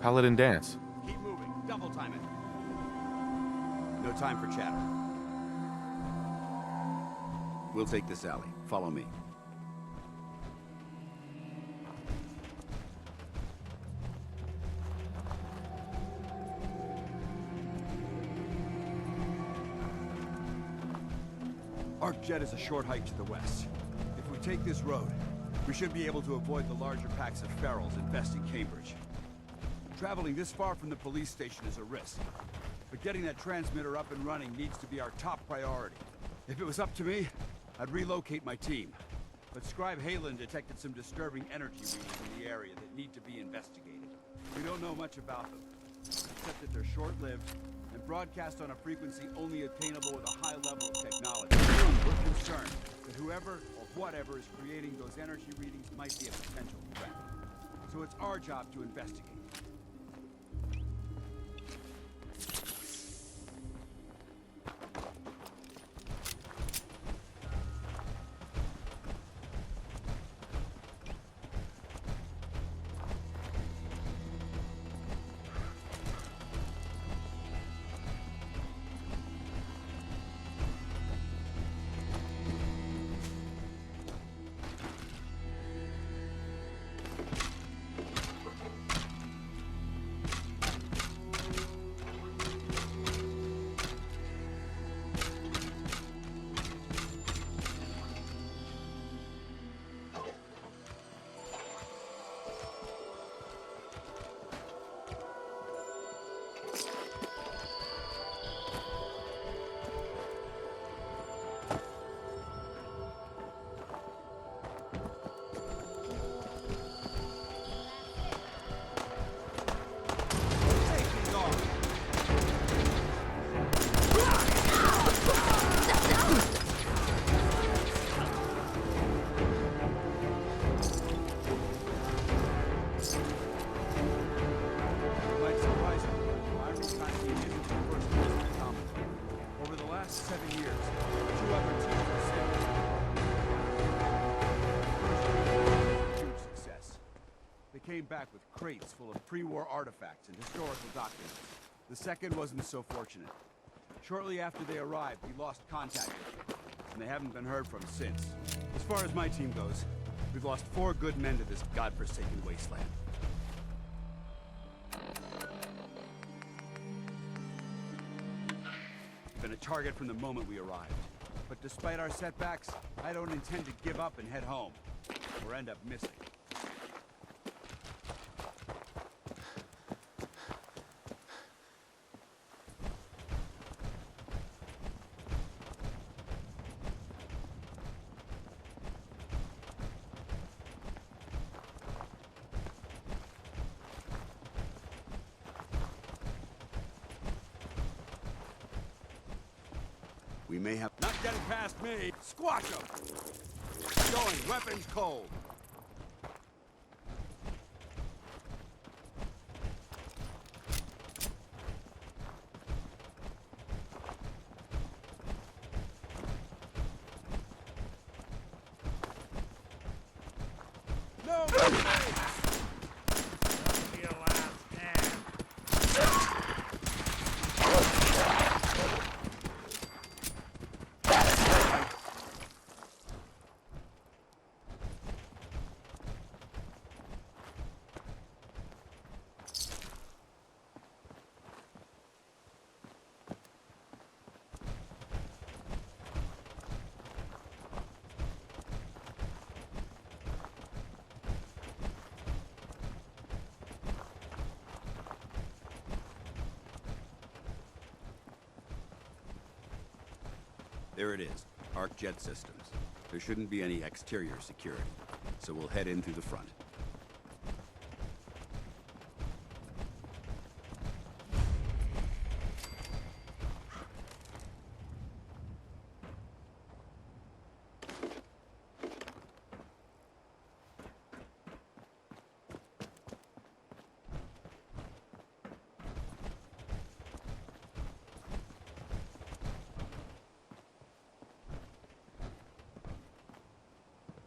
Paladin dance. Keep moving. Double time it. No time for chatter. We'll take this alley. Follow me. Akrnz is a short hike to the west. If we take this road, we should be able to avoid the larger packs of ferals infesting Cambridge. Traveling this far from the police station is a risk, but getting that transmitter up and running needs to be our top priority. If it was up to me, I'd relocate my team. But Scribe Halen detected some disturbing energy readings in the area that need to be investigated. We don't know much about them, except that they're short-lived and broadcast on a frequency only attainable with a high level of technology. We're concerned that whoever or whatever is creating those energy readings might be a potential threat. So it's our job to investigate. Came back with crates full of pre-war artifacts and historical documents. The second wasn't so fortunate. Shortly after they arrived, we lost contact with them, and they haven't been heard from since. As far as my team goes, we've lost 4 good men to this godforsaken wasteland. Been a target from the moment we arrived. But despite our setbacks, I don't intend to give up and head home, or end up missing. We may have... Not getting past me! Squash them! Going, weapons cold! No! There it is, Akrnz systems. There shouldn't be any exterior security, so we'll head in through the front.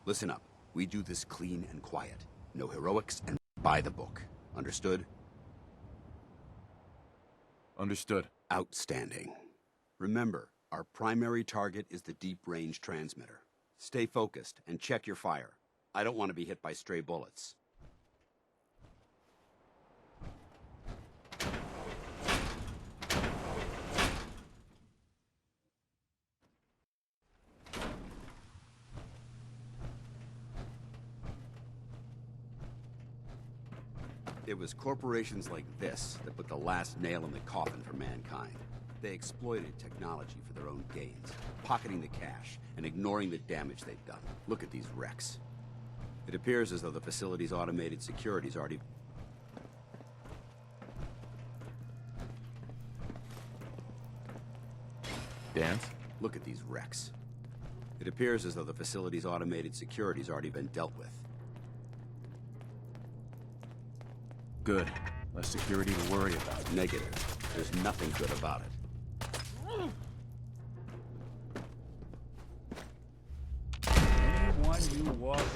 Listen up. We do this clean and quiet. No heroics and by the book. Understood? Understood. Outstanding. Remember, our primary target is the deep-range transmitter. Stay focused and check your fire. I don't want to be hit by stray bullets. It was corporations like this that put the last nail in the coffin for mankind. They exploited technology for their own gains, pocketing the cash and ignoring the damage they've done. Look at these wrecks. It appears as though the facility's automated security's already... Dance? Look at these wrecks. It appears as though the facility's automated security's already been dealt with. Good. Less security to worry about. Negative. There's nothing good about it. Anyone you walk away.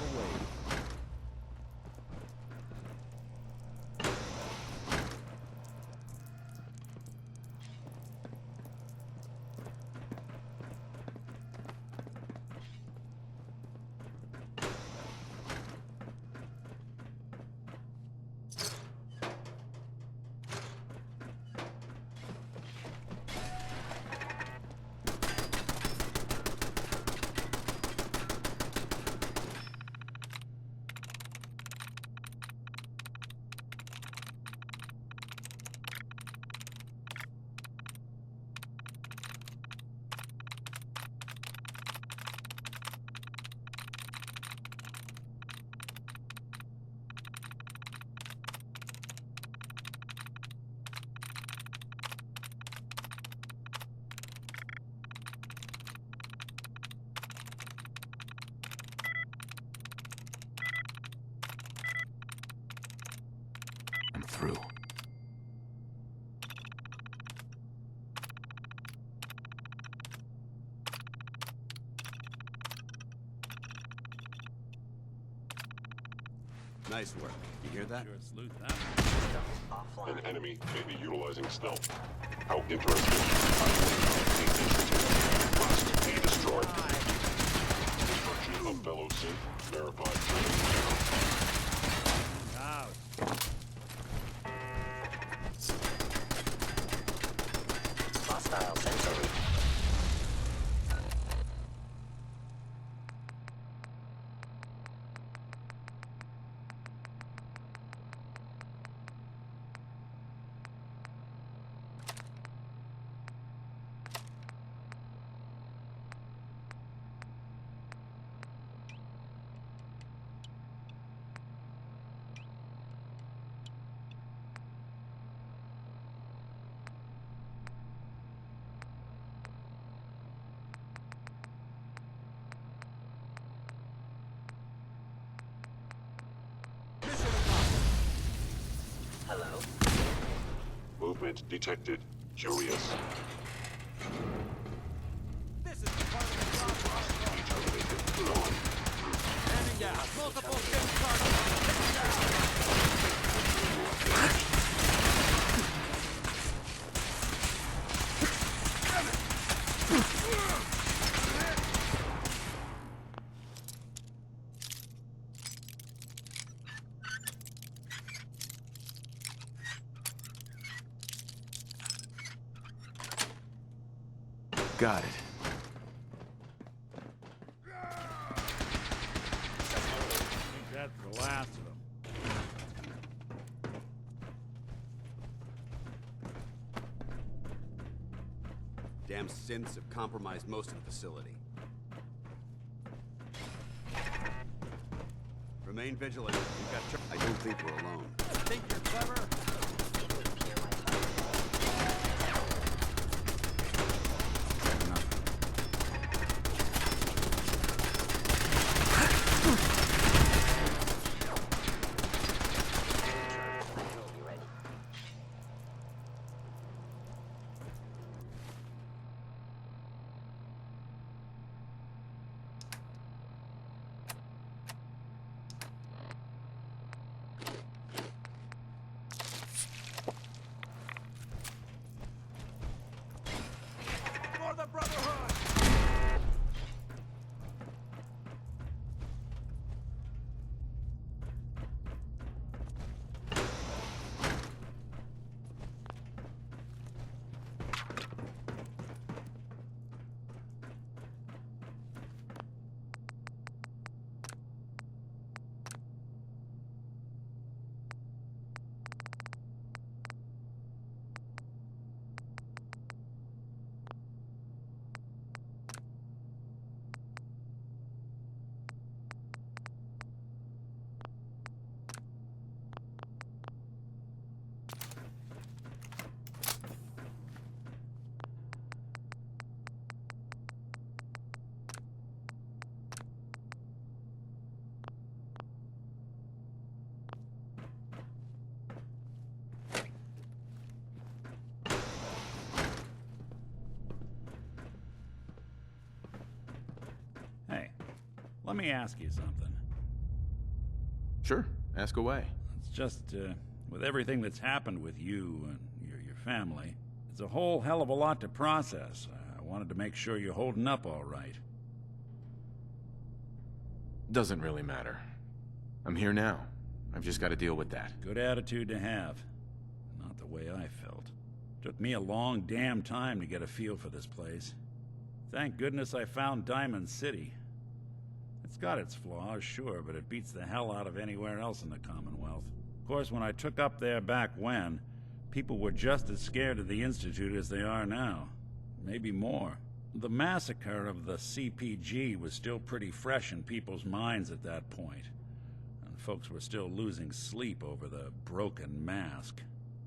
Through. Nice work. You hear that? Sure sleuth that. An enemy may be utilizing stealth. How interesting. Must be destroyed. Destruction of fellow synth. Verified. Out. Hostile sensor. Hello? Movement detected. Curious. This is the part of the job. Be terminated. Gone. Standing down. Multiple ship targets. Got it. I think that's the last of them. Damn synths have compromised most of the facility. Remain vigilant. We've got... I don't think we're alone. Think you're clever? me ask you something. Sure, ask away. It's just, with everything that's happened with you and your family, it's a whole hell of a lot to process. I wanted to make sure you're holding up all right. Doesn't really matter. I'm here now. I've just got to deal with that. Good attitude to have. Not the way I felt. Took me a long damn time to get a feel for this place. Thank goodness I found Diamond City. It's got its flaws, sure, but it beats the hell out of anywhere else in the Commonwealth. Of course, when I took up there back when, people were just as scared of the Institute as they are now. Maybe more. The massacre of the CPG was still pretty fresh in people's minds at that point, and folks were still losing sleep over the broken mask.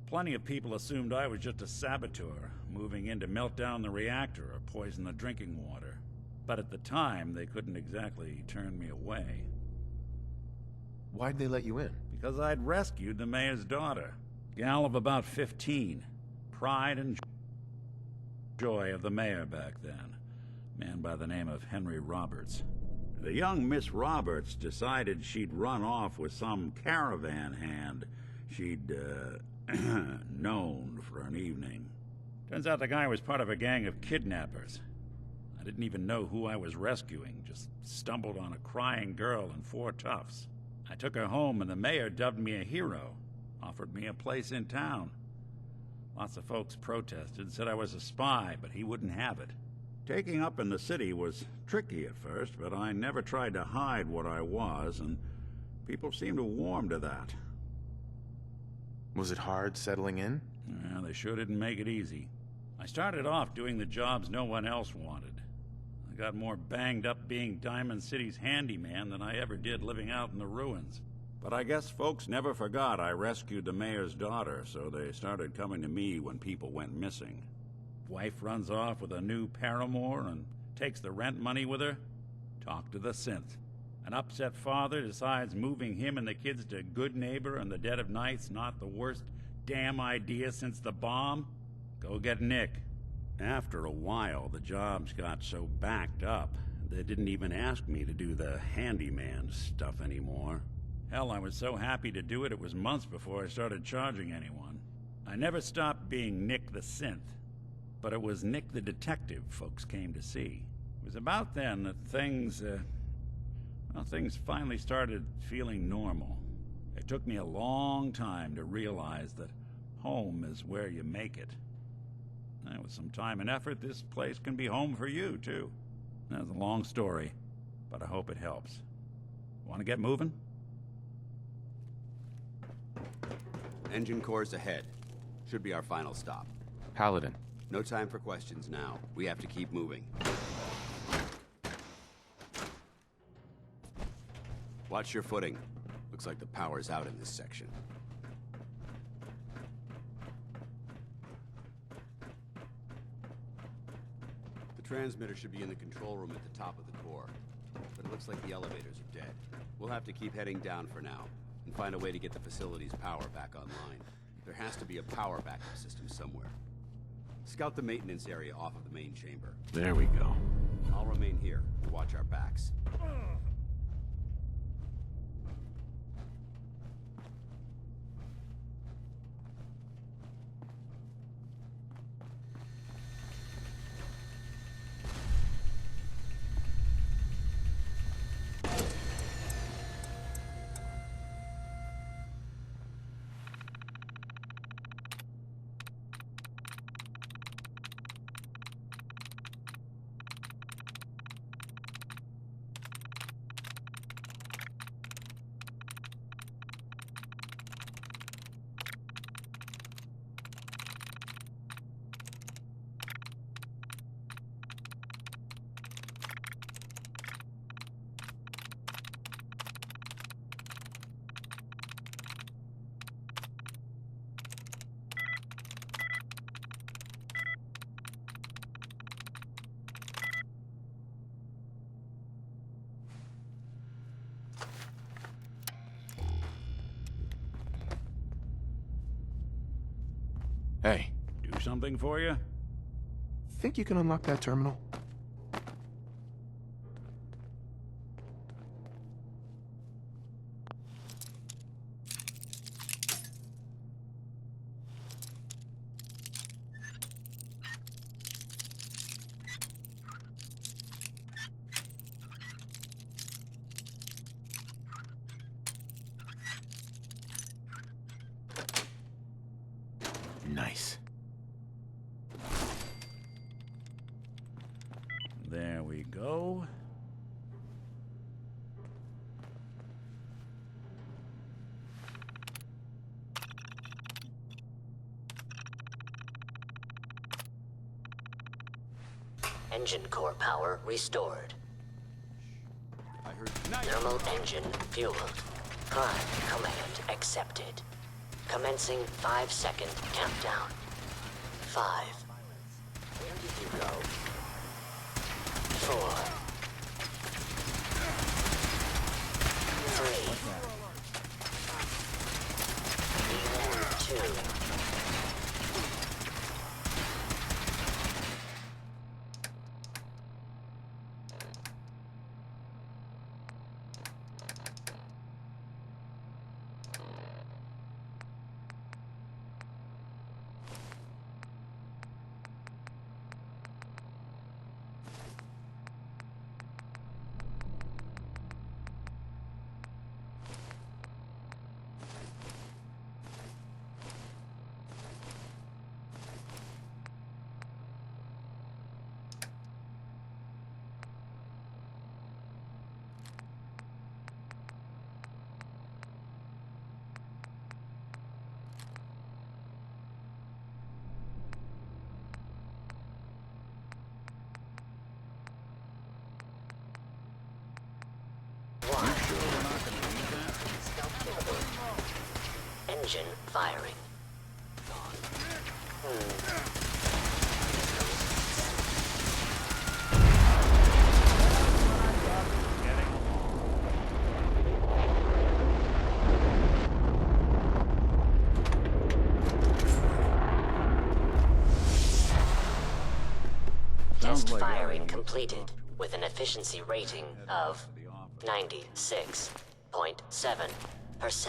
Plenty of people assumed I was just a saboteur, moving in to melt down the reactor or poison the drinking water. But at the time, they couldn't exactly turn me away. Why'd they let you in? Because I'd rescued the mayor's daughter. Gal of about 15. Pride and joy of the mayor back then. Man by the name of Henry Roberts. The young Miss Roberts decided she'd run off with some caravan hand she'd, known for an evening. Turns out the guy was part of a gang of kidnappers. I didn't even know who I was rescuing, just stumbled on a crying girl and 4 toughs. I took her home and the mayor dubbed me a hero, offered me a place in town. Lots of folks protested, said I was a spy, but he wouldn't have it. Taking up in the city was tricky at first, but I never tried to hide what I was, and people seemed to warm to that. Was it hard settling in? Yeah, they sure didn't make it easy. I started off doing the jobs no one else wanted. I got more banged up being Diamond City's handyman than I ever did living out in the ruins. But I guess folks never forgot I rescued the mayor's daughter, so they started coming to me when people went missing. Wife runs off with a new paramour and takes the rent money with her. Talk to the synth. An upset father decides moving him and the kids to Good Neighbor in the dead of night's not the worst damn idea since the bomb. Go get Nick. After a while, the jobs got so backed up, they didn't even ask me to do the handyman stuff anymore. Hell, I was so happy to do it, it was months before I started charging anyone. I never stopped being Nick the synth, but it was Nick the detective folks came to see. It was about then that things finally started feeling normal. It took me a long time to realize that home is where you make it. And with some time and effort, this place can be home for you, too. That's a long story, but I hope it helps. Want to get moving? Engine course ahead. Should be our final stop. Paladin. No time for questions now. We have to keep moving. Watch your footing. Looks like the power's out in this section. The transmitter should be in the control room at the top of the core, but it looks like the elevators are dead. We'll have to keep heading down for now, and find a way to get the facility's power back online. There has to be a power backup system somewhere. Scout the maintenance area off of the main chamber. There we go. I'll remain here to watch our backs. Hey, Do something for you? think you can unlock that terminal? Nice. There we go. Engine core power restored. I heard... Thermal engine fueled. Prime command accepted. Commencing 5-second countdown. 5. Where did you go? 4. 3. 2. Engine firing. Test firing completed with an efficiency rating of 96.7%.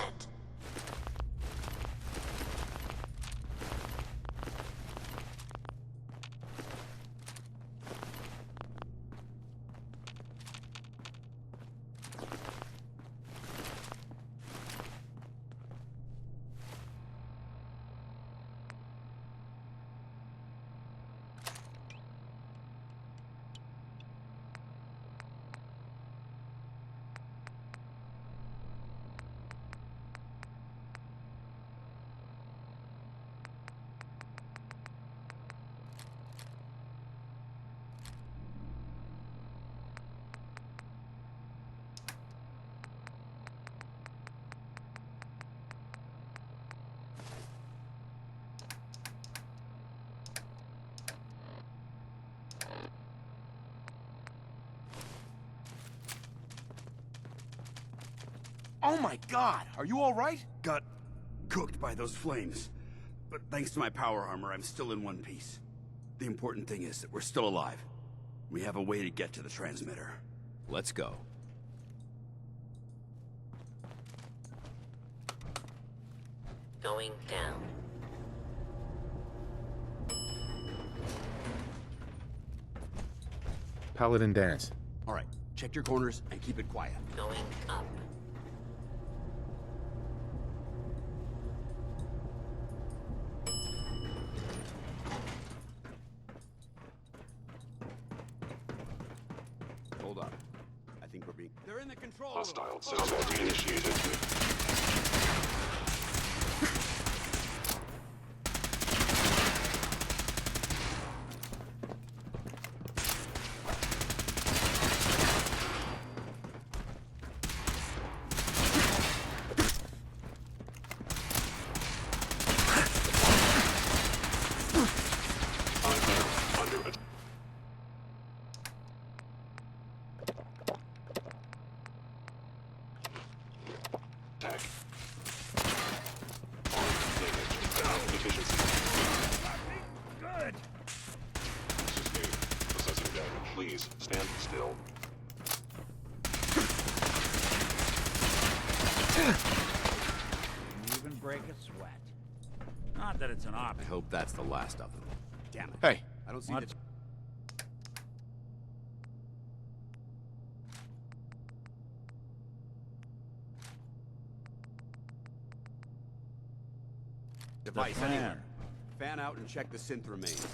Oh my god! Are you alright? Got cooked by those flames. But thanks to my power armor, I'm still in one piece. The important thing is that we're still alive. We have a way to get to the transmitter. Let's go. Going down. Paladin dance. Alright, check your corners and keep it quiet. Going up. Hold up. I think we're being... They're in the control room. Hostile combat initiated. Attack. Efficiency. Good. This is me. Assessing damage. Please stand still. Even break a sweat. Not that it's an I option. hope that's the last of them. Damn it. Hey. I don't see What? the... Device plan. anywhere. Fan out and check the synth remains.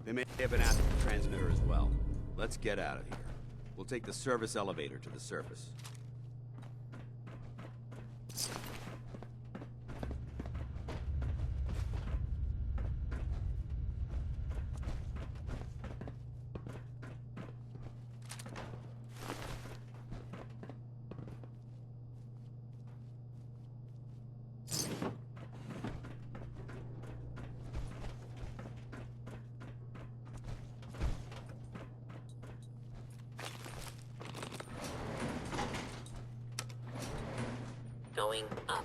They may have been after the transmitter as well. Let's get out of here. We'll take the service elevator to the surface. Going up.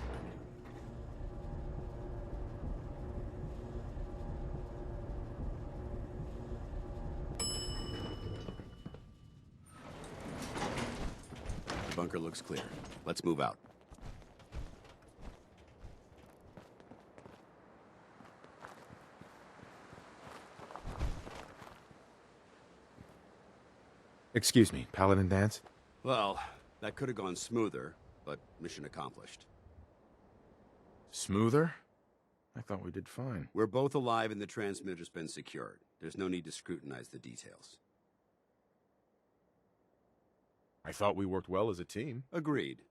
The bunker looks clear. Let's move out. Excuse me, Paladin Dance? Well, that could have gone smoother, but mission accomplished. Smoother? I thought we did fine. We're both alive and the transmitter's been secured. There's no need to scrutinize the details. I thought we worked well as a team. Agreed.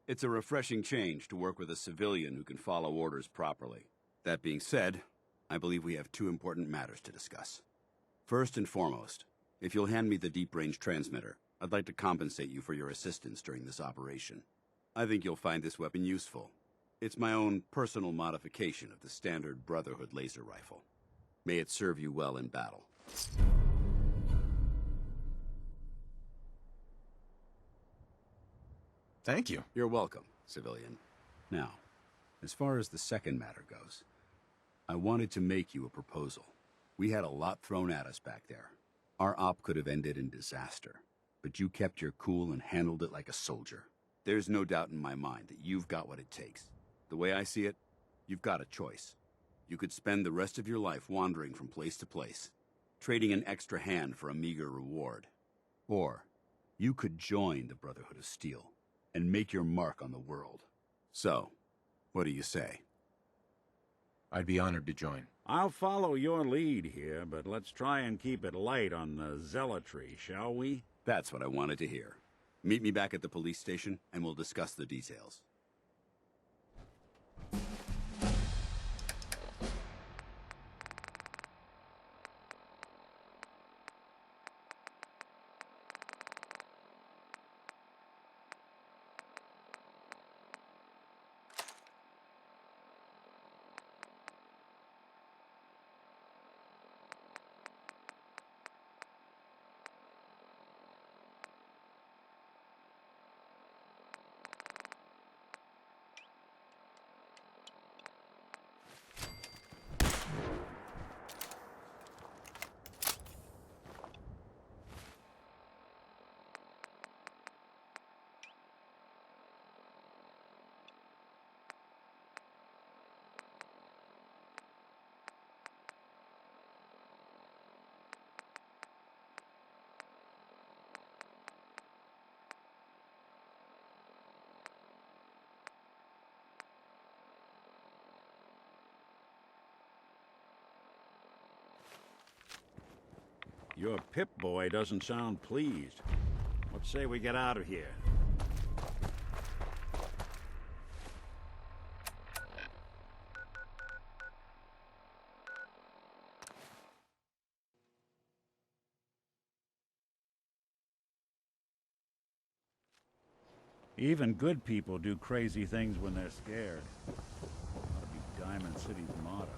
It's a refreshing change to work with a civilian who can follow orders properly. That being said, I believe we have two important matters to discuss. First and foremost, if you'll hand me the deep-range transmitter, I'd like to compensate you for your assistance during this operation. I think you'll find this weapon useful. It's my own personal modification of the standard Brotherhood laser rifle. May it serve you well in battle. Thank you. You're welcome, civilian. Now, as far as the second matter goes, I wanted to make you a proposal. We had a lot thrown at us back there. Our op could have ended in disaster, but you kept your cool and handled it like a soldier. There's no doubt in my mind that you've got what it takes. The way I see it, you've got a choice. You could spend the rest of your life wandering from place to place, trading an extra hand for a meager reward. Or, you could join the Brotherhood of Steel and make your mark on the world. So, what do you say? I'd be honored to join. I'll follow your lead here, but let's try and keep it light on the zealotry, shall we? That's what I wanted to hear. Meet me back at the police station, and we'll discuss the details. Your Pip-Boy doesn't sound pleased. Let's say we get out of here. Even good people do crazy things when they're scared. Ought to be Diamond City's motto.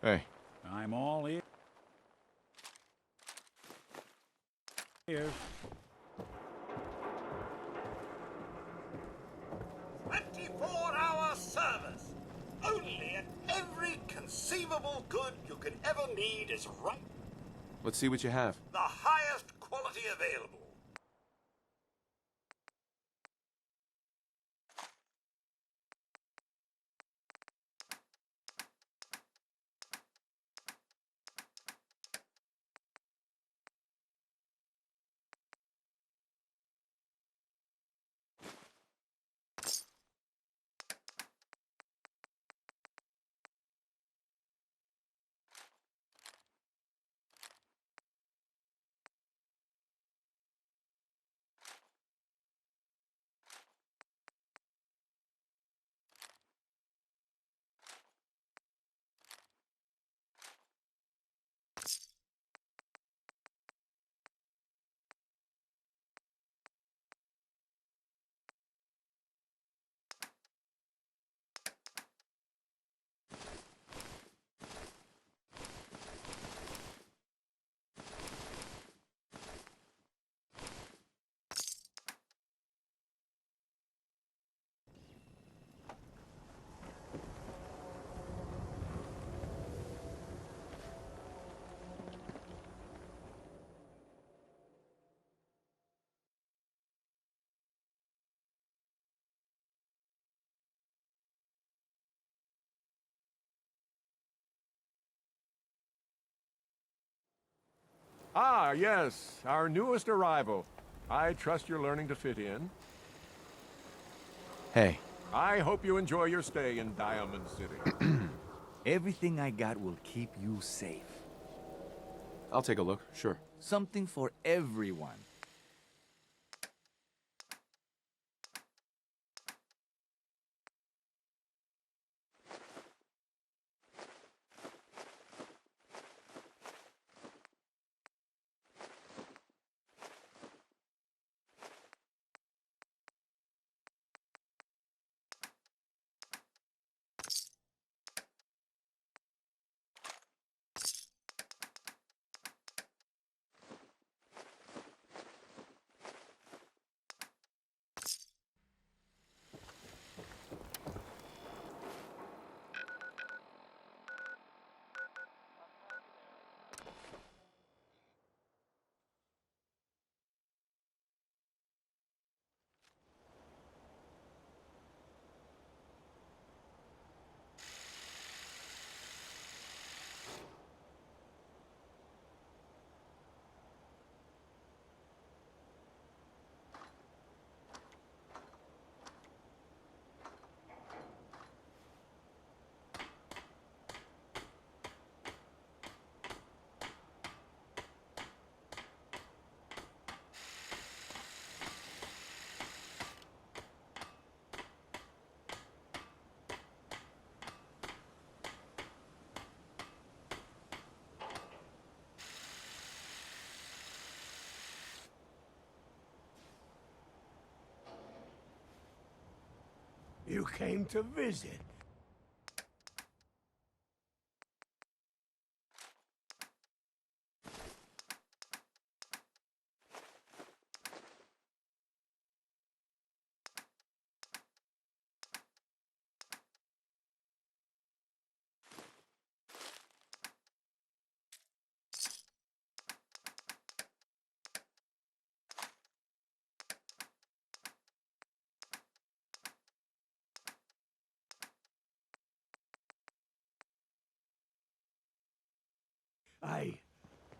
Hey. I'm all ears. 24-hour service. Only and every conceivable good you could ever need is right. Let's see what you have. The highest quality available. Ah, yes, our newest arrival. I trust you're learning to fit in. Hey, I hope you enjoy your stay in Diamond City. Everything I got will keep you safe. I'll take a look, sure. Something for everyone. You came to visit.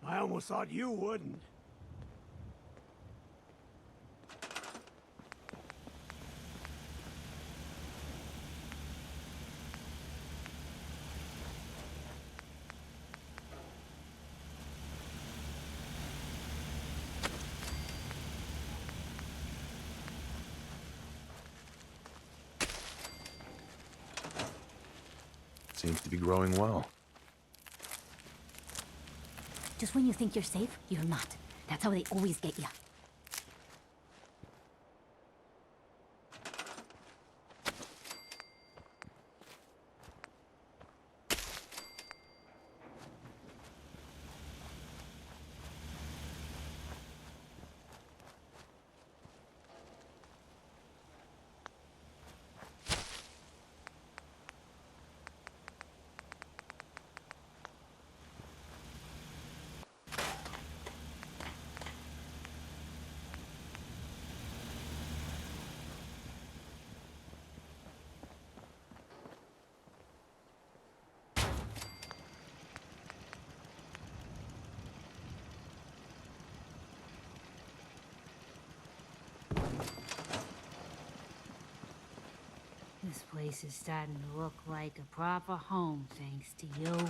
I almost thought you wouldn't. Seems to be growing well. Just when you think you're safe, you're not. That's how they always get you. This place is starting to look like a proper home, thanks to you.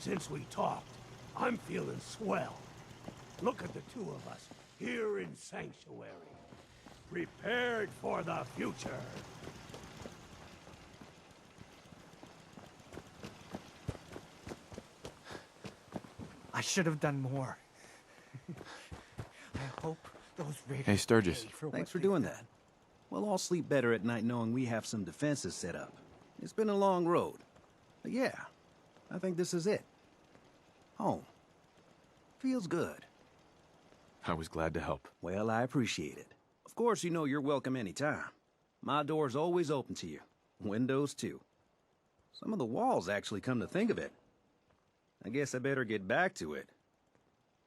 Since we talked, I'm feeling swell. Look at the two of us, here in Sanctuary. Prepared for the future. I should have done more. I hope those raiders... Hey, Sturgis. Thanks for doing that. We'll all sleep better at night knowing we have some defenses set up. It's been a long road. But yeah, I think this is it. Home. Feels good. I was glad to help. Well, I appreciate it. Of course, you know you're welcome anytime. My door's always open to you. Windows, too. Some of the walls, actually, come to think of it. I guess I better get back to it.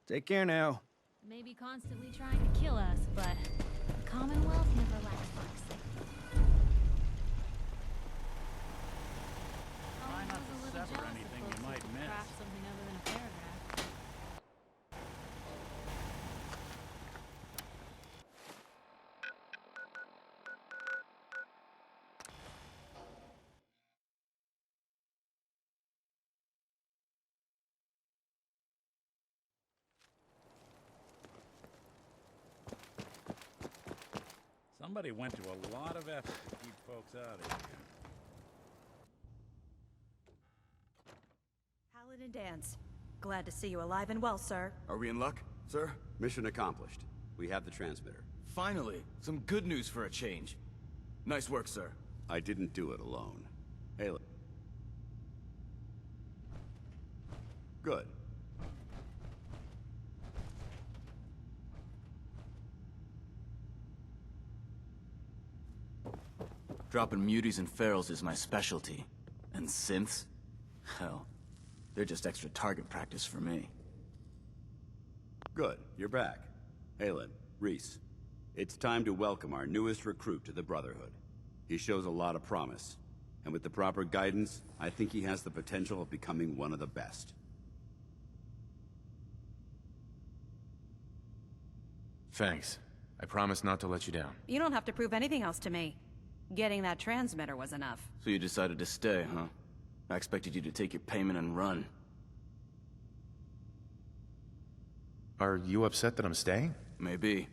Take care now. Maybe constantly trying to kill us, but the Commonwealth never lacks bugs. Try not to sever anything you might miss. Craft something other than a paragraph. Somebody went to a lot of effort to keep folks out of here. Paladin Dance. Glad to see you alive and well, sir. Are we in luck, sir? Mission accomplished. We have the transmitter. Finally, some good news for a change. Nice work, sir. I didn't do it alone. Hey, look. Good. Dropping muties and ferals is my specialty. And synths? Hell, they're just extra target practice for me. Good. You're back. Aelin, Reese. It's time to welcome our newest recruit to the Brotherhood. He shows a lot of promise. And with the proper guidance, I think he has the potential of becoming one of the best. Thanks. I promise not to let you down. You don't have to prove anything else to me. Getting that transmitter was enough. So you decided to stay, huh? I expected you to take your payment and run. Are you upset that I'm staying? Maybe.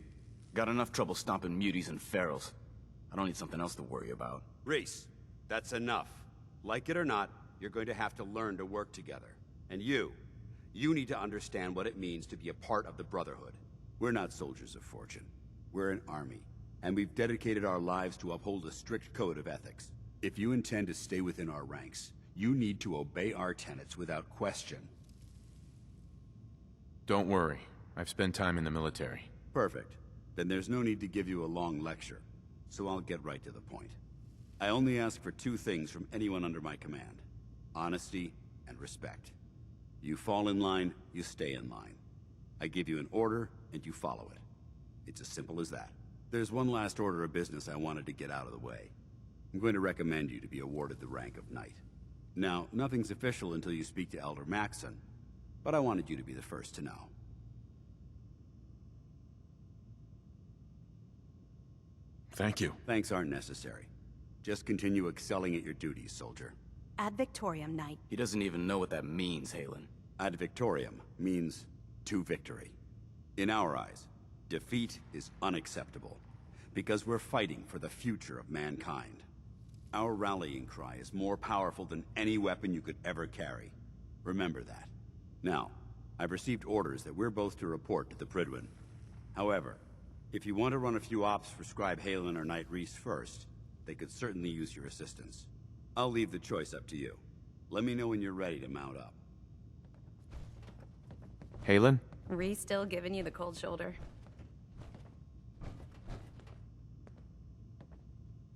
Got enough trouble stomping muties and ferals. I don't need something else to worry about. Reese, that's enough. Like it or not, you're going to have to learn to work together. And you need to understand what it means to be a part of the Brotherhood. We're not soldiers of fortune. We're an army. And we've dedicated our lives to uphold a strict code of ethics. If you intend to stay within our ranks, you need to obey our tenets without question. Don't worry. I've spent time in the military. Perfect. Then there's no need to give you a long lecture. So I'll get right to the point. I only ask for two things from anyone under my command. Honesty and respect. You fall in line, you stay in line. I give you an order, and you follow it. It's as simple as that. There's one last order of business I wanted to get out of the way. I'm going to recommend you to be awarded the rank of Knight. Now, nothing's official until you speak to Elder Maxson, but I wanted you to be the first to know. Thank you. Thanks aren't necessary. Just continue excelling at your duties, soldier. Ad Victoriam, Knight. He doesn't even know what that means, Halen. Ad Victoriam means to victory. In our eyes, defeat is unacceptable, because we're fighting for the future of mankind. Our rallying cry is more powerful than any weapon you could ever carry. Remember that. Now, I've received orders that we're both to report to the Prydwen. However, if you want to run a few ops for Scribe Halen or Knight Reese first, they could certainly use your assistance. I'll leave the choice up to you. Let me know when you're ready to mount up. Halen? Reese still giving you the cold shoulder?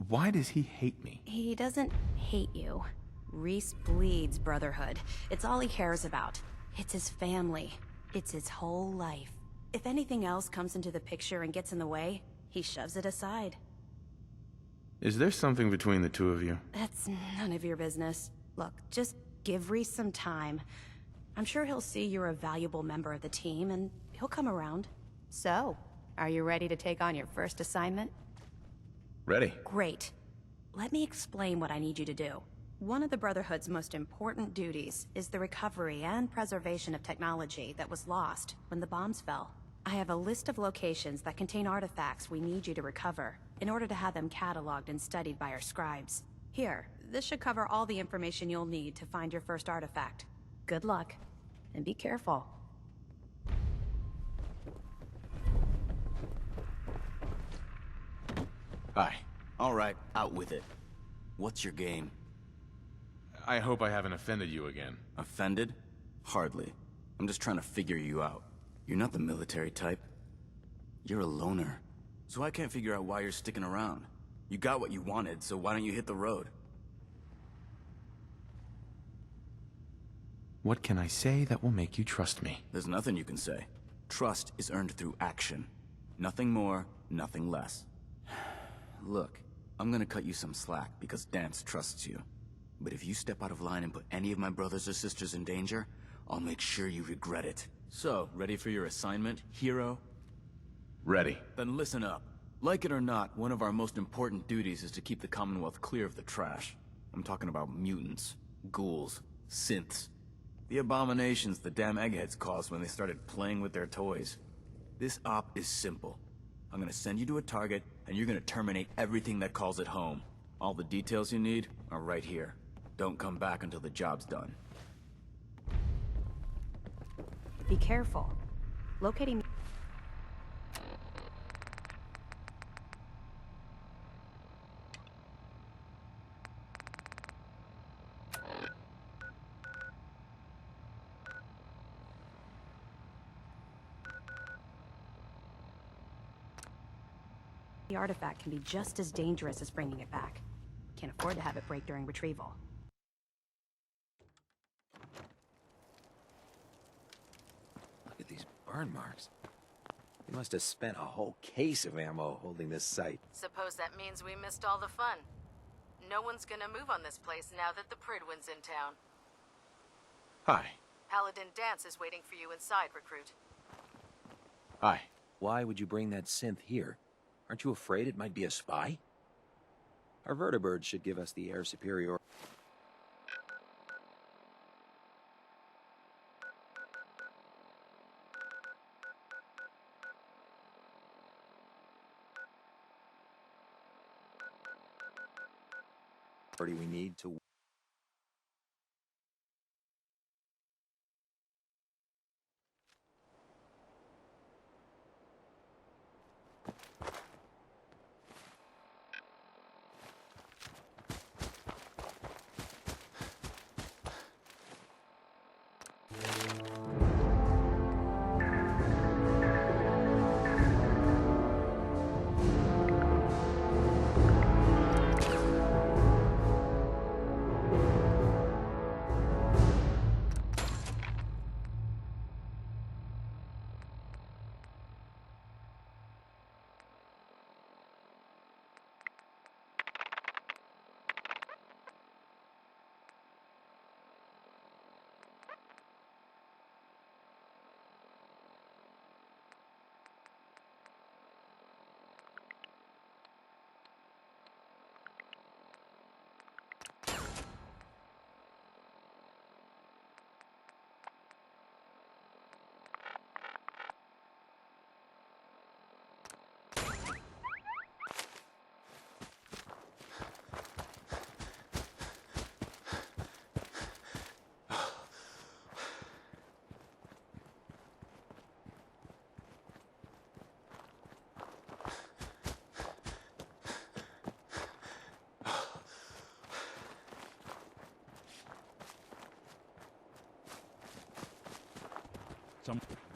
Why does he hate me? He doesn't hate you. Reese bleeds Brotherhood. It's all he cares about. It's his family. It's his whole life. If anything else comes into the picture and gets in the way, he shoves it aside. Is there something between the two of you? That's none of your business. Look, just give Reese some time. I'm sure he'll see you're a valuable member of the team, and he'll come around. So, are you ready to take on your first assignment? Ready. Great. Let me explain what I need you to do. One of the Brotherhood's most important duties is the recovery and preservation of technology that was lost when the bombs fell. I have a list of locations that contain artifacts we need you to recover in order to have them cataloged and studied by our scribes. Here, this should cover all the information you'll need to find your first artifact. Good luck, and be careful. Hi. All right, out with it. What's your game? I hope I haven't offended you again. Offended? Hardly. I'm just trying to figure you out. You're not the military type. You're a loner. So I can't figure out why you're sticking around. You got what you wanted, so why don't you hit the road? What can I say that will make you trust me? There's nothing you can say. Trust is earned through action. Nothing more, nothing less. Look, I'm gonna cut you some slack because Dance trusts you. But if you step out of line and put any of my brothers or sisters in danger, I'll make sure you regret it. So, ready for your assignment, hero? Ready. Then listen up. Like it or not, one of our most important duties is to keep the Commonwealth clear of the trash. I'm talking about mutants, ghouls, synths. The abominations the damn eggheads caused when they started playing with their toys. This op is simple. I'm gonna send you to a target, and you're gonna terminate everything that calls it home. All the details you need are right here. Don't come back until the job's done. Be careful. Locating... The artifact can be just as dangerous as bringing it back. Can't afford to have it break during retrieval. Look at these burn marks. They must have spent a whole case of ammo holding this site. Suppose that means we missed all the fun. No one's gonna move on this place now that the Pridwin's in town. Hi. Paladin Dance is waiting for you inside, recruit. Hi. Why would you bring that synth here? Aren't you afraid it might be a spy? Our vertibirds should give us the air superiority. We need to...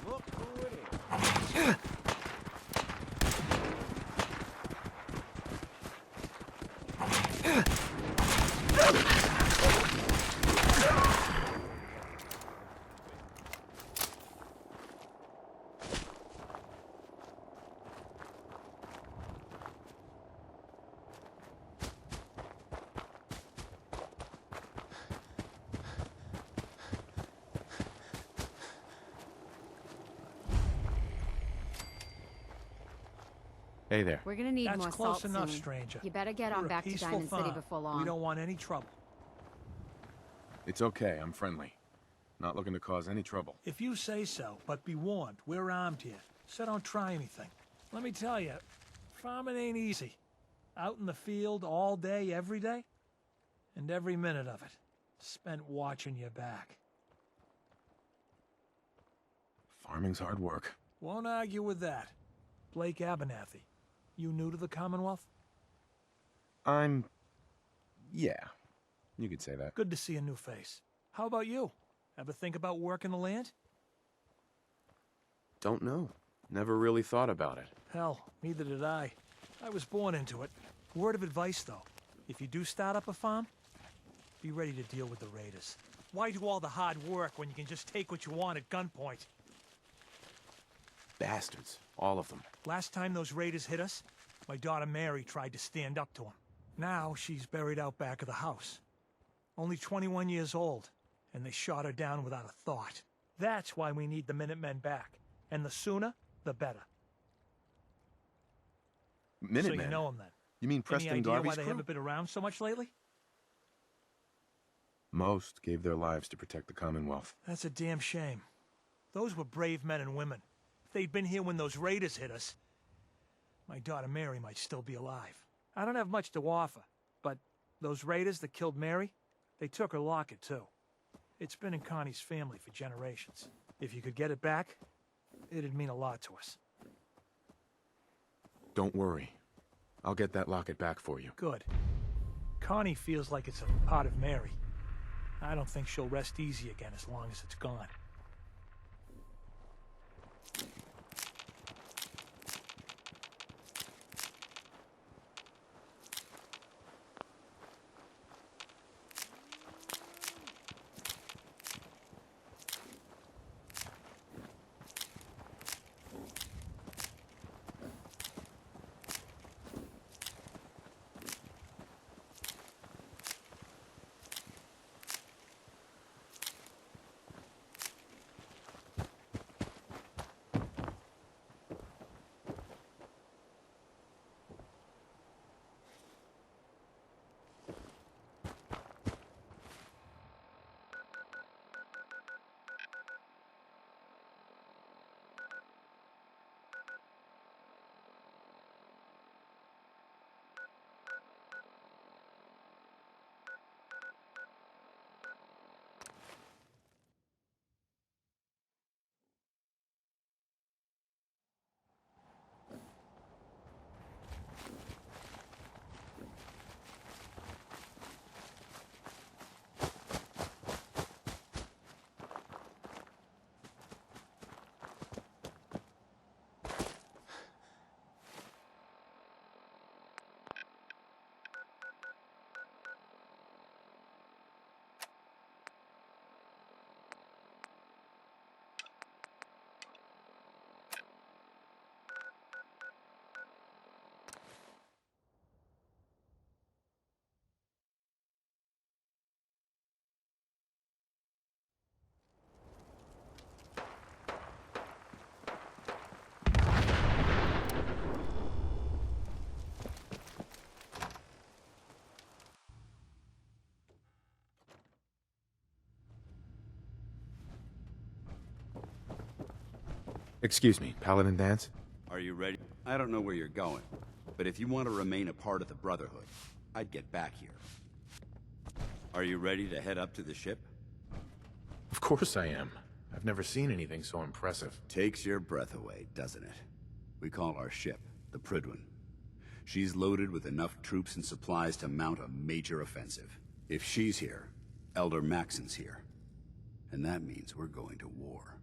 Look who it is. Hey there. We're gonna need That's more close salt enough, soon. stranger. You better get We're on a back to peaceful Diamond City farm. before long. We don't want any trouble. It's okay, I'm friendly. Not looking to cause any trouble. If you say so, but be warned, we're armed here, so don't try anything. Let me tell you, farming ain't easy. Out in the field all day, every day, and every minute of it spent watching your back. Farming's hard work. Won't argue with that. Blake Abernathy, you new to the Commonwealth? Yeah, you could say that. Good to see a new face. How about you? Ever think about working the land? Don't know. Never really thought about it. Hell, neither did I. I was born into it. Word of advice, though. If you do start up a farm, be ready to deal with the raiders. Why do all the hard work when you can just take what you want at gunpoint? Bastards. All of them. Last time those raiders hit us, my daughter Mary tried to stand up to them. Now she's buried out back of the house. Only 21 years old, and they shot her down without a thought. That's why we need the Minutemen back. And the sooner, the better. Minutemen? So you know them then? You mean Preston Any idea Garvey's why they crew? haven't been around so much lately? Most gave their lives to protect the Commonwealth. That's a damn shame. Those were brave men and women. If they'd been here when those raiders hit us, my daughter Mary might still be alive. I don't have much to offer, but those raiders that killed Mary, they took her locket too. It's been in Connie's family for generations. If you could get it back, it'd mean a lot to us. Don't worry. I'll get that locket back for you. Good. Connie feels like it's a part of Mary. I don't think she'll rest easy again as long as it's gone. Excuse me, Paladin Dance? Are you ready? I don't know where you're going, but if you want to remain a part of the Brotherhood, I'd get back here. Are you ready to head up to the ship? Of course I am. I've never seen anything so impressive. Takes your breath away, doesn't it? We call our ship the Prydwen. She's loaded with enough troops and supplies to mount a major offensive. If she's here, Elder Maxon's here. And that means we're going to war.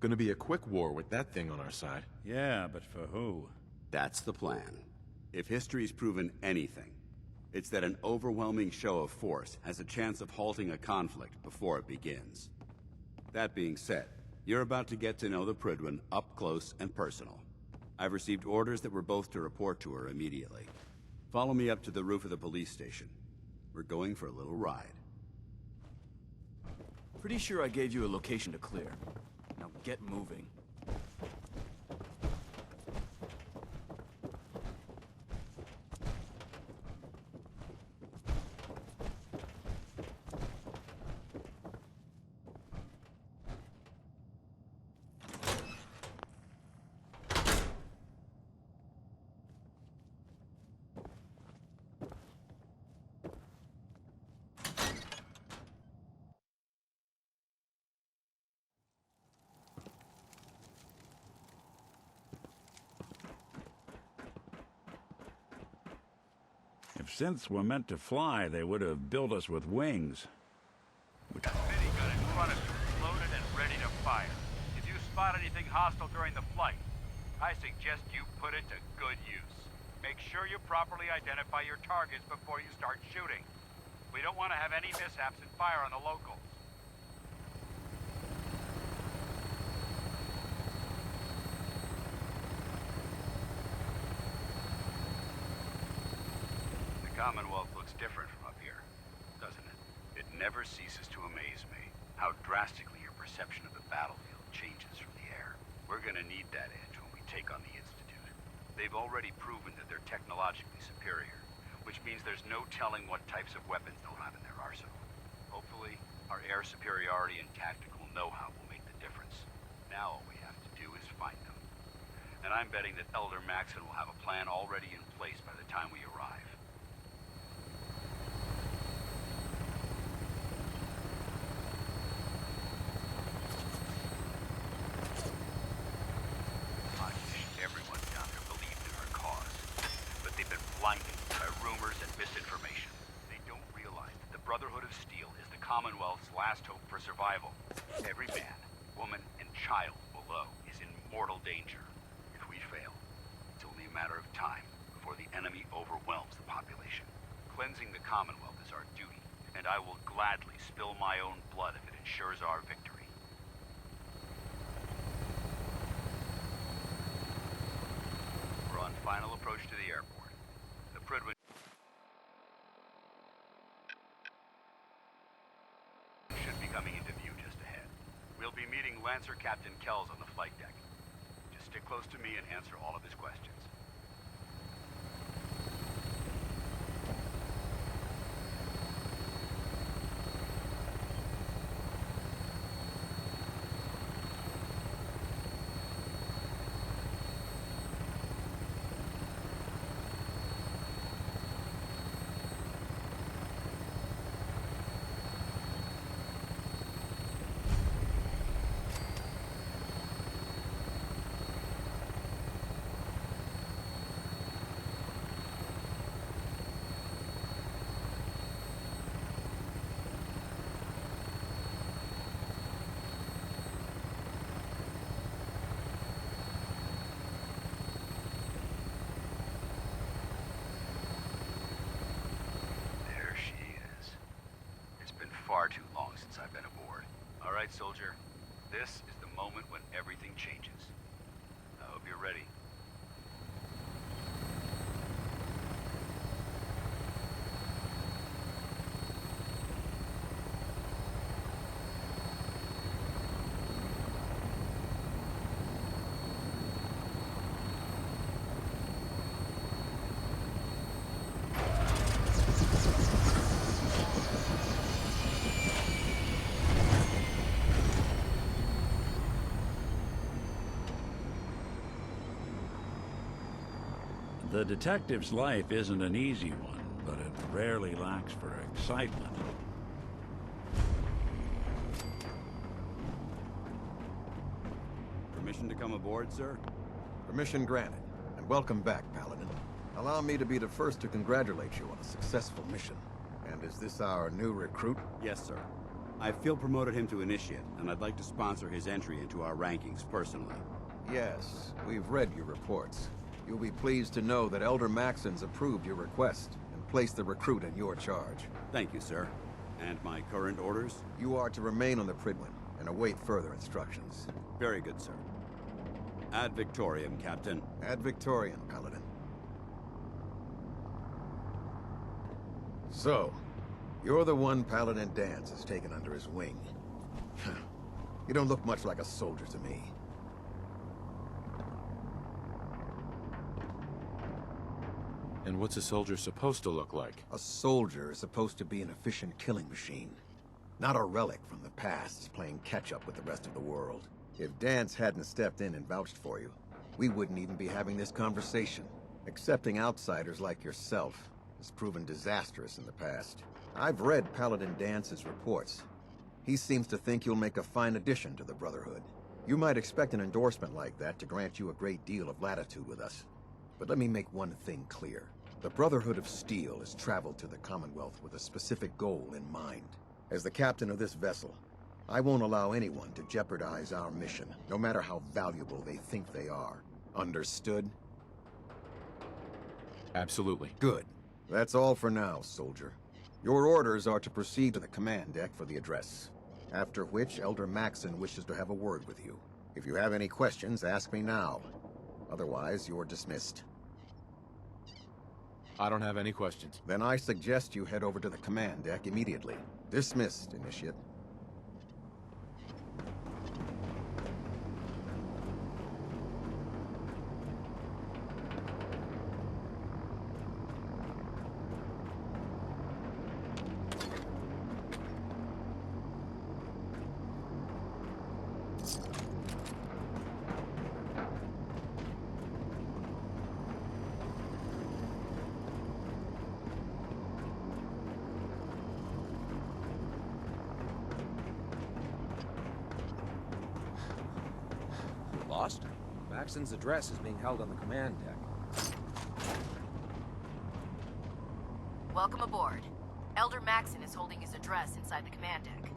Gonna be a quick war with that thing on our side. Yeah, but for who? That's the plan. If history's proven anything, it's that an overwhelming show of force has a chance of halting a conflict before it begins. That being said, you're about to get to know the Prydwen up close and personal. I've received orders that we're both to report to her immediately. Follow me up to the roof of the police station. We're going for a little ride. Pretty sure I gave you a location to clear. Now get moving. If synths were meant to fly, they would have built us with wings. A minigun in front of you, loaded and ready to fire. If you spot anything hostile during the flight, I suggest you put it to good use. Make sure you properly identify your targets before you start shooting. We don't want to have any mishaps and fire on the locals. The Commonwealth looks different from up here, doesn't it? It never ceases to amaze me how drastically your perception of the battlefield changes from the air. We're gonna need that edge when we take on the Institute. They've already proven that they're technologically superior, which means there's no telling what types of weapons they'll have in their arsenal. Hopefully, our air superiority and tactical know-how will make the difference. Now all we have to do is find them. And I'm betting that Elder Maxon will have a plan already in place by the time we arrive. I wish everyone down there believed in our cause, but they've been blinded by rumors and misinformation. They don't realize that the Brotherhood of Steel is the Commonwealth's last hope for survival. Every man, woman, and child below is in mortal danger. If we fail, it's only a matter of time before the enemy overwhelms the population. Cleansing the Commonwealth is our duty, and I will gladly spill my own blood if it ensures our victory. We're on final approach to the airport. The Pridwin should be coming into view just ahead. We'll be meeting Lancer Captain Kells on the flight deck. Just stick close to me and answer all of his questions. Far too long since I've been aboard. All right, soldier. This is the moment when everything changes. I hope you're ready. The detective's life isn't an easy one, but it rarely lacks for excitement. Permission to come aboard, sir? Permission granted, and welcome back, Paladin. Allow me to be the first to congratulate you on a successful mission. And is this our new recruit? Yes, sir. I feel promoted him to initiate, and I'd like to sponsor his entry into our rankings personally. Yes, we've read your reports. You'll be pleased to know that Elder Maxon's approved your request and placed the recruit in your charge. Thank you, sir. And my current orders? You are to remain on the Pridwin and await further instructions. Very good, sir. Ad Victoriam, Captain. Ad Victoriam, Paladin. So, you're the one Paladin Danse has taken under his wing. You don't look much like a soldier to me. And what's a soldier supposed to look like? A soldier is supposed to be an efficient killing machine. Not a relic from the past playing catch-up with the rest of the world. If Danse hadn't stepped in and vouched for you, we wouldn't even be having this conversation. Accepting outsiders like yourself has proven disastrous in the past. I've read Paladin Dance's reports. He seems to think you'll make a fine addition to the Brotherhood. You might expect an endorsement like that to grant you a great deal of latitude with us. But let me make one thing clear. The Brotherhood of Steel has traveled to the Commonwealth with a specific goal in mind. As the captain of this vessel, I won't allow anyone to jeopardize our mission, no matter how valuable they think they are. Understood? Absolutely. Good. That's all for now, soldier. Your orders are to proceed to the command deck for the address, after which Elder Maxon wishes to have a word with you. If you have any questions, ask me now. Otherwise, you're dismissed. I don't have any questions. Then I suggest you head over to the command deck immediately. Dismissed, Initiate. Lost? Maxon's address is being held on the command deck. Welcome aboard. Elder Maxon is holding his address inside the command deck.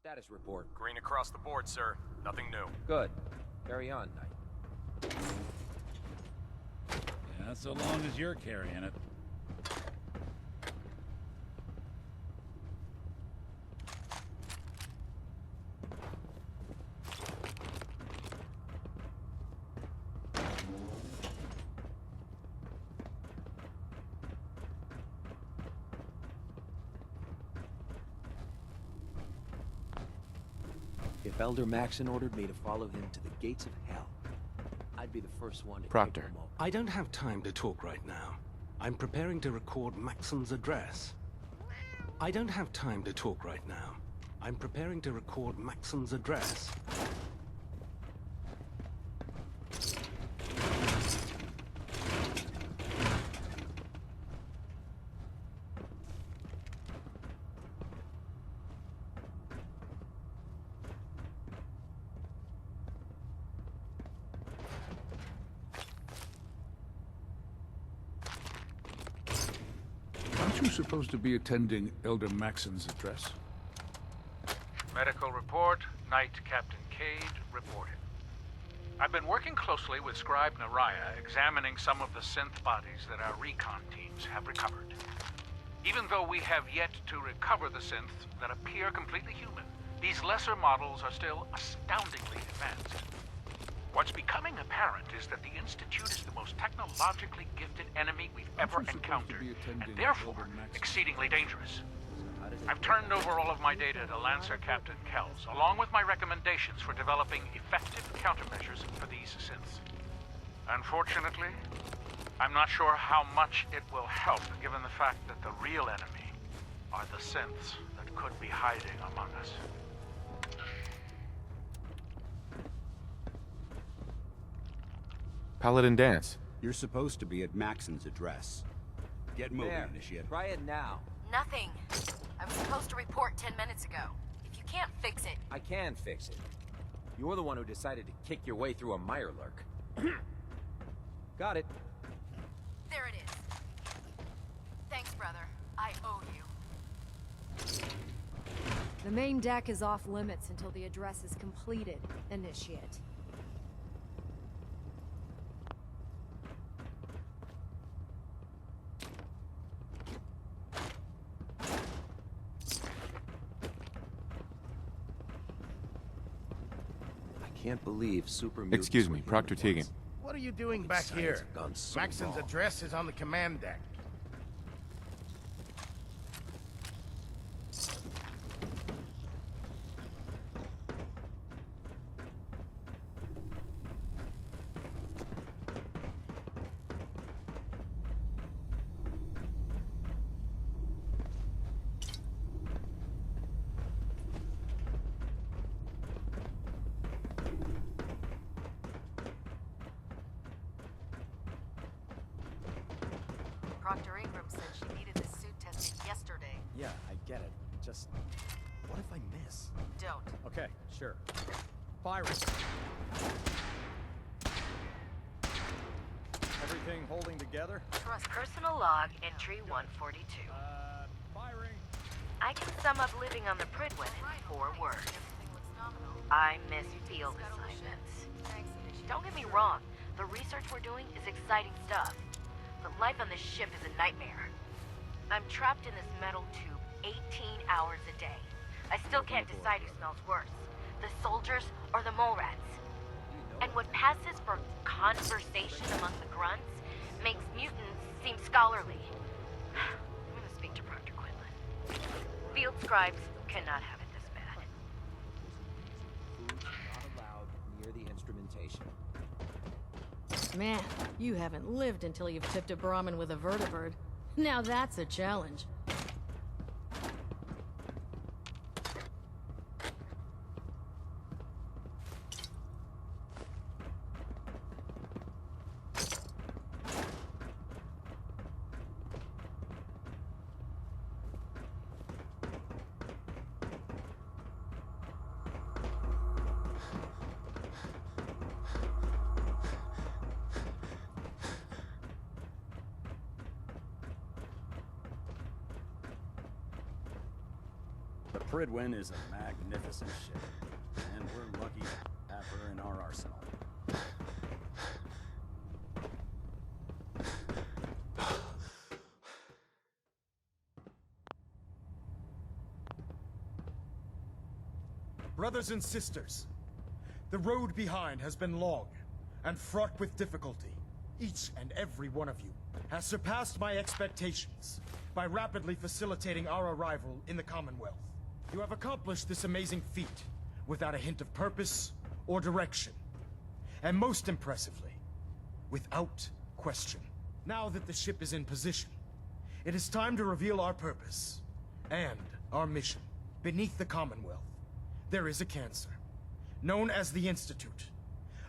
Status report. Green across the board, sir. Nothing new. Good. Carry on, Knight. Yeah, so long as you're carrying it. If Elder Maxon ordered me to follow him to the gates of hell, I'd be the first one to Proctor. kick him open. I don't have time to talk right now. I'm preparing to record Maxon's address. I don't have time to talk right now. I'm preparing to record Maxon's address. Aren't you supposed to be attending Elder Maxon's address? Medical report, Knight Captain Cade reporting. I've been working closely with Scribe Naraya, examining some of the synth bodies that our recon teams have recovered. Even though we have yet to recover the synths that appear completely human, these lesser models are still astoundingly advanced. What's becoming apparent is that the Institute is the most technologically gifted enemy we've ever encountered, and therefore exceedingly dangerous. I've turned over all of my data to Lancer Captain Kells, along with my recommendations for developing effective countermeasures for these synths. Unfortunately, I'm not sure how much it will help, given the fact that the real enemy are the synths that could be hiding among us. Paladin Dance. You're supposed to be at Maxon's address. Get moving, Initiate. Try it now. Nothing. I was supposed to report 10 minutes ago. If you can't fix it... I can fix it. You're the one who decided to kick your way through a Mirelurk. Got it. There it is. Thanks, brother. I owe you. The main deck is off limits until the address is completed, Initiate. I can't believe super mutants. Excuse me, were Proctor human Tegan. once. What are you doing back Science here? have gone so Maxon's wrong. address is on the command deck. Proctor Ingram said she needed this suit tested yesterday. Yeah, I get it. Just... what if I miss? Don't. Okay, sure. Firing. Everything holding together? Trust personal log entry 142. Firing. I can sum up living on the Pridwen in 4 words. I miss field assignments. Don't get me wrong, the research we're doing is exciting stuff. But life on this ship is a nightmare. I'm trapped in this metal tube 18 hours a day. I still can't decide who smells worse, the soldiers or the mole rats. And what passes for conversation among the grunts makes mutants seem scholarly. I'm gonna speak to Proctor Quinlan. Field scribes cannot have it this bad. Food not allowed near the instrumentation. Man, you haven't lived until you've tipped a Brahmin with a vertibird. Now that's a challenge. The Pridwen is a magnificent ship, and we're lucky to have her in our arsenal. Brothers and sisters, the road behind has been long and fraught with difficulty. Each and every one of you has surpassed my expectations by rapidly facilitating our arrival in the Commonwealth. You have accomplished this amazing feat without a hint of purpose or direction. And most impressively, without question. Now that the ship is in position, it is time to reveal our purpose and our mission. Beneath the Commonwealth, there is a cancer, known as the Institute.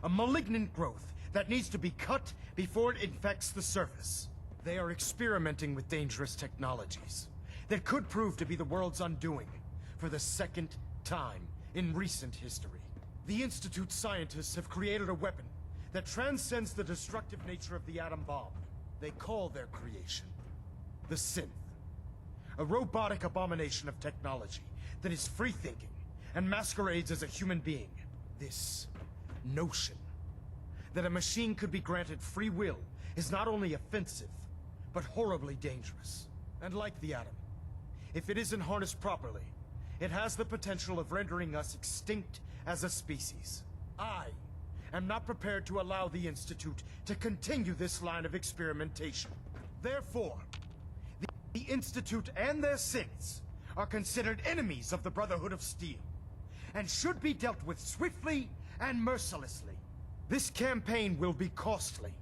A malignant growth that needs to be cut before it infects the surface. They are experimenting with dangerous technologies that could prove to be the world's undoing for the second time in recent history. The Institute scientists have created a weapon that transcends the destructive nature of the atom bomb. They call their creation the Synth. A robotic abomination of technology that is free-thinking and masquerades as a human being. This notion that a machine could be granted free will is not only offensive, but horribly dangerous. And like the atom, if it isn't harnessed properly, it has the potential of rendering us extinct as a species. I am not prepared to allow the Institute to continue this line of experimentation. Therefore, the Institute and their synths are considered enemies of the Brotherhood of Steel, and should be dealt with swiftly and mercilessly. This campaign will be costly,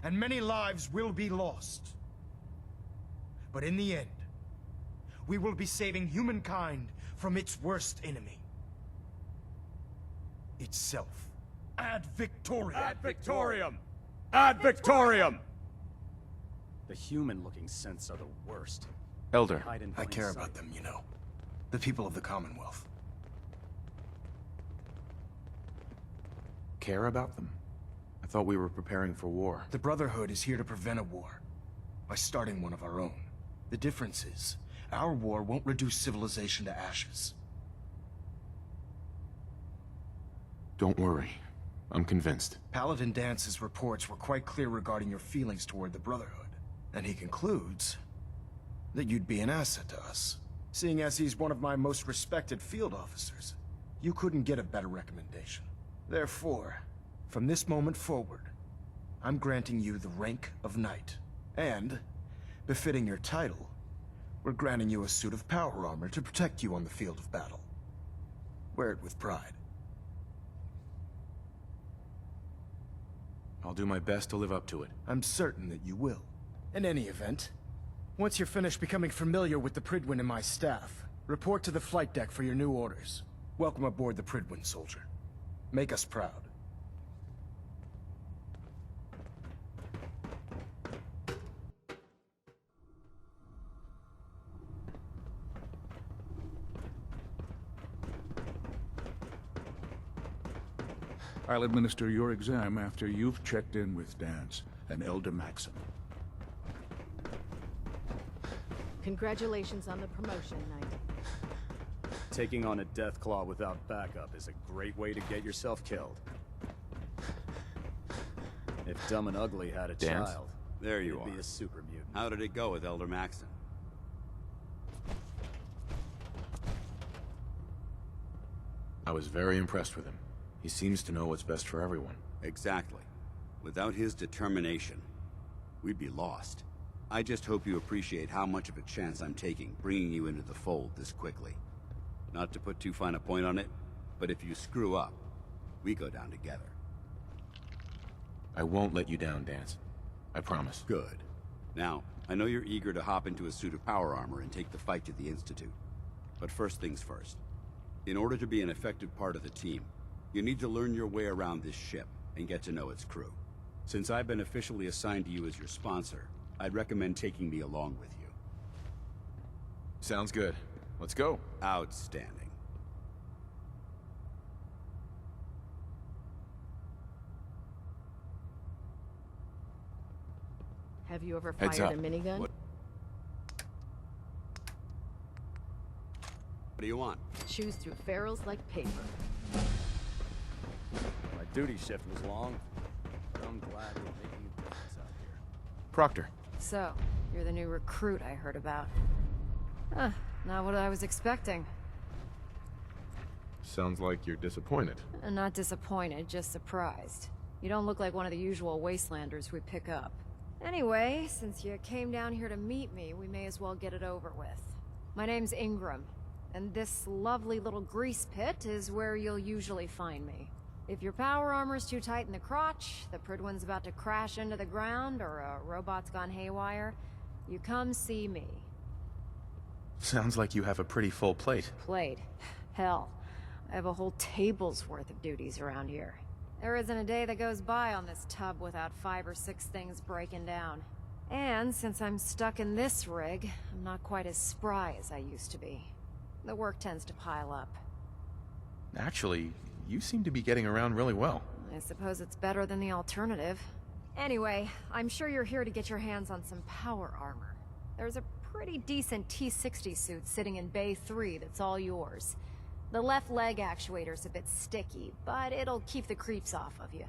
and many lives will be lost. But in the end, we will be saving humankind from its worst enemy. Itself. Ad Victoriam! Ad Victoriam! Ad Victoriam! The human-looking synths are the worst. Elder. I care about them, you know. The people of the Commonwealth. Care about them? I thought we were preparing for war. The Brotherhood is here to prevent a war, by starting one of our own. The difference is, our war won't reduce civilization to ashes. Don't worry. I'm convinced. Paladin Dance's reports were quite clear regarding your feelings toward the Brotherhood. And he concludes that you'd be an asset to us. Seeing as he's one of my most respected field officers, you couldn't get a better recommendation. Therefore, from this moment forward, I'm granting you the rank of Knight. And, befitting your title, we're granting you a suit of power armor to protect you on the field of battle. Wear it with pride. I'll do my best to live up to it. I'm certain that you will. In any event, once you're finished becoming familiar with the Prydwen and my staff, report to the flight deck for your new orders. Welcome aboard the Prydwen, soldier. Make us proud. I'll administer your exam after you've checked in with Dance and Elder Maxon. Congratulations on the promotion, Knight. Taking on a Deathclaw without backup is a great way to get yourself killed. If Dumb and Ugly had a Dance? child, There you it'd are. be a super mutant. How did it go with Elder Maxon? I was very impressed with him. He seems to know what's best for everyone. Exactly. Without his determination, we'd be lost. I just hope you appreciate how much of a chance I'm taking, bringing you into the fold this quickly. Not to put too fine a point on it, but if you screw up, we go down together. I won't let you down, Dance. I promise. Good. Now, I know you're eager to hop into a suit of power armor and take the fight to the Institute. But first things first. In order to be an effective part of the team, you need to learn your way around this ship and get to know its crew. Since I've been officially assigned to you as your sponsor, I'd recommend taking me along with you. Sounds good. Let's go. Outstanding. Have you ever Heads fired up. a minigun? What do you want? Chews through ferrules like paper. My duty shift was long, but I'm glad we're making a difference out here. Proctor. So, you're the new recruit I heard about. Huh, not what I was expecting. Sounds like you're disappointed. Not disappointed, just surprised. You don't look like one of the usual wastelanders we pick up. Anyway, since you came down here to meet me, we may as well get it over with. My name's Ingram, and this lovely little grease pit is where you'll usually find me. If your power armor's too tight in the crotch, the Prydwen's about to crash into the ground, or a robot's gone haywire, you come see me. Sounds like you have a pretty full plate. Plate. Hell, I have a whole table's worth of duties around here. There isn't a day that goes by on this tub without 5 or 6 things breaking down. And since I'm stuck in this rig, I'm not quite as spry as I used to be. The work tends to pile up. Actually, you seem to be getting around really well. I suppose it's better than the alternative. Anyway, I'm sure you're here to get your hands on some power armor. There's a pretty decent T-60 suit sitting in Bay 3 that's all yours. The left leg actuator's a bit sticky, but it'll keep the creeps off of you.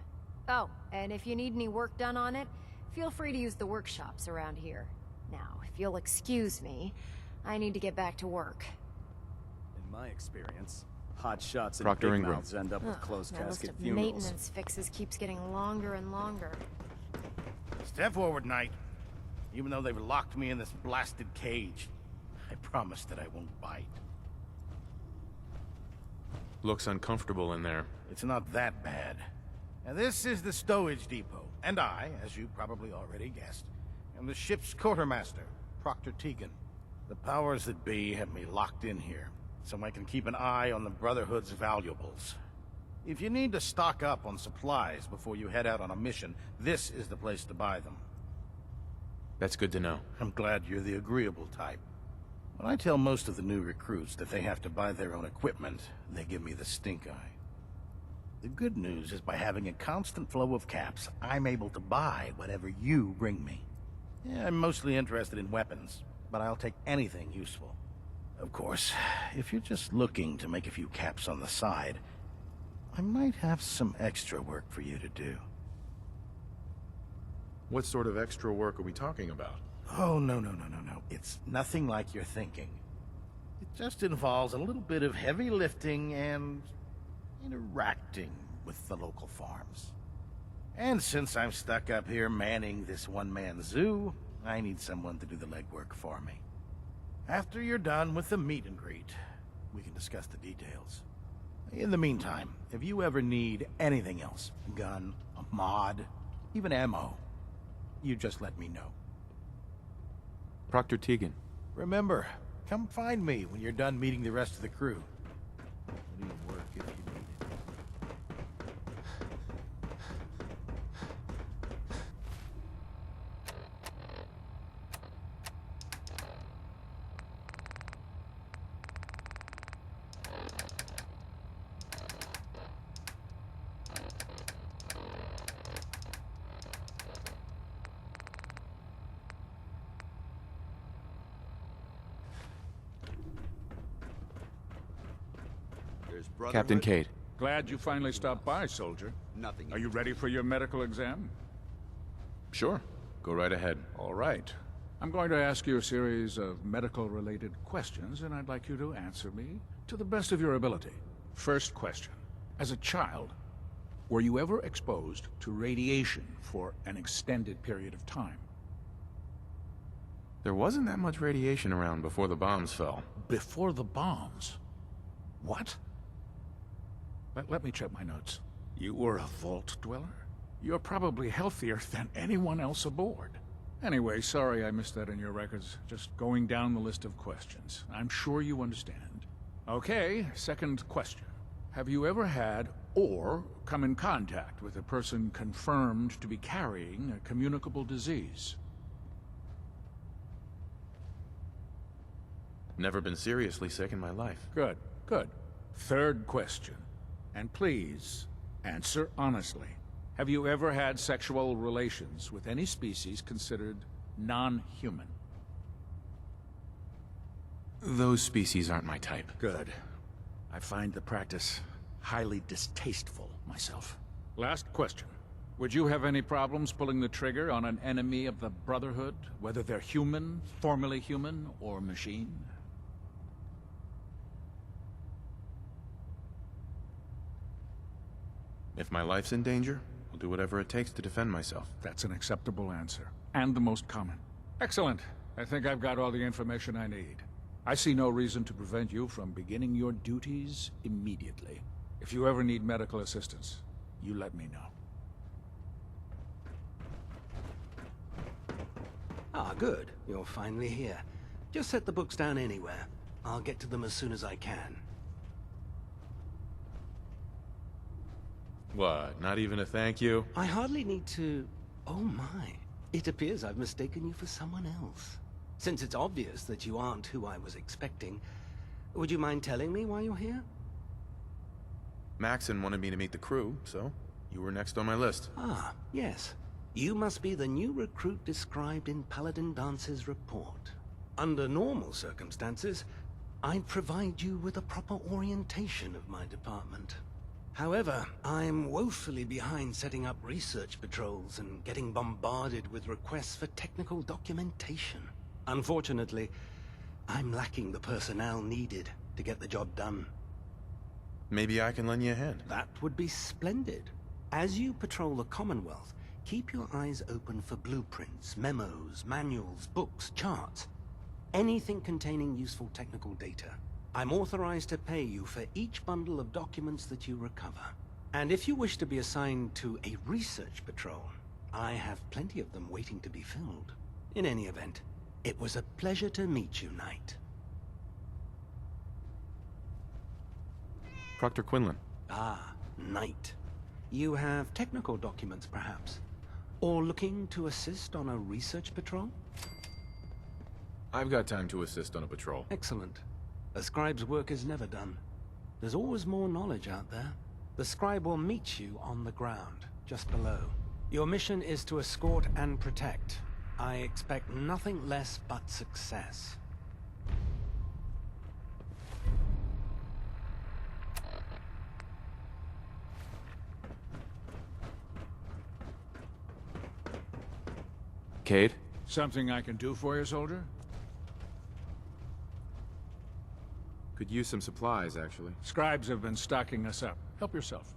Oh, and if you need any work done on it, feel free to use the workshops around here. Now, if you'll excuse me, I need to get back to work. In my experience, hot shots and Proctor big Ingram. mouths end up with closed My list casket of funerals. maintenance fixes keeps getting longer and longer. Step forward, Knight. Even though they've locked me in this blasted cage, I promise that I won't bite. Looks uncomfortable in there. It's not that bad. Now, this is the stowage depot, and I, as you probably already guessed, am the ship's quartermaster, Proctor Tegan. The powers that be have me locked in here, so I can keep an eye on the Brotherhood's valuables. If you need to stock up on supplies before you head out on a mission, this is the place to buy them. That's good to know. I'm glad you're the agreeable type. When I tell most of the new recruits that they have to buy their own equipment, they give me the stink eye. The good news is by having a constant flow of caps, I'm able to buy whatever you bring me. Yeah, I'm mostly interested in weapons, but I'll take anything useful. Of course, if you're just looking to make a few caps on the side, I might have some extra work for you to do. What sort of extra work are we talking about? Oh, no. It's nothing like you're thinking. It just involves a little bit of heavy lifting and interacting with the local farms. And since I'm stuck up here manning this one-man zoo, I need someone to do the legwork for me. After you're done with the meet and greet, we can discuss the details. In the meantime, if you ever need anything else, a gun, a mod, even ammo, you just let me know. Proctor Tegan. Remember, come find me when you're done meeting the rest of the crew. Plenty of work if you need it. Captain Cade. Glad you finally stopped by, soldier. Nothing. Are you ready for your medical exam? Sure. Go right ahead. All right. I'm going to ask you a series of medical-related questions, and I'd like you to answer me to the best of your ability. First question. As a child, were you ever exposed to radiation for an extended period of time? There wasn't that much radiation around before the bombs fell. Before the bombs? What? Let me check my notes. You were a vault dweller? You're probably healthier than anyone else aboard. Anyway, sorry I missed that in your records. Just going down the list of questions. I'm sure you understand. Okay, second question. Have you ever had or come in contact with a person confirmed to be carrying a communicable disease? Never been seriously sick in my life. Good, good. Third question. And please, answer honestly. Have you ever had sexual relations with any species considered non-human? Those species aren't my type. Good. I find the practice highly distasteful myself. Last question. Would you have any problems pulling the trigger on an enemy of the Brotherhood, whether they're human, formerly human, or machine? If my life's in danger, I'll do whatever it takes to defend myself. That's an acceptable answer, and the most common. Excellent. I think I've got all the information I need. I see no reason to prevent you from beginning your duties immediately. If you ever need medical assistance, you let me know. Ah, good. You're finally here. Just set the books down anywhere. I'll get to them as soon as I can. What, not even a thank you? I hardly need to... Oh my. It appears I've mistaken you for someone else. Since it's obvious that you aren't who I was expecting, would you mind telling me why you're here? Maxon wanted me to meet the crew, so you were next on my list. Ah, yes. You must be the new recruit described in Paladin Dance's report. Under normal circumstances, I'd provide you with a proper orientation of my department. However, I'm woefully behind setting up research patrols and getting bombarded with requests for technical documentation. Unfortunately, I'm lacking the personnel needed to get the job done. Maybe I can lend you a hand. That would be splendid. As you patrol the Commonwealth, keep your eyes open for blueprints, memos, manuals, books, charts. Anything containing useful technical data. I'm authorized to pay you for each bundle of documents that you recover. And if you wish to be assigned to a research patrol, I have plenty of them waiting to be filled. In any event, it was a pleasure to meet you, Knight. Proctor Quinlan. Ah, Knight. You have technical documents, perhaps? Or looking to assist on a research patrol? I've got time to assist on a patrol. Excellent. A scribe's work is never done. There's always more knowledge out there. The scribe will meet you on the ground, just below. Your mission is to escort and protect. I expect nothing less but success. Cade? Something I can do for you, soldier? Could use some supplies, actually. Scribes have been stocking us up. Help yourself.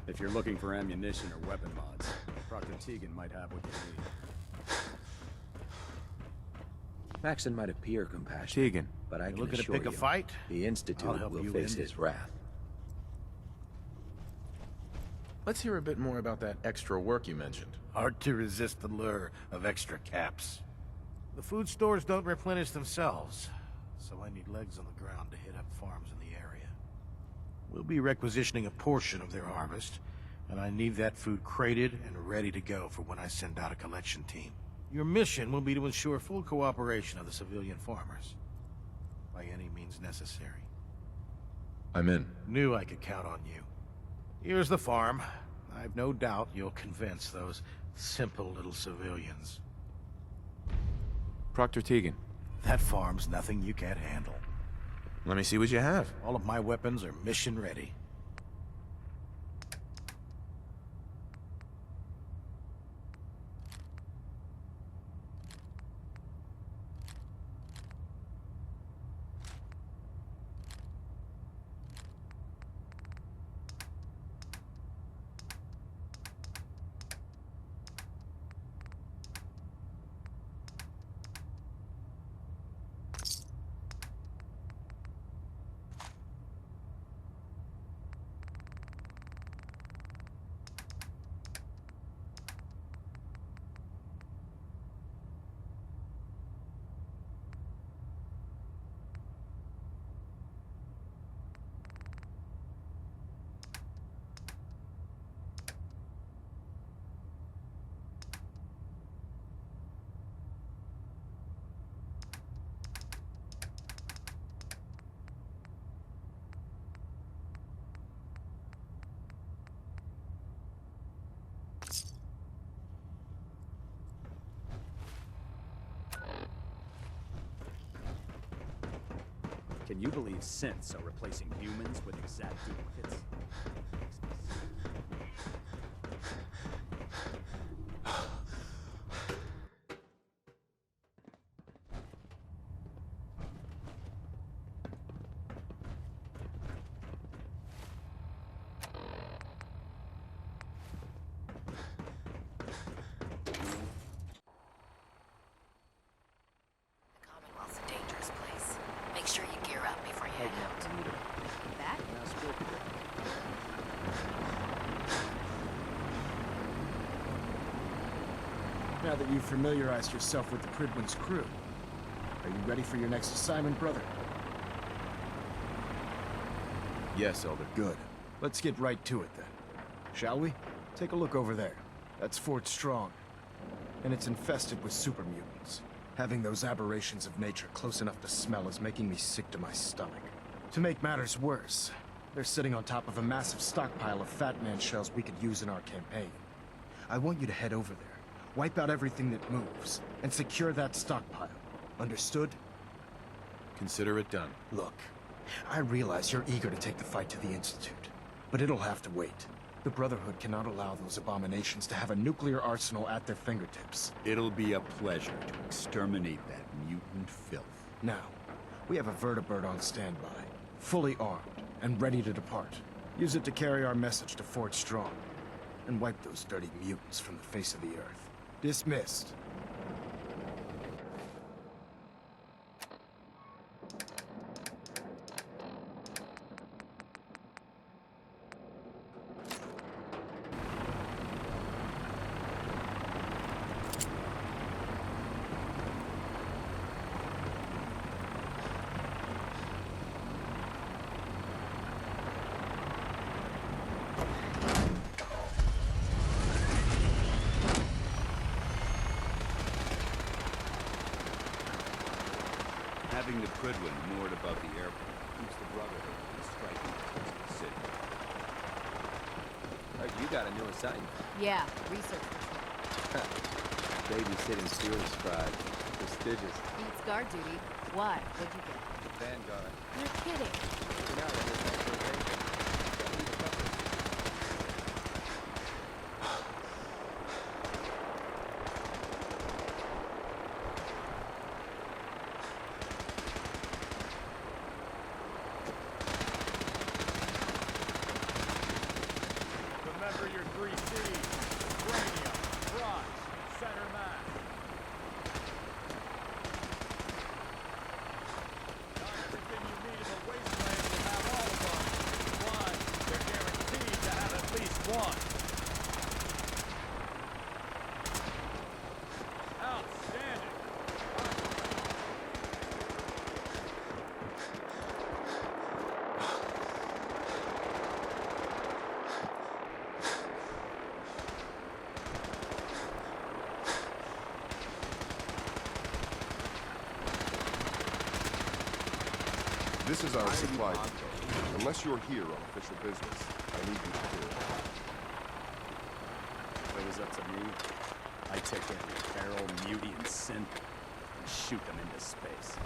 If you're looking for ammunition or weapon mods, Proctor Tegan might have what you need. Maxon might appear compassionate, Tegan, but I can looking to assure pick a you, fight? the I'll Institute help will you face end his it. wrath. Let's hear a bit more about that extra work you mentioned. Hard to resist the lure of extra caps. The food stores don't replenish themselves, so I need legs on the ground to hit up farms in the area. We'll be requisitioning a portion of their harvest, and I need that food crated and ready to go for when I send out a collection team. Your mission will be to ensure full cooperation of the civilian farmers, by any means necessary. I'm in. Knew I could count on you. Here's the farm. I've no doubt you'll convince those simple little civilians. Proctor Tegan. That farm's nothing you can't handle. Let me see what you have. All of my weapons are mission ready. Can you believe synths are replacing humans with exact duplicates? Commonwealth's a dangerous place. Make sure you gear up before you head out. That? Now that you've familiarized yourself with the Prydwen's crew, are you ready for your next assignment, brother? Yes, Elder. Good. Let's get right to it then. Shall we? Take a look over there. That's Fort Strong. And it's infested with super mutants. Having those aberrations of nature close enough to smell is making me sick to my stomach. To make matters worse, they're sitting on top of a massive stockpile of Fat Man shells we could use in our campaign. I want you to head over there, wipe out everything that moves, and secure that stockpile. Understood? Consider it done. Look, I realize you're eager to take the fight to the Institute, but it'll have to wait. The Brotherhood cannot allow those abominations to have a nuclear arsenal at their fingertips. It'll be a pleasure to exterminate that mutant filth. Now, we have a vertibird on standby, fully armed and ready to depart. Use it to carry our message to Fort Strong, and wipe those dirty mutants from the face of the earth. Dismissed. Having the Prydwen moored above the airport keeps the Brotherhood from striking across the city. You got a new assignment. Yeah, research. Babysitting sewer scribe. Prestigious. Beats guard duty. Why? What'd you get? Vanguard. You're kidding. Now that is exploration. Remember your 3 C's. Cranium, bronze, center mass. Not everything you need in the wasteland will have all of them. One, you're guaranteed to have at least one. Outstanding. This is our supply depot. Unless you're here on official business, I need you to clear it. If it was up to me, I'd take every Carol, Mutie, and Synth and shoot them into space.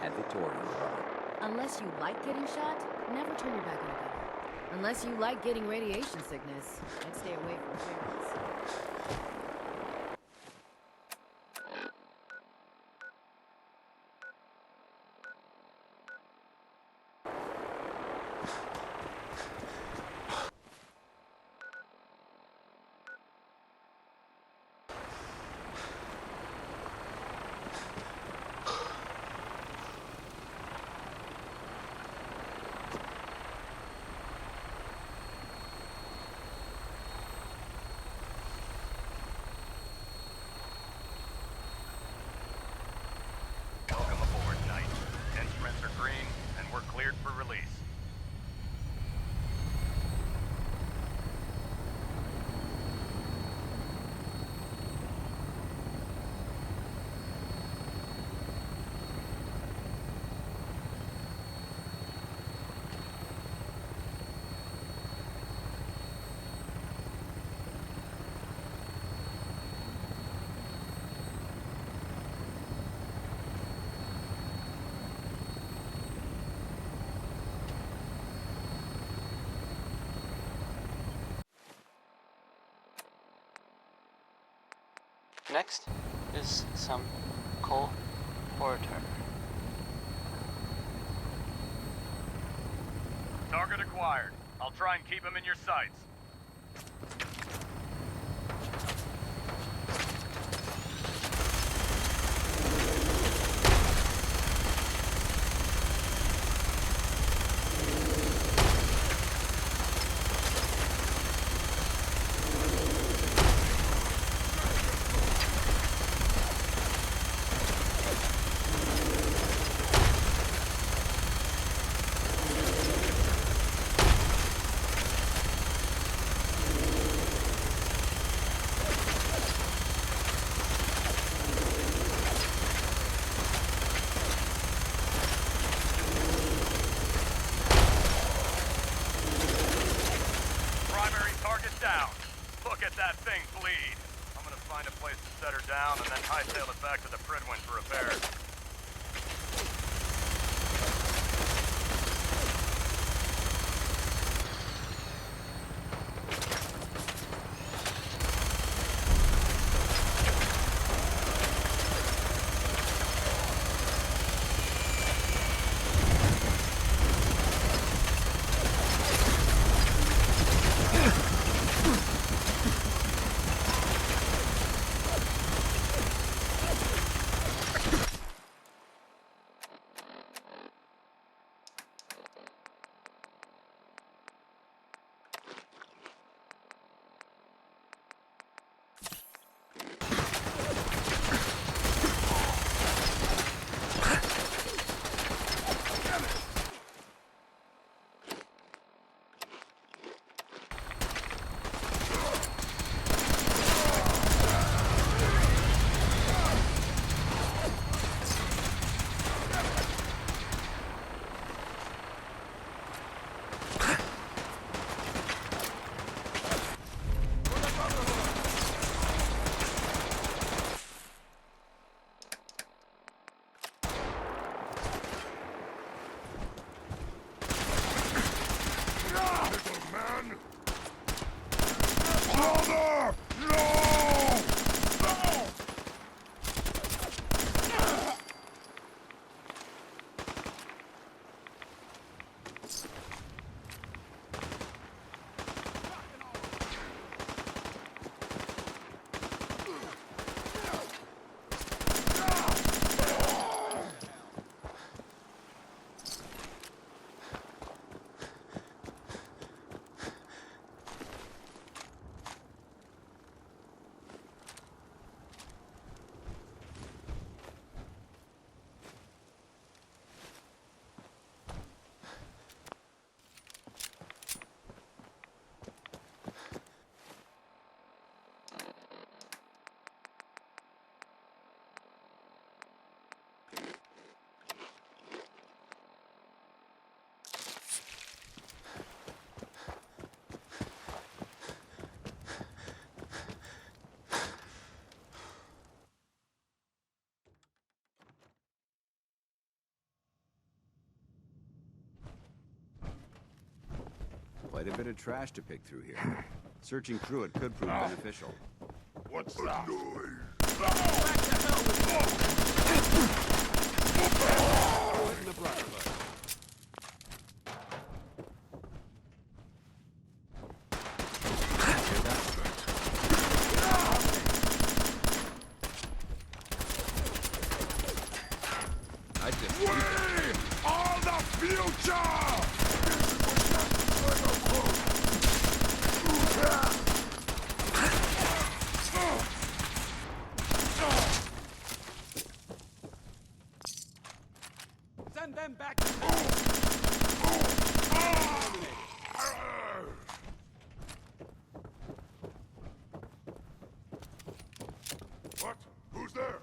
At Victoria. Unless you like getting shot, never turn your back on a gun. Unless you like getting radiation sickness, I'd stay away from clearance. Welcome aboard, Knight. Instruments are green, and we're cleared for release. Next is some coal porter. Target acquired. I'll try and keep him in your sights. Quite a bit of trash to pick through here. Searching through it could prove beneficial. What's that noise? We are the future! Send them back! What? Who's there?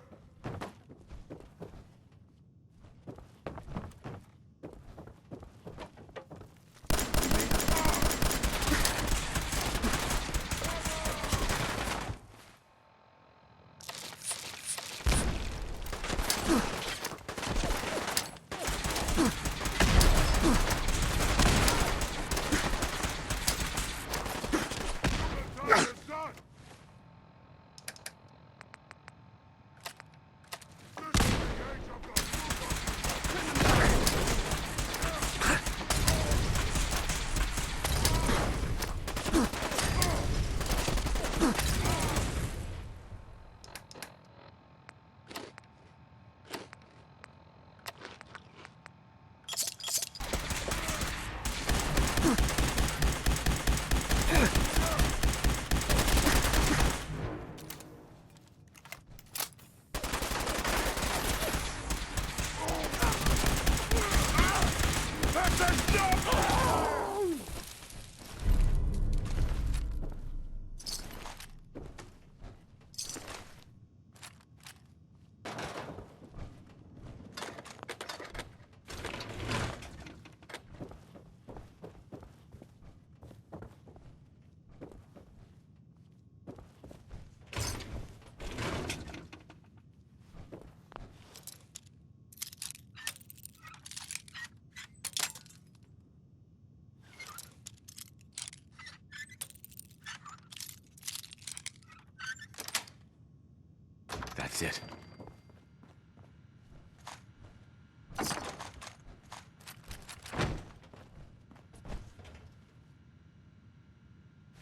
That's it.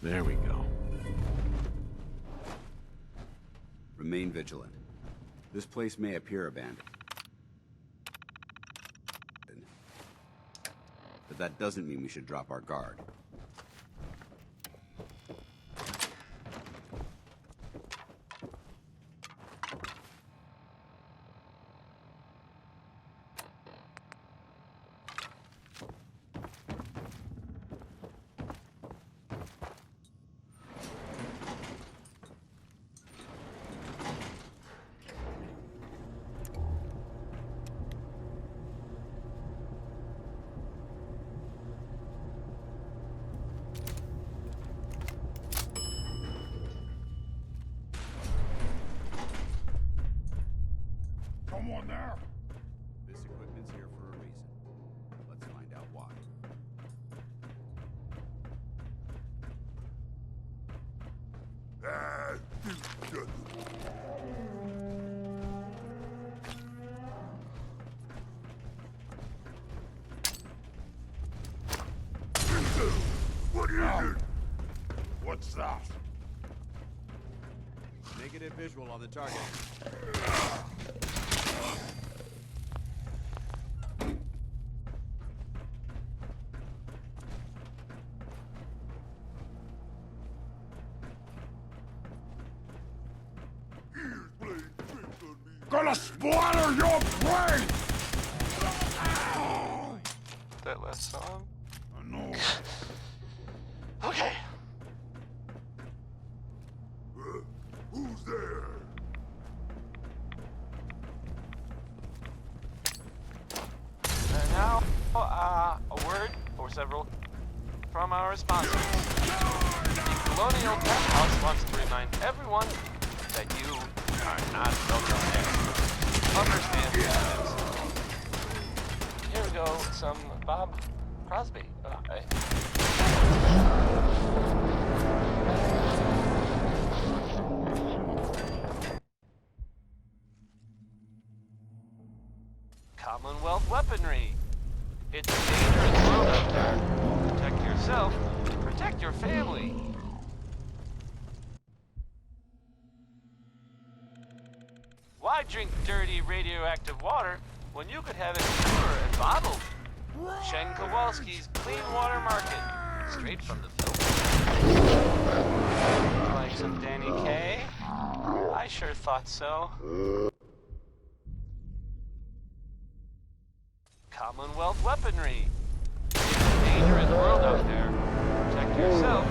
There we go. Remain vigilant. This place may appear abandoned. But that doesn't mean we should drop our guard. Someone there? This equipment's here for a reason. Let's find out why. What is it? What's that? Negative visual on the target. Gonna splatter your brain! That last song? No. Okay. Who's there? And now, a word or several from our sponsors. The Colonial Tap House wants to remind everyone that you are not welcome there. Understand this. Here we go, some Bob Crosby. Commonwealth weaponry. It's a dangerous world out there. Protect yourself, protect your family. Why drink dirty radioactive water when you could have it pure and bottled? Chen Kowalski's Clean Water Market, straight from the filter. Like some Danny Kaye? I sure thought so. Commonwealth weaponry. It's a dangerous world out there. Protect yourself,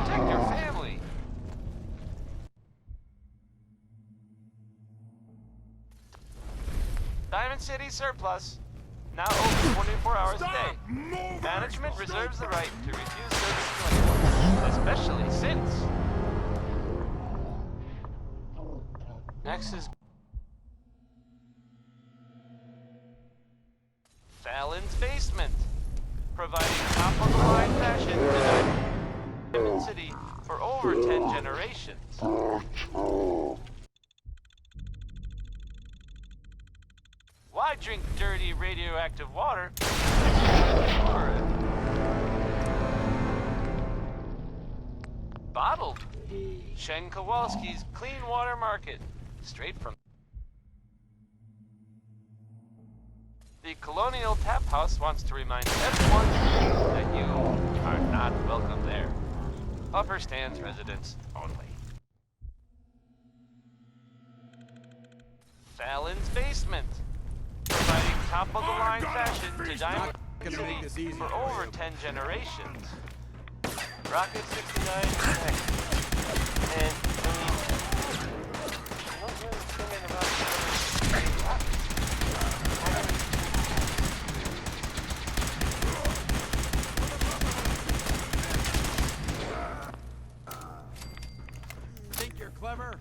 protect your family. Diamond City Surplus. Now open 24 hours a day. Management reserves the right to refuse service to anyone, especially since. Next is Fallon's Basement, providing top-of-the-line fashion to Diamond City for over 10 generations. Why drink dirty radioactive water? Bottled. Chen Kowalski's Clean Water Market, straight from. The Colonial Tap House wants to remind everyone that you are not welcome there. Upper Stands residents only. Fallon's Basement, providing top-of-the-line fashion to Diamond City for over 10 generations. Rocket 69 and Think you're clever?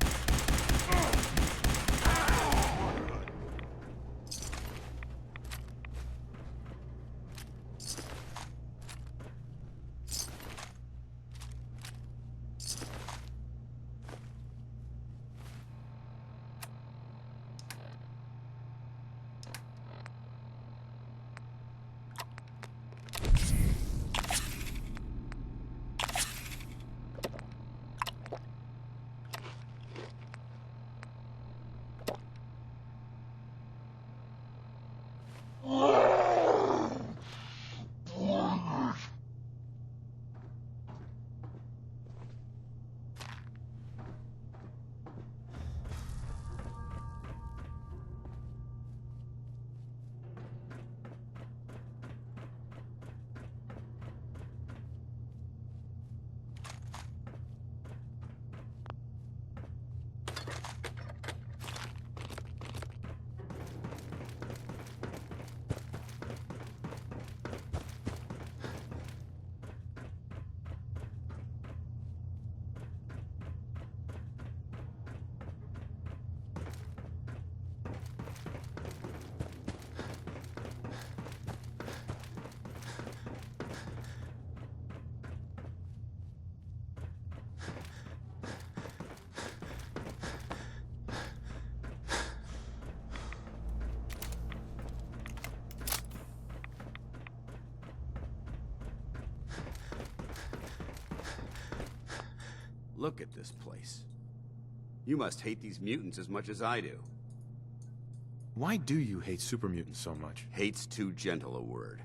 Look at this place. You must hate these mutants as much as I do. Why do you hate super mutants so much? Hate's too gentle a word.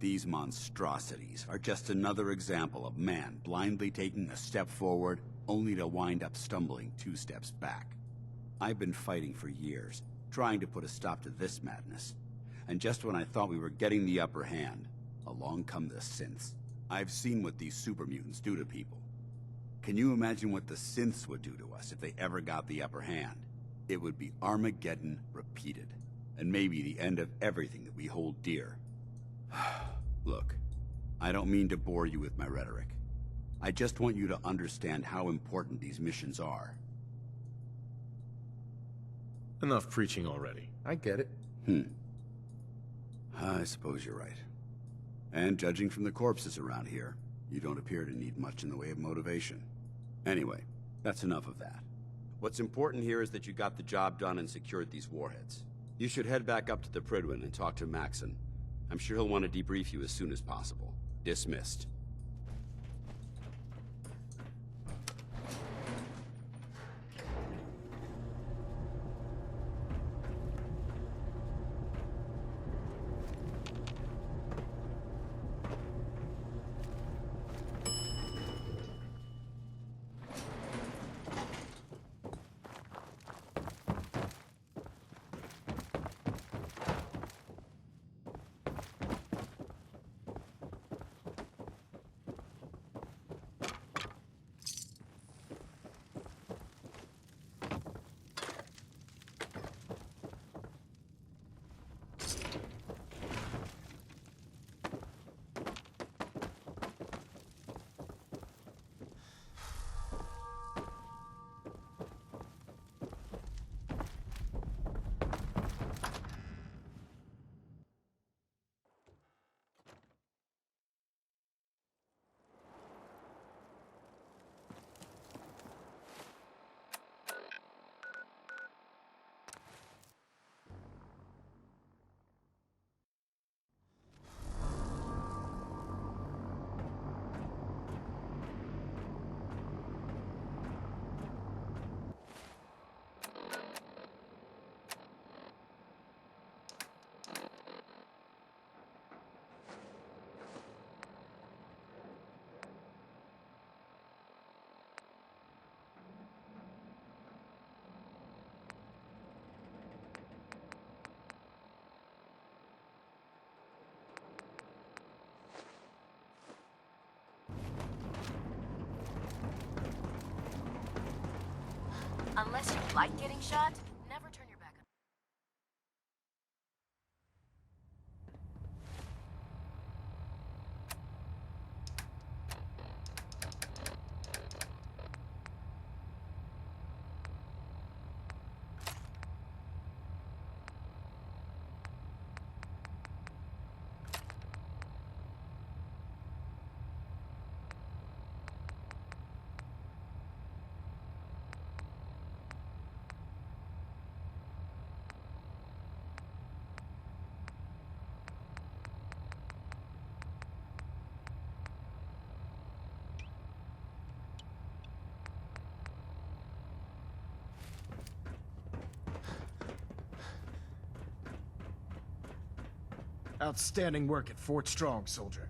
These monstrosities are just another example of man blindly taking a step forward, only to wind up stumbling 2 steps back. I've been fighting for years, trying to put a stop to this madness. And just when I thought we were getting the upper hand, along come the synths. I've seen what these super mutants do to people. Can you imagine what the synths would do to us if they ever got the upper hand? It would be Armageddon repeated, and maybe the end of everything that we hold dear. Look, I don't mean to bore you with my rhetoric. I just want you to understand how important these missions are. Enough preaching already. I get it. I suppose you're right. And judging from the corpses around here, you don't appear to need much in the way of motivation. Anyway, that's enough of that. What's important here is that you got the job done and secured these warheads. You should head back up to the Prydwen and talk to Maxon. I'm sure he'll want to debrief you as soon as possible. Dismissed. Unless you like getting shot, never turn your back on. Outstanding work at Fort Strong, soldier.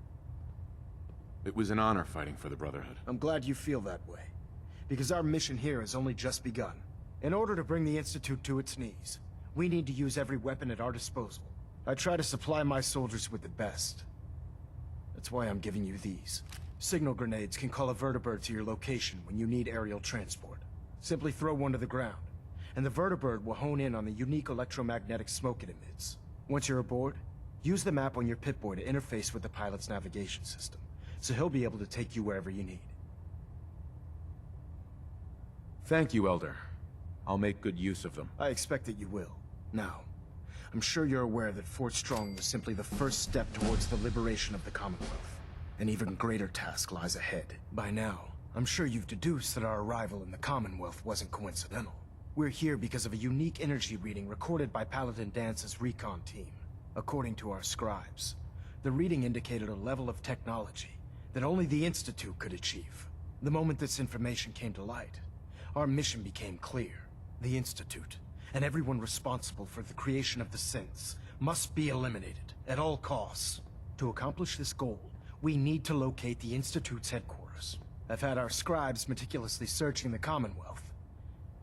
It was an honor fighting for the Brotherhood. I'm glad you feel that way, because our mission here has only just begun. In order to bring the Institute to its knees, we need to use every weapon at our disposal. I try to supply my soldiers with the best. That's why I'm giving you these. Signal grenades can call a vertibird to your location when you need aerial transport. Simply throw one to the ground, and the vertibird will hone in on the unique electromagnetic smoke it emits. Once you're aboard, use the map on your Pip-Boy to interface with the pilot's navigation system, so he'll be able to take you wherever you need. Thank you, Elder. I'll make good use of them. I expect that you will. Now, I'm sure you're aware that Fort Strong was simply the first step towards the liberation of the Commonwealth. An even greater task lies ahead. By now, I'm sure you've deduced that our arrival in the Commonwealth wasn't coincidental. We're here because of a unique energy reading recorded by Paladin Dance's recon team. According to our scribes, the reading indicated a level of technology that only the Institute could achieve. The moment this information came to light, our mission became clear. The Institute, and everyone responsible for the creation of the synths, must be eliminated at all costs. To accomplish this goal, we need to locate the Institute's headquarters. I've had our scribes meticulously searching the Commonwealth,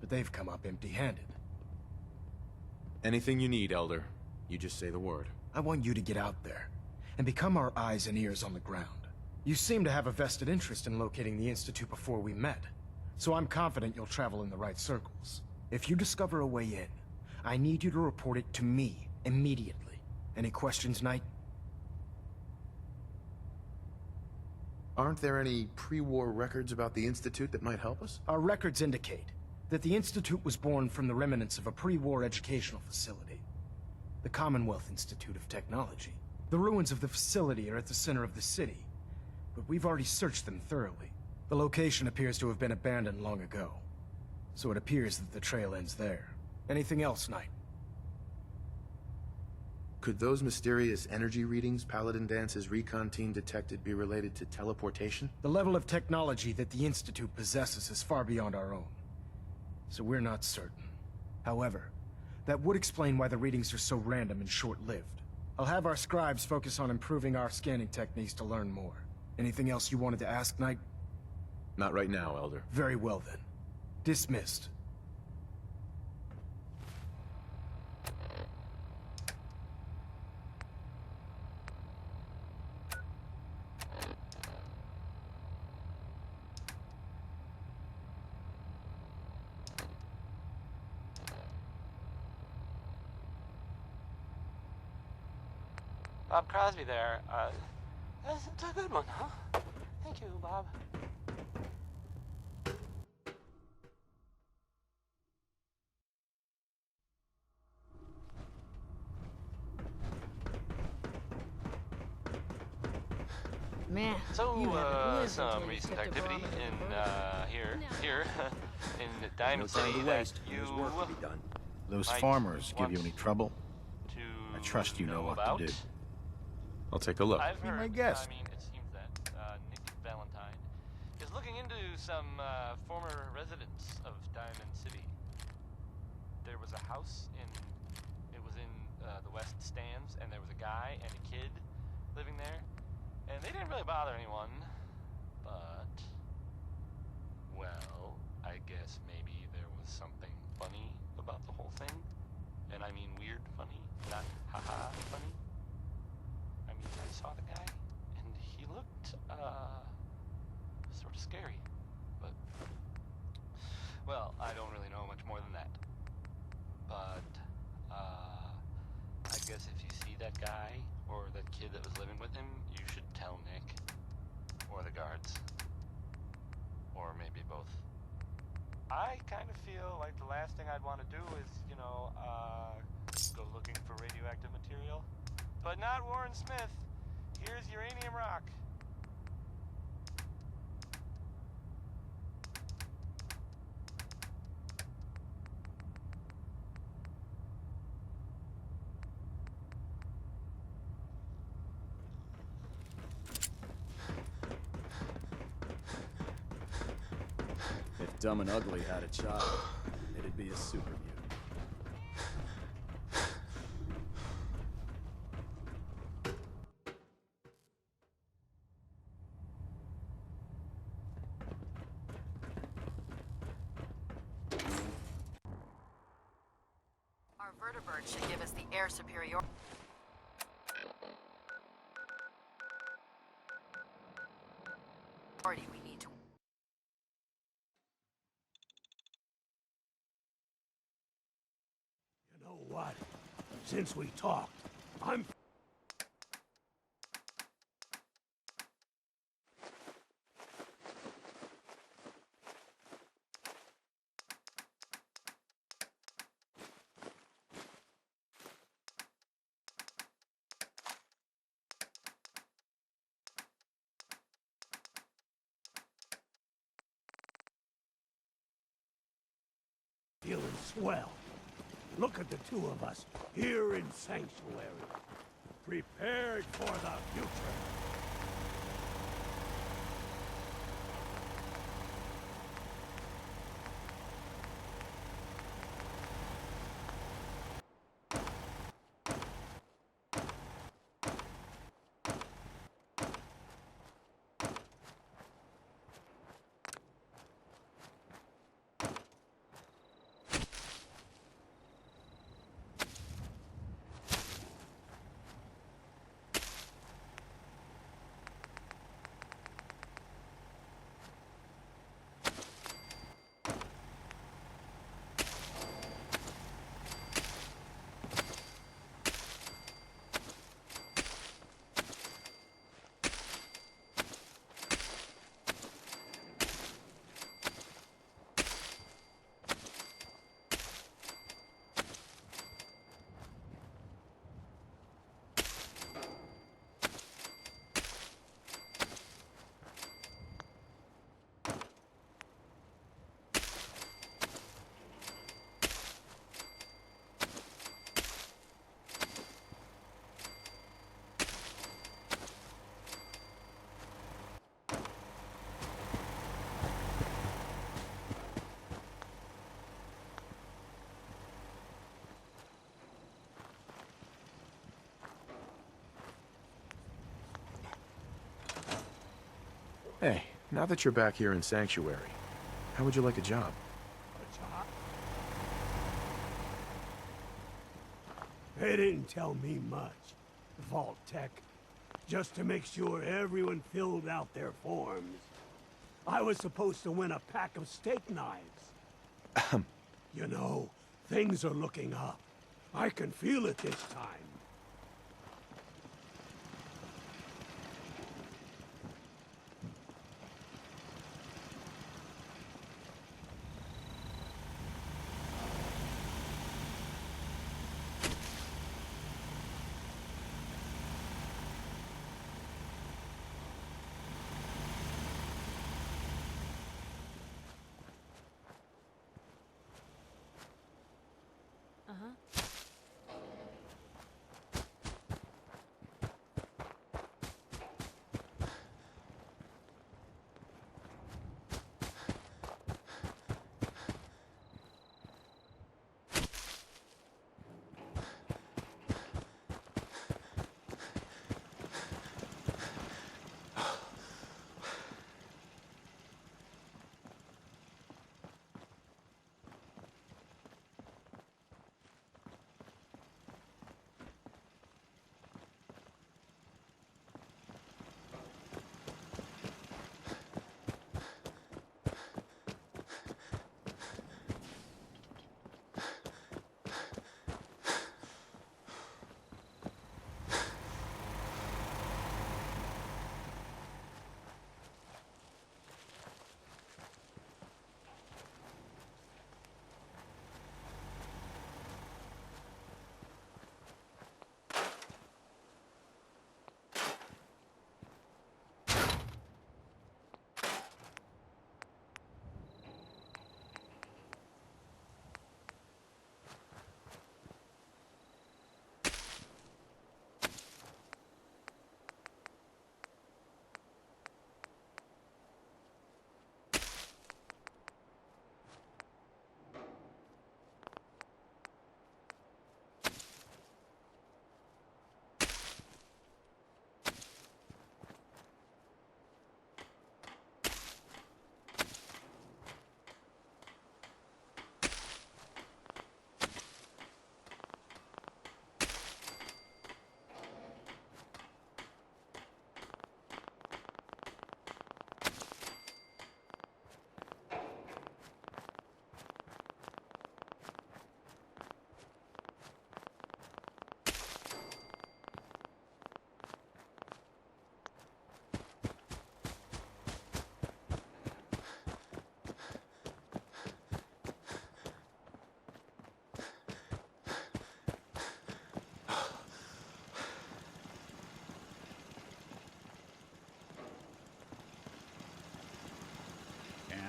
but they've come up empty-handed. Anything you need, Elder. You just say the word. I want you to get out there and become our eyes and ears on the ground. You seem to have a vested interest in locating the Institute before we met, so I'm confident you'll travel in the right circles. If you discover a way in, I need you to report it to me immediately. Any questions, Knight? Aren't there any pre-war records about the Institute that might help us? Our records indicate that the Institute was born from the remnants of a pre-war educational facility, the Commonwealth Institute of Technology. The ruins of the facility are at the center of the city, but we've already searched them thoroughly. The location appears to have been abandoned long ago, so it appears that the trail ends there. Anything else, Knight? Could those mysterious energy readings Paladin Dance's recon team detected be related to teleportation? The level of technology that the Institute possesses is far beyond our own, so we're not certain. However, that would explain why the readings are so random and short-lived. I'll have our scribes focus on improving our scanning techniques to learn more. Anything else you wanted to ask, Knight? Not right now, Elder. Very well, then. Dismissed. Bob Crosby there. That's a good one, huh? Thank you, Bob. Man, So, you haven't lived some until you recent tipped a activity bomb in in, the here, in Diamond No time City to that waste. you There's work to be done. Those might farmers give you want any trouble? to I trust you know what about. to do. I'll take a look. I've Be heard, my guest. I mean, it seems that Nick Valentine is looking into some former residents of Diamond City. There was a house it was in the West Stands, and there was a guy and a kid living there. And they didn't really bother anyone, but, well, I guess maybe there was something funny about the whole thing. And I mean weird funny, not haha funny. I mean, I saw the guy, and he looked, sort of scary. But, well, I don't really know much more than that. But, I guess if you see that guy, or that kid that was living with him, you should tell Nick. Or the guards. Or maybe both. I kind of feel like the last thing I'd want to do is, you know, go looking for radioactive material. But not Warren Smith. Here's uranium rock. If Dumb and Ugly had a child, it'd be a super mutant. Vertibird should give us the air superiority we need to... You know what? Since we talked, I'm... feeling swell. Look at the two of us here in Sanctuary, prepared for the future. Hey, now that you're back here in Sanctuary, how would you like a job? They didn't tell me much, Vault Tech. Just to make sure everyone filled out their forms. I was supposed to win a pack of steak knives. You know, things are looking up. I can feel it this time.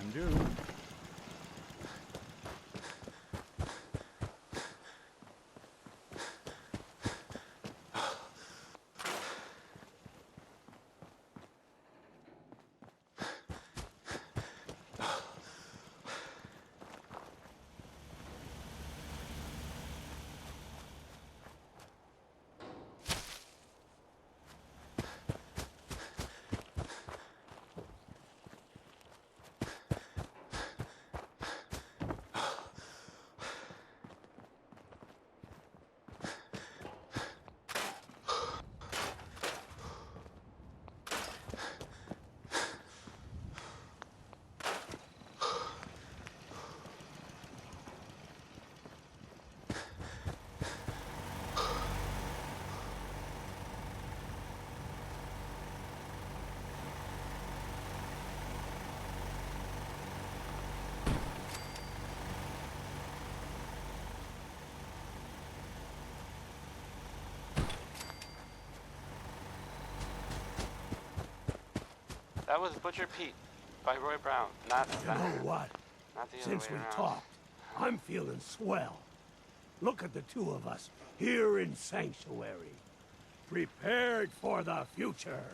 Can do. That was Butcher Pete by Roy Brown. Not You know what? Not the other Since way we around. talked, I'm feeling swell. Look at the two of us here in Sanctuary, prepared for the future.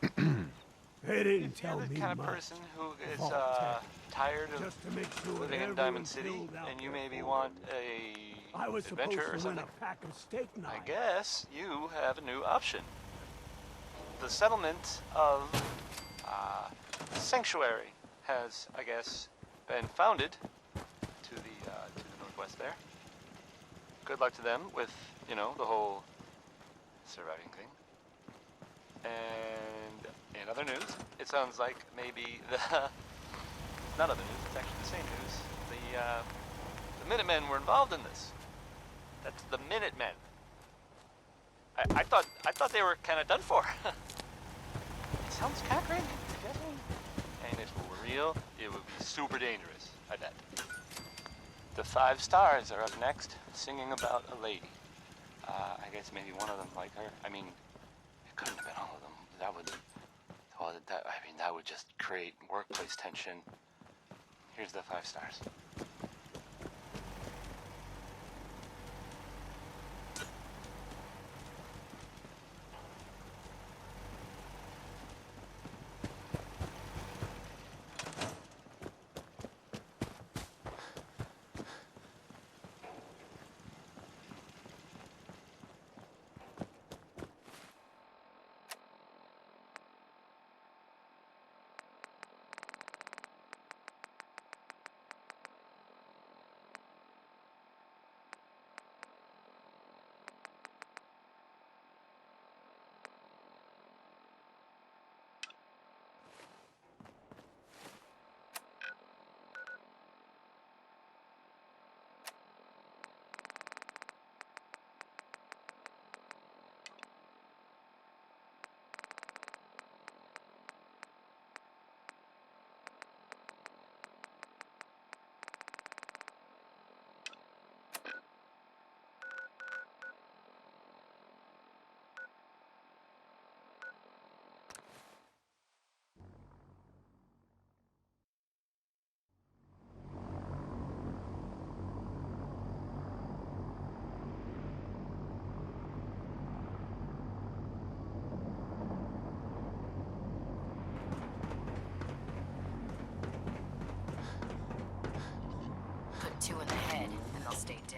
They didn't tell You're the me kind of much. person who is Vault Tech. tired of Just to make sure living in everyone Diamond City, filled out and you their maybe forms. want a I was supposed adventure to or win something. a pack of steak knives. I guess you have a new option. The settlement of Sanctuary has, I guess, been founded to the northwest there. Good luck to them with, you know, the whole surviving thing. And in other news, it sounds like maybe not other news, it's actually the same news. The Minutemen were involved in this. That's the Minutemen. I thought they were kind of done for. It sounds kind of crazy, if you ask me. And if it were real, it would be super dangerous, I bet. The 5 Stars are up next, singing about a lady. I guess maybe one of them like her. I mean, it couldn't have been all of them. That would just create workplace tension. Here's the 5 Stars. Put 2 in the head, and they'll stay dead.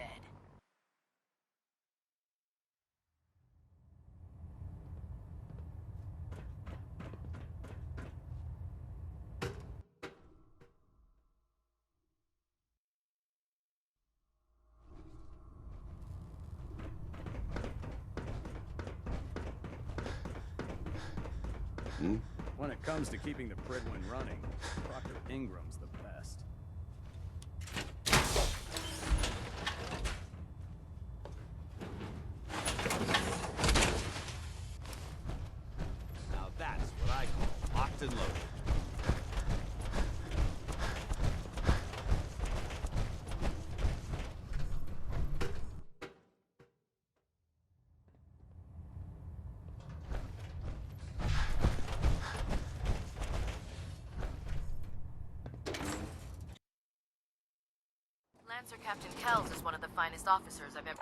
When it comes to keeping the Pridwin running, Proctor Ingram's the best. Now that's what I call locked and loaded. answer Captain Kells is one of the finest officers I've ever...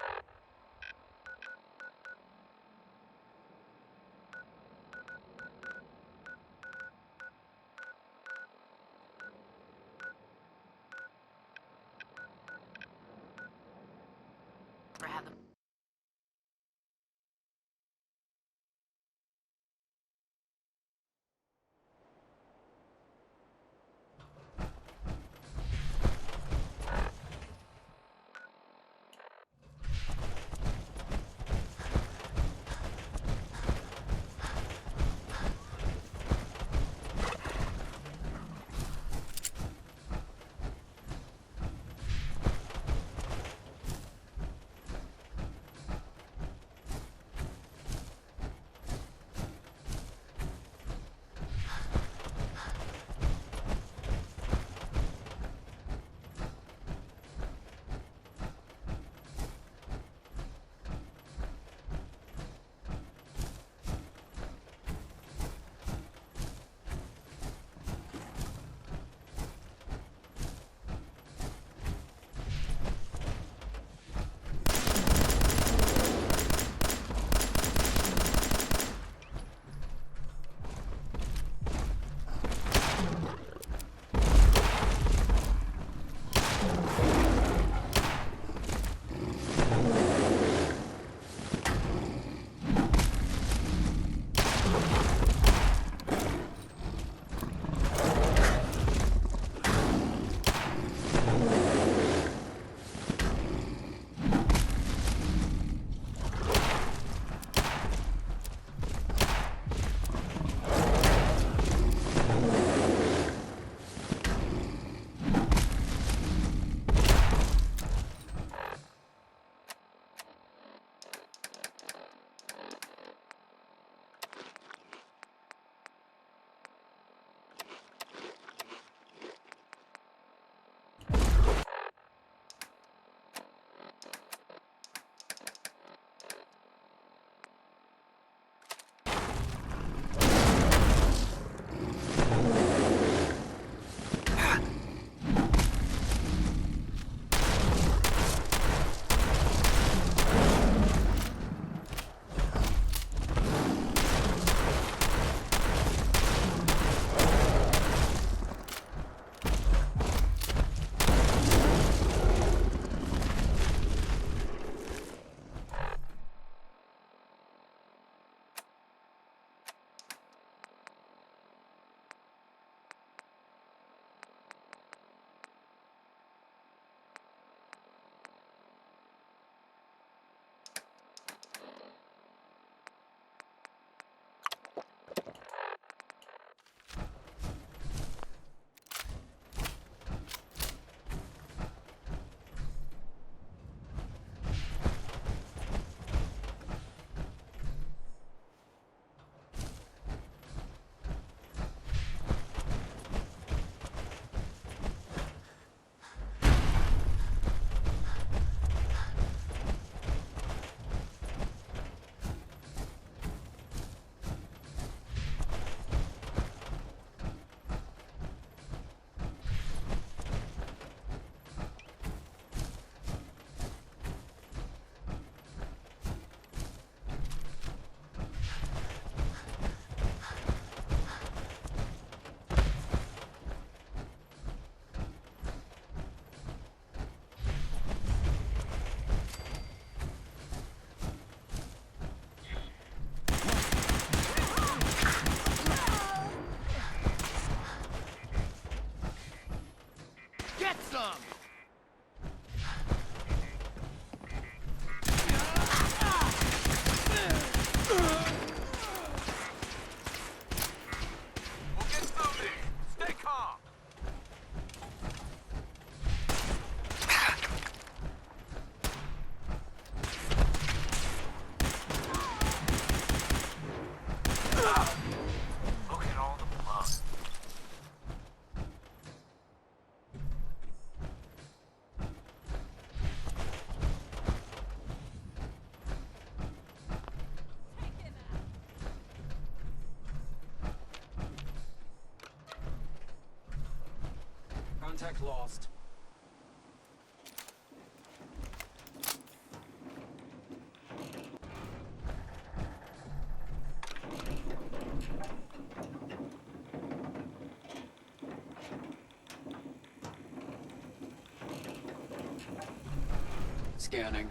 had the... Contact lost. Scanning.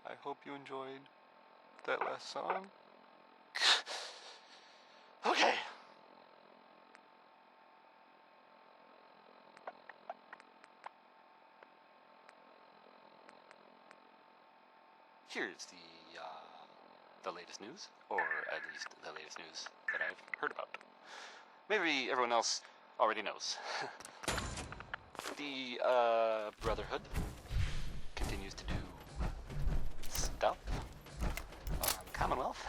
I hope you enjoyed that last song. Okay. Here's the latest news, or at least the latest news that I've heard about. Maybe everyone else already knows. The Brotherhood continues to do stuff on Commonwealth.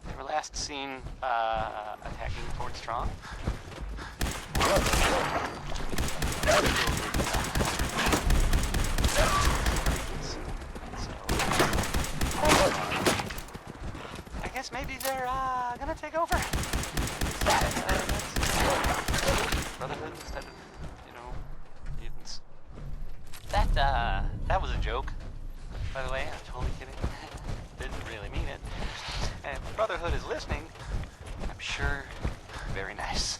They were last seen attacking Fort Strong. I guess maybe they're gonna take over. Brotherhood instead of, mutants. That was a joke. By the way, I'm totally kidding. Didn't really mean it. And if Brotherhood is listening, I'm sure very nice.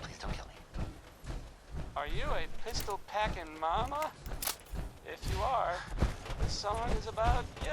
Please don't kill me. Are you a pistol-packing mama? If you are, this song is about you.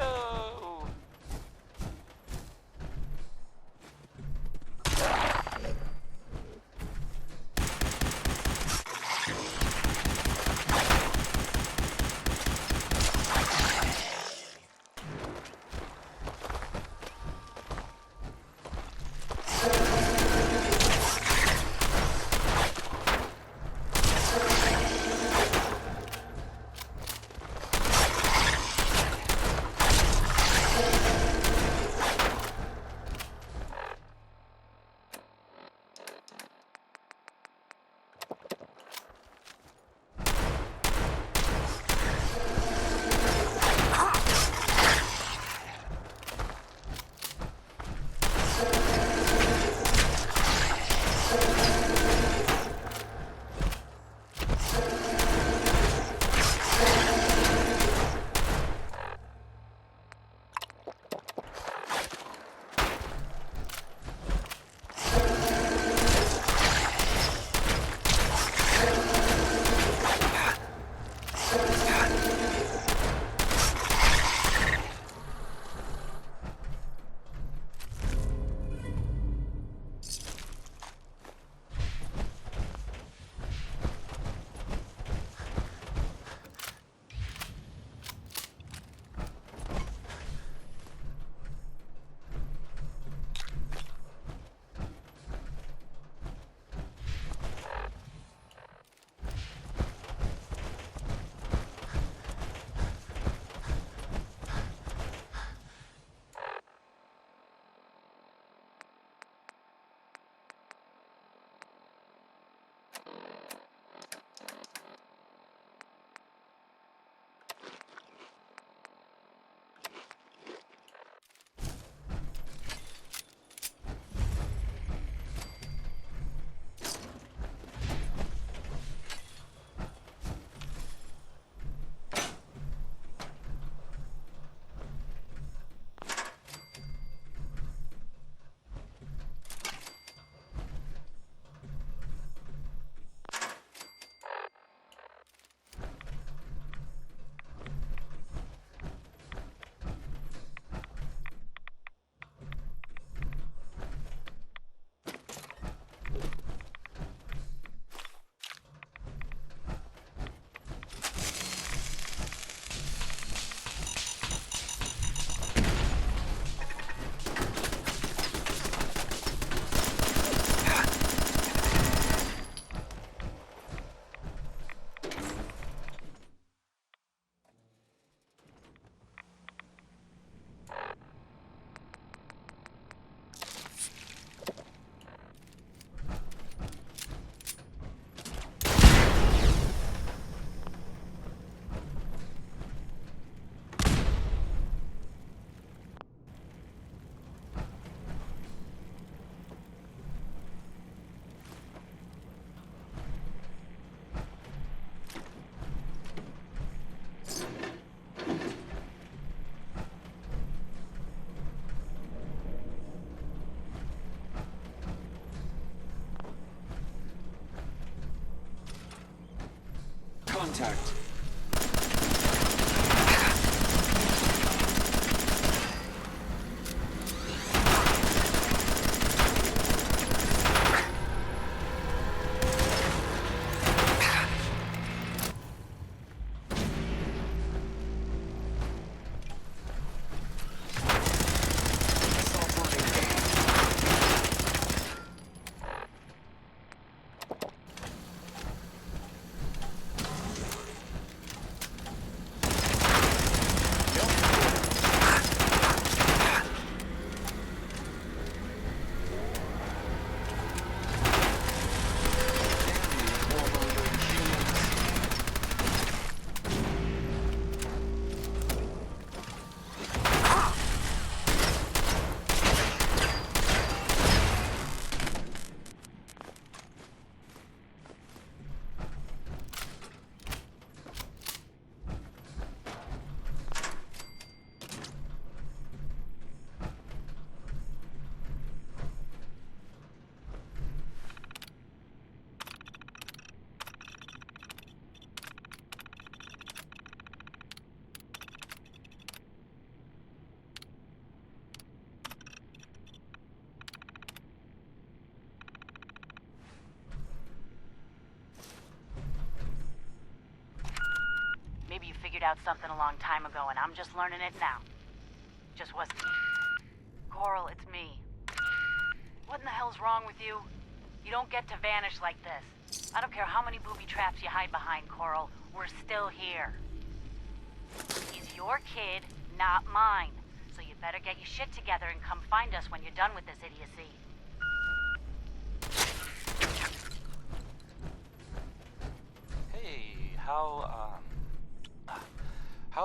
contact. Maybe you figured out something a long time ago and I'm just learning it now. Just wasn't. Coral, it's me. What in the hell's wrong with you? You don't get to vanish like this. I don't care how many booby traps you hide behind, Coral. We're still here. He's your kid, not mine. So you better get your shit together and come find us when you're done with this idiocy. Hey, how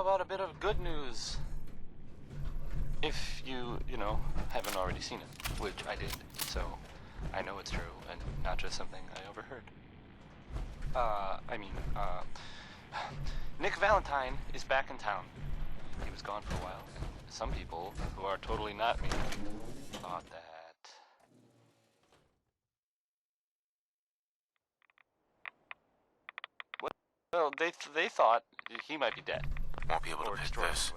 about a bit of good news? If you haven't already seen it, which I did, so I know it's true and not just something I overheard. Nick Valentine is back in town. He was gone for a while, and some people, who are totally not me, thought that... Well, they thought he might be dead. Won't be able to pick this.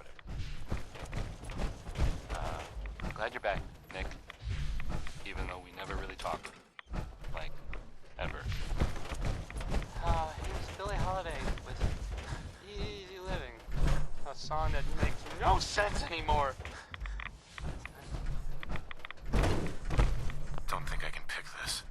Glad you're back, Nick. Even though we never really talked. Like, ever. Here's Billie Holiday with Easy Living. A song that makes no sense anymore. Don't think I can pick this.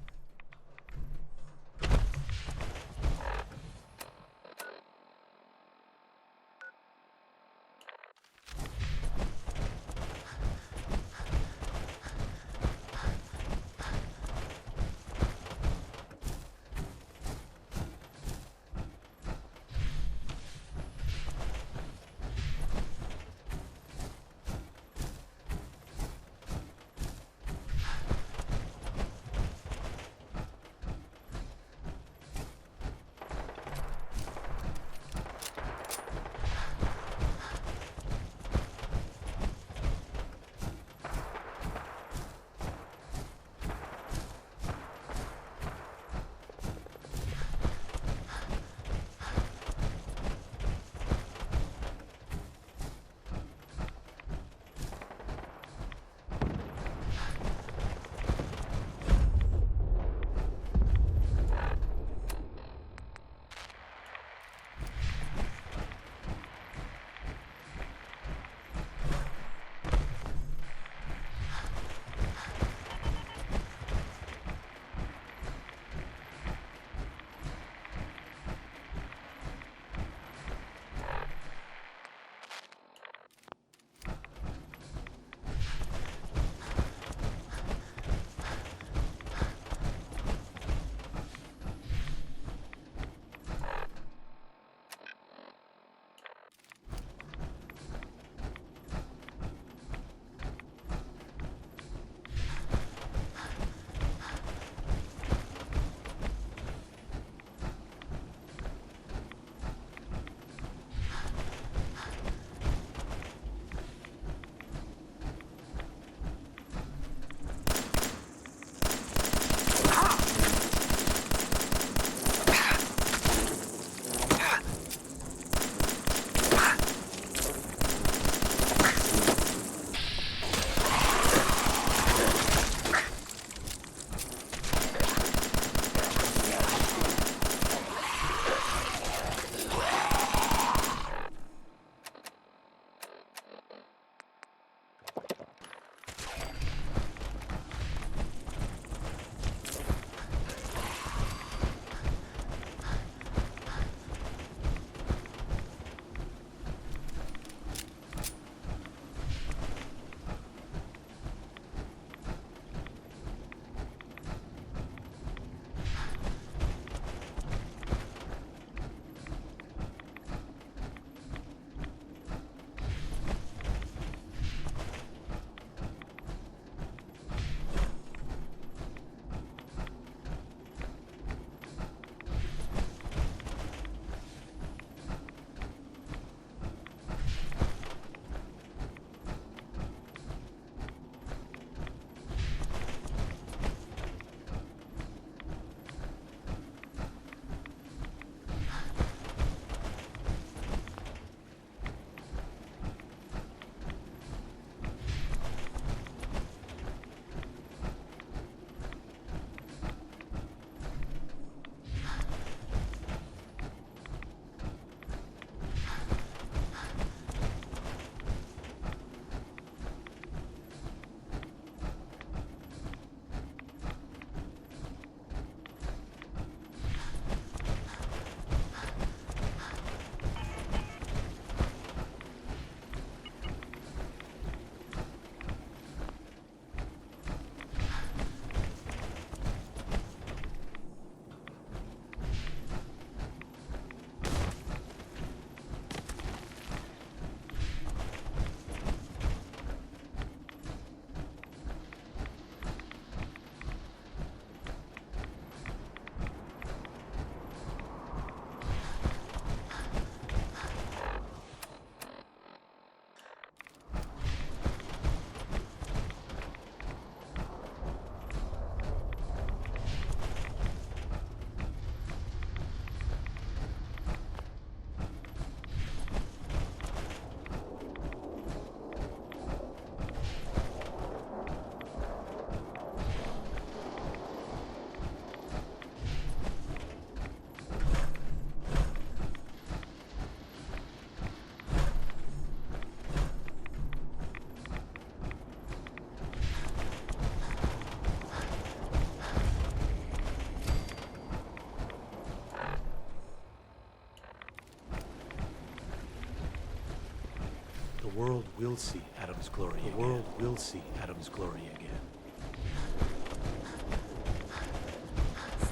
The world will see Adam's glory again. The world will see Adam's glory again.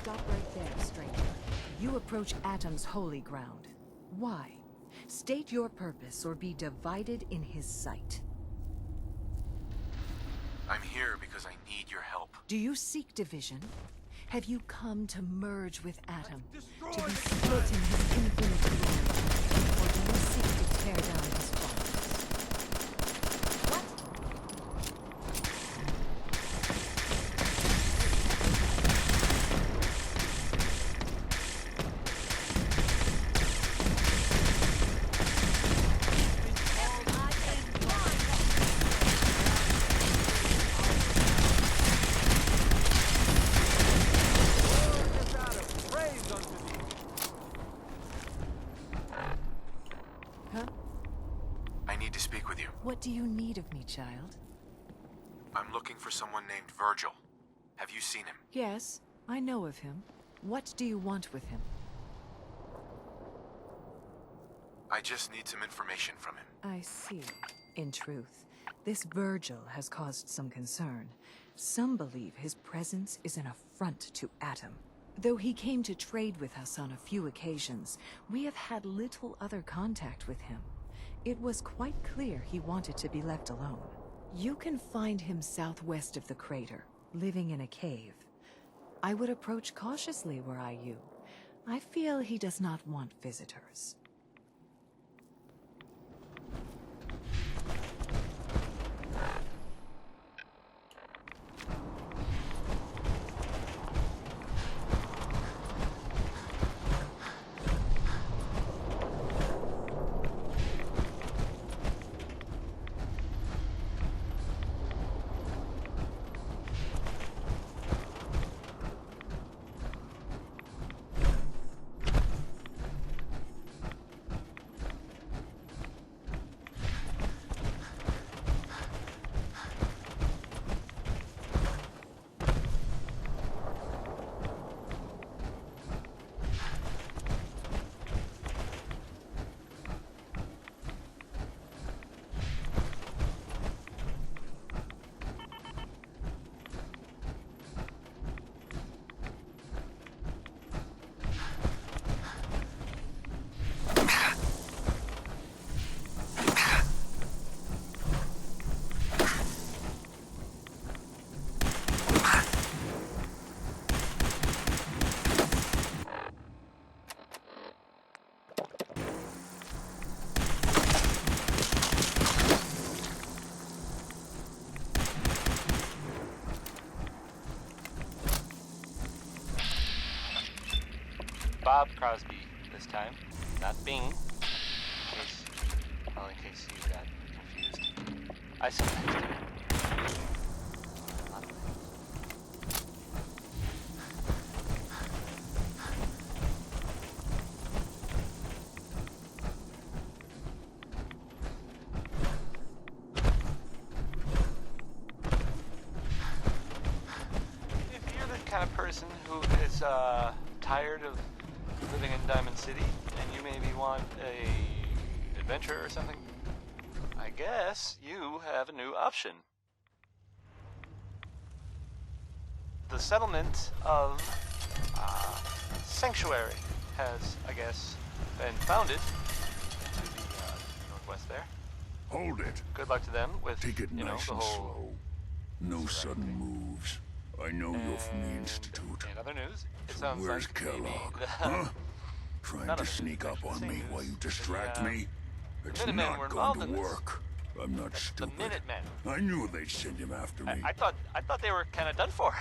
Stop right there, stranger. You approach Atom's holy ground. Why? State your purpose or be divided in his sight. I'm here because I need your help. Do you seek division? Have you come to merge with Atom? To be split in his infinite glory? Or do you seek to tear down his followers? What do you need of me, child? I'm looking for someone named Virgil. Have you seen him? Yes, I know of him. What do you want with him? I just need some information from him. I see. In truth, this Virgil has caused some concern. Some believe his presence is an affront to Atom. Though he came to trade with us on a few occasions, we have had little other contact with him. It was quite clear he wanted to be left alone. You can find him southwest of the crater, living in a cave. I would approach cautiously were I you. I feel he does not want visitors. Bob Crosby this time, not Bing. In case you got confused. I sometimes do. If you're the kind of person who is tired of living in Diamond City, and you maybe want a adventure or something, I guess you have a new option. The settlement of Sanctuary has, I guess, been founded to the northwest there. Hold it. Good luck to them with, Take it you know, nice the and whole... slow. No sudden moves. I know you're from the Institute. And other news, it So sounds where's like Kellogg? maybe Huh? Trying to sneak up on me while you distract me? It's Minutemen were not involved going in to this. work. I'm not The stupid. Minutemen. I knew they'd send him after me. I thought they were kind of done for.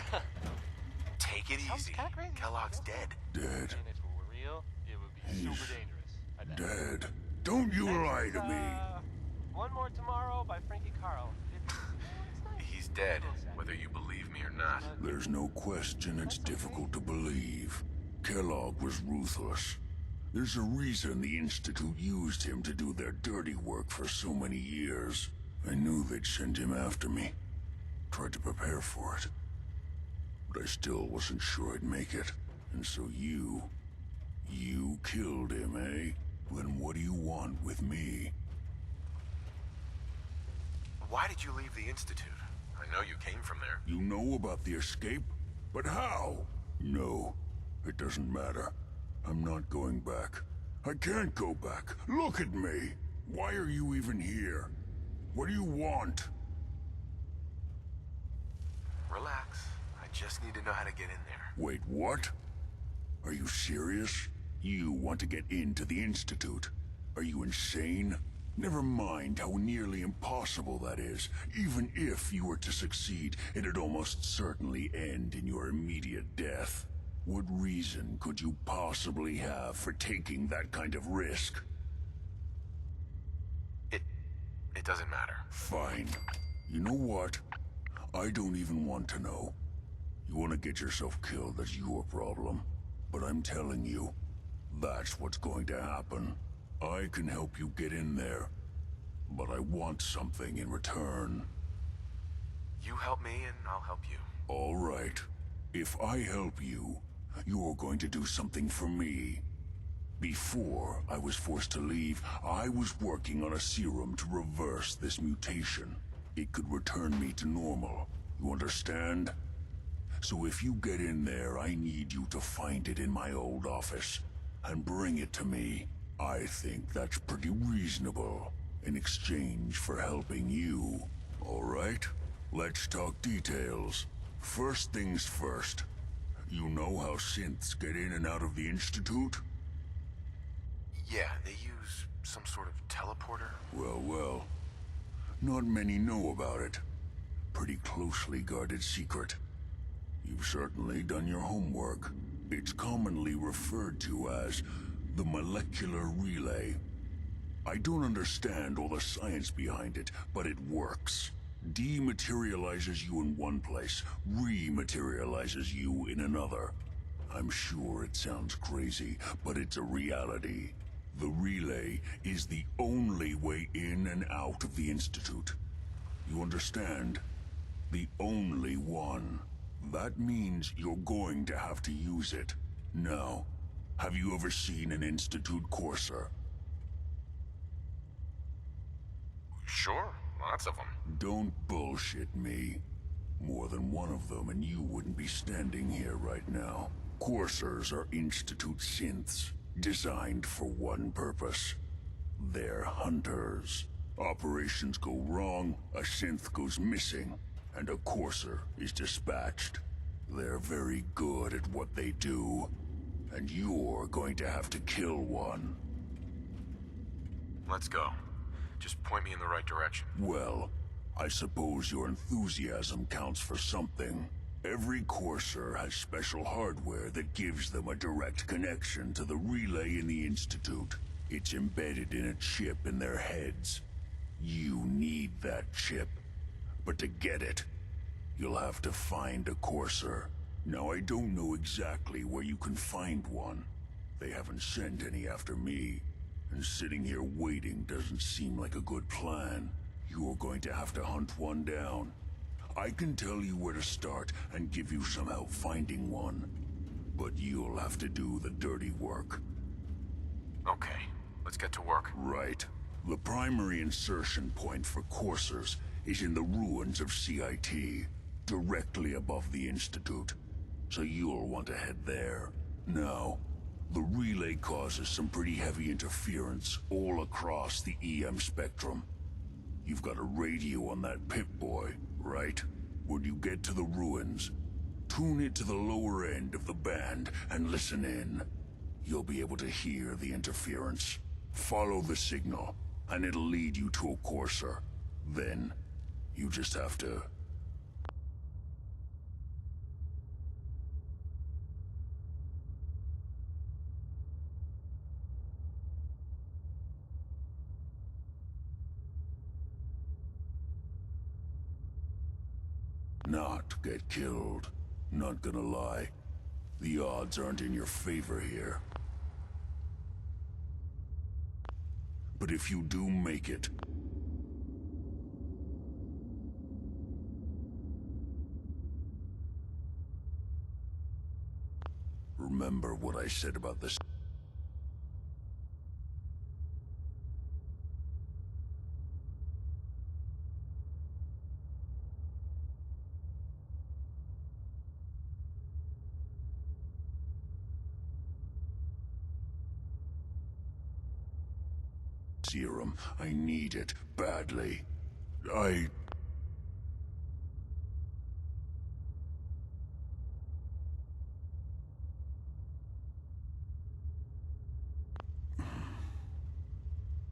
Take it easy. Kellogg's dead. Dead. And if it were real, it would be super dangerous. I bet. Dead. Don't you lie to me. One More Tomorrow by Frankie Carl. He's dead, whether you believe me or not. There's no question it's difficult to believe. Kellogg was ruthless. There's a reason the Institute used him to do their dirty work for so many years. I knew they'd send him after me. Tried to prepare for it. But I still wasn't sure I'd make it. And so you killed him, eh? Then what do you want with me? Why did you leave the Institute? I know you came from there. You know about the escape? But how? No, it doesn't matter. I'm not going back. I can't go back. Look at me. Why are you even here? What do you want? Relax. I just need to know how to get in there. Wait, what? Are you serious? You want to get into the Institute? Are you insane? Never mind how nearly impossible that is. Even if you were to succeed, it'd almost certainly end in your immediate death. What reason could you possibly have for taking that kind of risk? It doesn't matter. Fine. You know what? I don't even want to know. You want to get yourself killed, that's your problem. But I'm telling you, that's what's going to happen. I can help you get in there, but I want something in return. You help me and I'll help you. All right. If I help you, you're going to do something for me. Before I was forced to leave, I was working on a serum to reverse this mutation. It could return me to normal. You understand? So if you get in there, I need you to find it in my old office and bring it to me. I think that's pretty reasonable in exchange for helping you. All right? Let's talk details. First things first. You know how synths get in and out of the Institute? Yeah, they use some sort of teleporter. Well. Not many know about it. Pretty closely guarded secret. You've certainly done your homework. It's commonly referred to as the molecular relay. I don't understand all the science behind it, but it works. Dematerializes you in one place, rematerializes you in another. I'm sure it sounds crazy, but it's a reality. The relay is the only way in and out of the Institute. You understand? The only one. That means you're going to have to use it. Now, have you ever seen an Institute courser? Sure, lots of them. Don't bullshit me. More than one of them and you wouldn't be standing here right now. Coursers are Institute synths, designed for one purpose. They're hunters. Operations go wrong, a synth goes missing, and a courser is dispatched. They're very good at what they do, and you're going to have to kill one. Let's go. Just point me in the right direction. Well, I suppose your enthusiasm counts for something. Every courser has special hardware that gives them a direct connection to the relay in the Institute. It's embedded in a chip in their heads. You need that chip. But to get it, you'll have to find a courser. Now, I don't know exactly where you can find one. They haven't sent any after me. And sitting here waiting doesn't seem like a good plan. You're going to have to hunt one down. I can tell you where to start and give you some help finding one. But you'll have to do the dirty work. Okay, let's get to work. Right. The primary insertion point for coursers is in the ruins of CIT, directly above the Institute. So you'll want to head there. Now, the relay causes some pretty heavy interference all across the EM spectrum. You've got a radio on that Pip-Boy, right? When you get to the ruins, tune it to the lower end of the band and listen in. You'll be able to hear the interference. Follow the signal, and it'll lead you to a courser. Then, you just have to... not get killed. Not gonna lie. The odds aren't in your favor here. But if you do make it... remember what I said about this. serum. I need it badly. I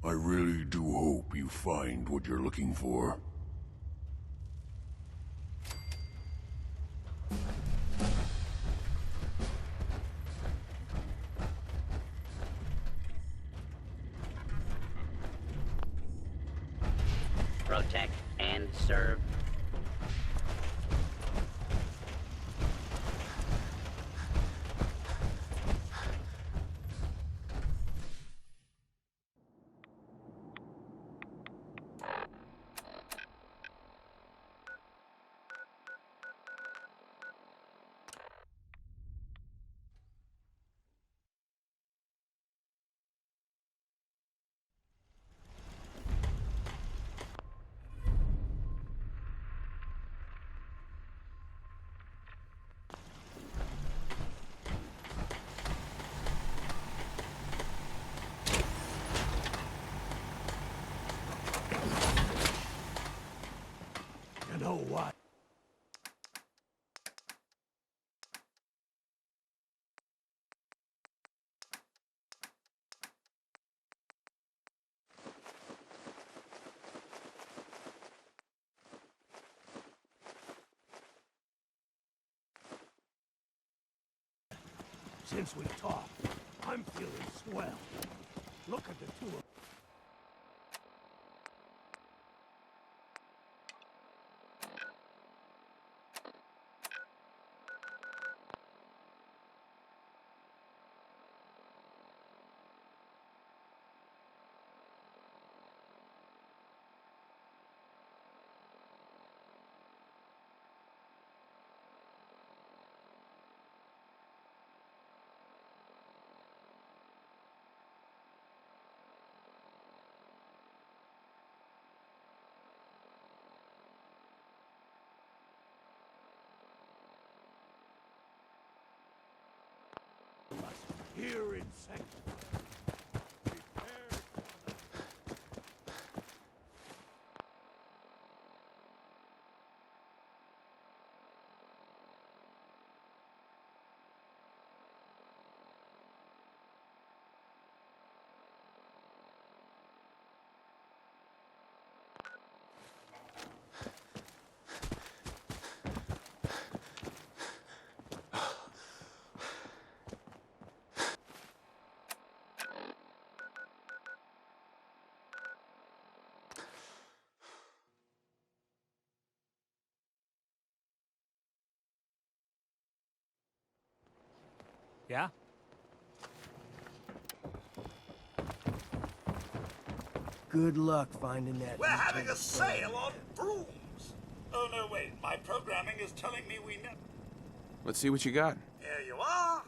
really do hope you find what you're looking for. Protect and serve. You know what? Since we talked, I'm feeling swell. Look at the two of us here in Sanctuary. Prepare for the... Yeah? Good luck finding that. We're having a sale on brooms. Oh, no, wait. My programming is telling me we never... Let's see what you got. Here you are.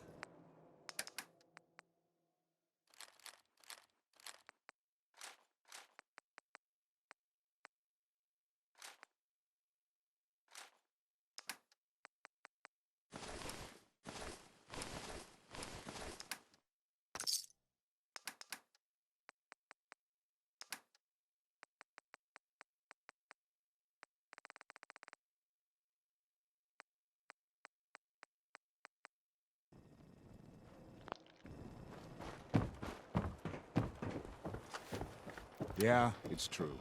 Yeah, it's true.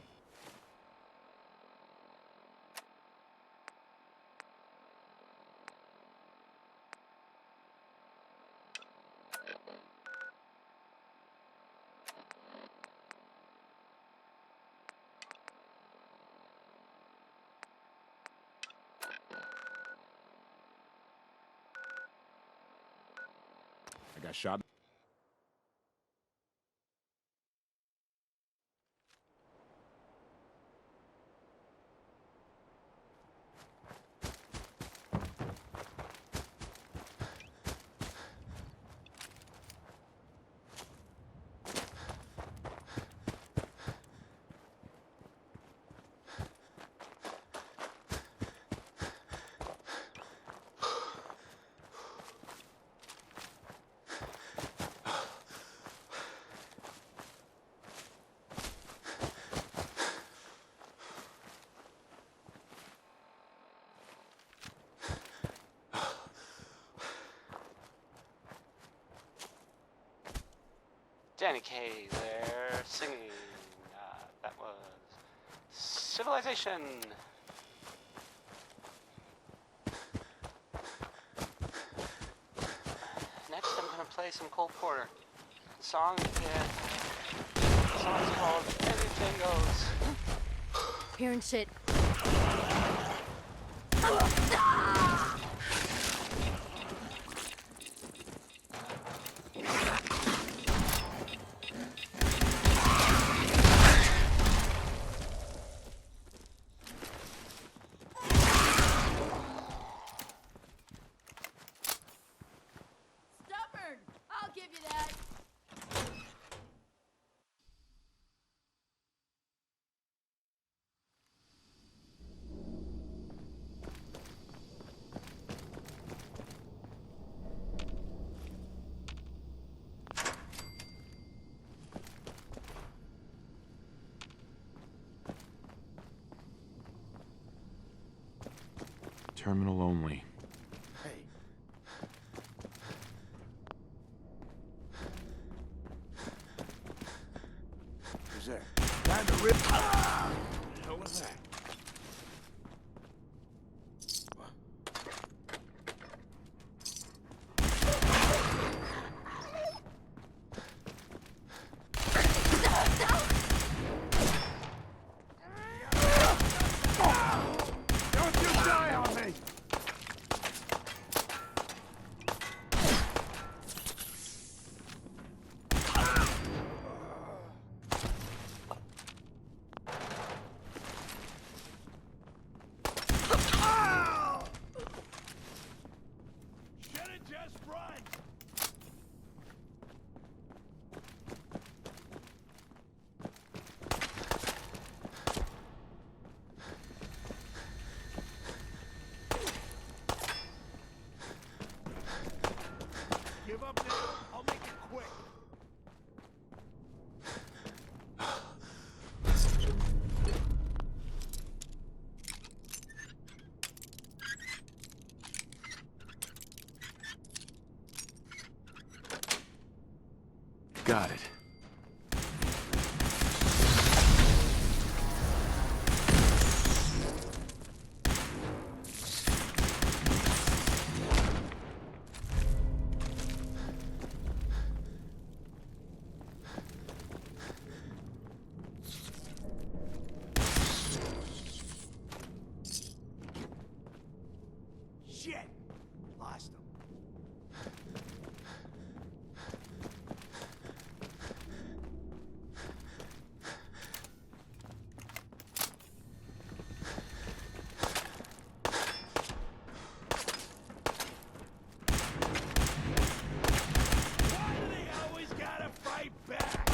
I got shot. Danny Kaye there singing. That was Civilization. Next, I'm gonna play some Cole Porter. The song's called Anything Goes. Hearing shit. Stubborn! I'll give you that. Terminal only. Hey. Who's there? Time to rip. Ah! What the hell was that? Don't you die on me! Should've just run! Give up now? I'll make it quick. Got it. Shit! Lost him. Why do they always gotta fight back?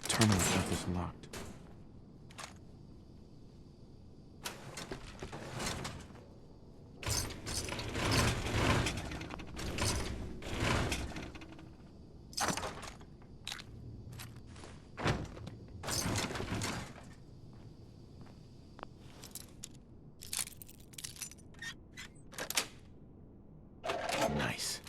Terminal path is locked. Nice.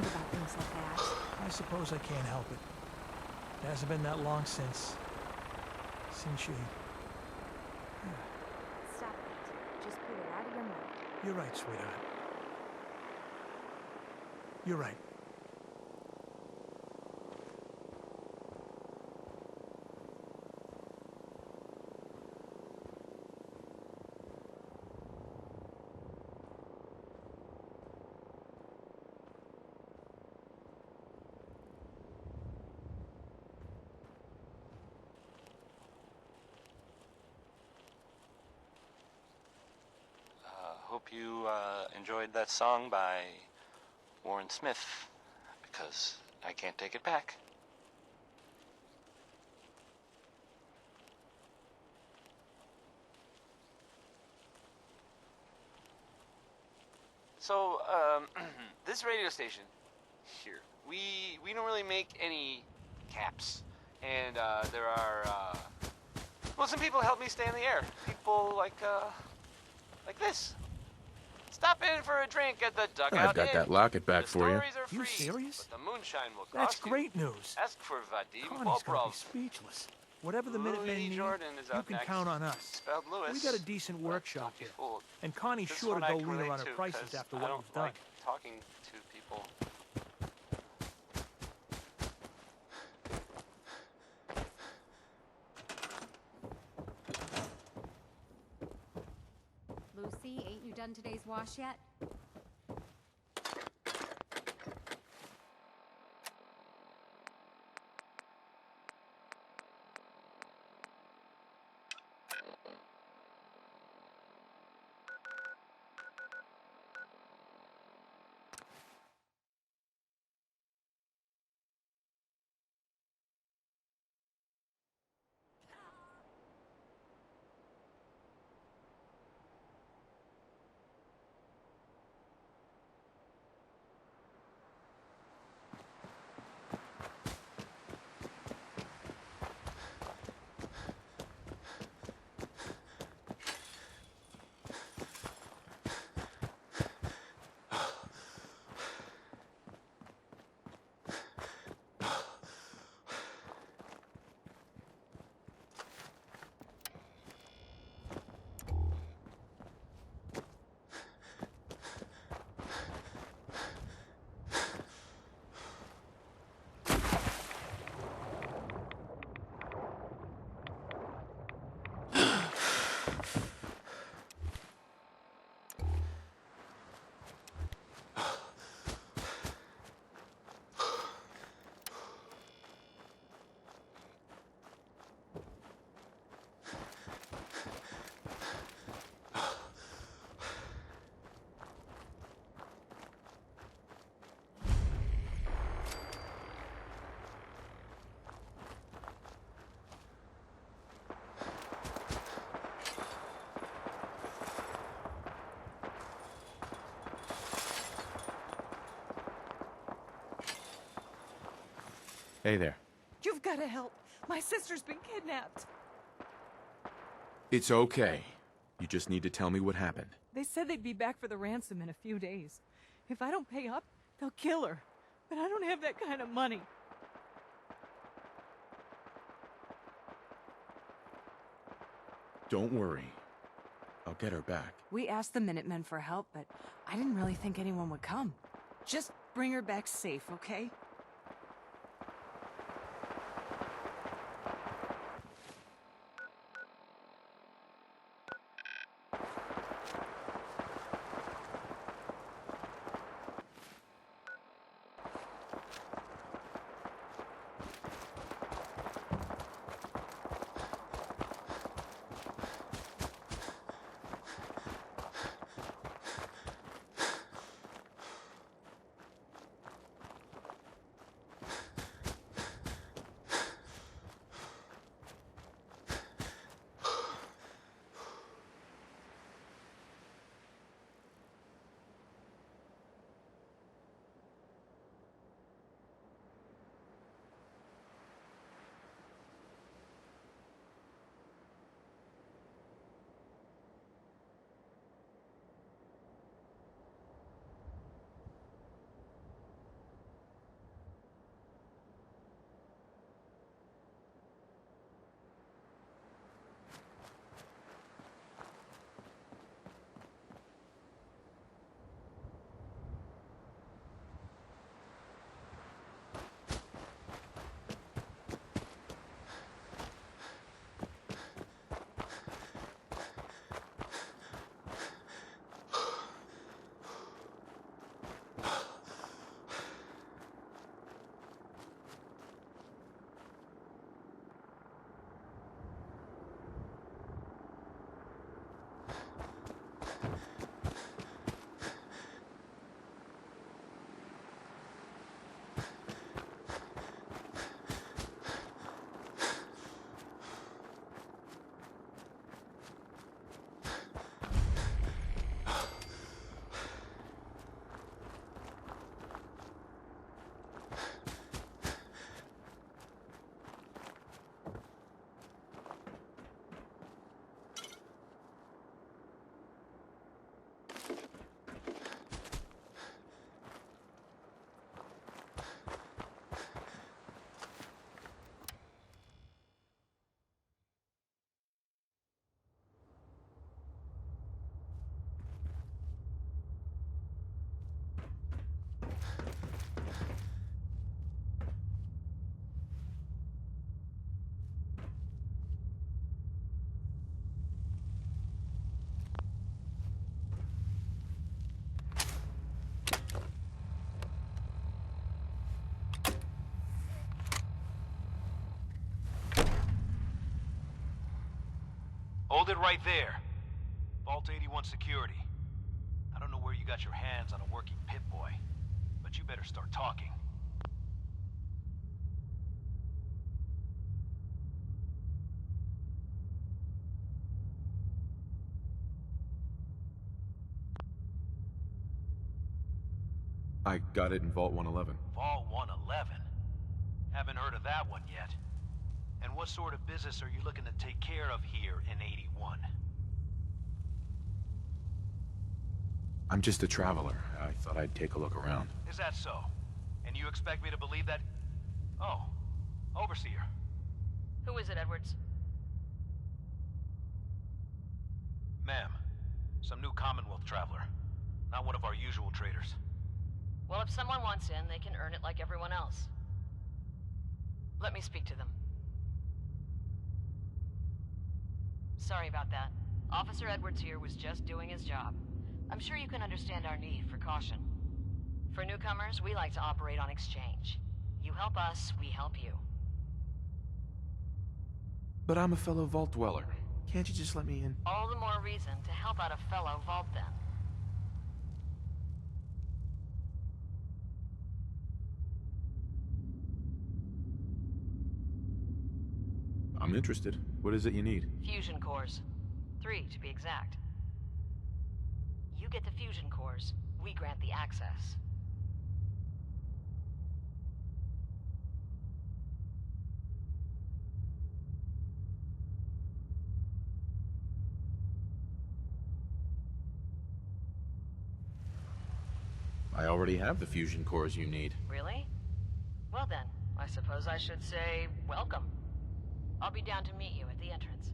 think about things like that. I suppose I can't help it. It hasn't been that long since you... Stop it. Just put it out of your mind. You're right, sweetheart. You're right. Hope you enjoyed that song by Warren Smith, because I can't take it back. So, this radio station here, we don't really make any caps, and there are well, some people help me stay in the air. People like this. Stop in for a drink at the Dugout I've got Inn. that locket back The for you. stories are You free, serious? but the moonshine will That's cost you. great news. Ask for Vadim Connie's gonna be Bobrov. speechless. Whatever the Minutemen Louis need, Jordan is you up can next. count on us. Spelled Lewis. We got a decent workshop here. Fooled. And Connie's This sure to one I go can leaner relate on her to, prices 'cause after I what don't we've done. like talking to people. Lucy, ain't you done today's wash yet? Hey there. You've got to help. My sister's been kidnapped. It's okay. You just need to tell me what happened. They said they'd be back for the ransom in a few days. If I don't pay up, they'll kill her. But I don't have that kind of money. Don't worry. I'll get her back. We asked the Minutemen for help, but I didn't really think anyone would come. Just bring her back safe, okay? Hold it right there. Vault 81 security. I don't know where you got your hands on a working Pip-Boy, but you better start talking. I got it in Vault 111. Vault 111? Haven't heard of that one yet. And what sort of business are you looking to take care of here in 81? I'm just a traveler. I thought I'd take a look around. Is that so? And you expect me to believe that... Oh, Overseer. Who is it, Edwards? Ma'am, some new Commonwealth traveler. Not one of our usual traders. Well, if someone wants in, they can earn it like everyone else. Let me speak to them. Sorry about that. Officer Edwards here was just doing his job. I'm sure you can understand our need for caution. For newcomers, we like to operate on exchange. You help us, we help you. But I'm a fellow Vault Dweller. Can't you just let me in? All the more reason to help out a fellow Vault then. I'm interested. What is it you need? Fusion cores. 3, to be exact. You get the fusion cores, we grant the access. I already have the fusion cores you need. Really? Well then, I suppose I should say welcome. I'll be down to meet you at the entrance.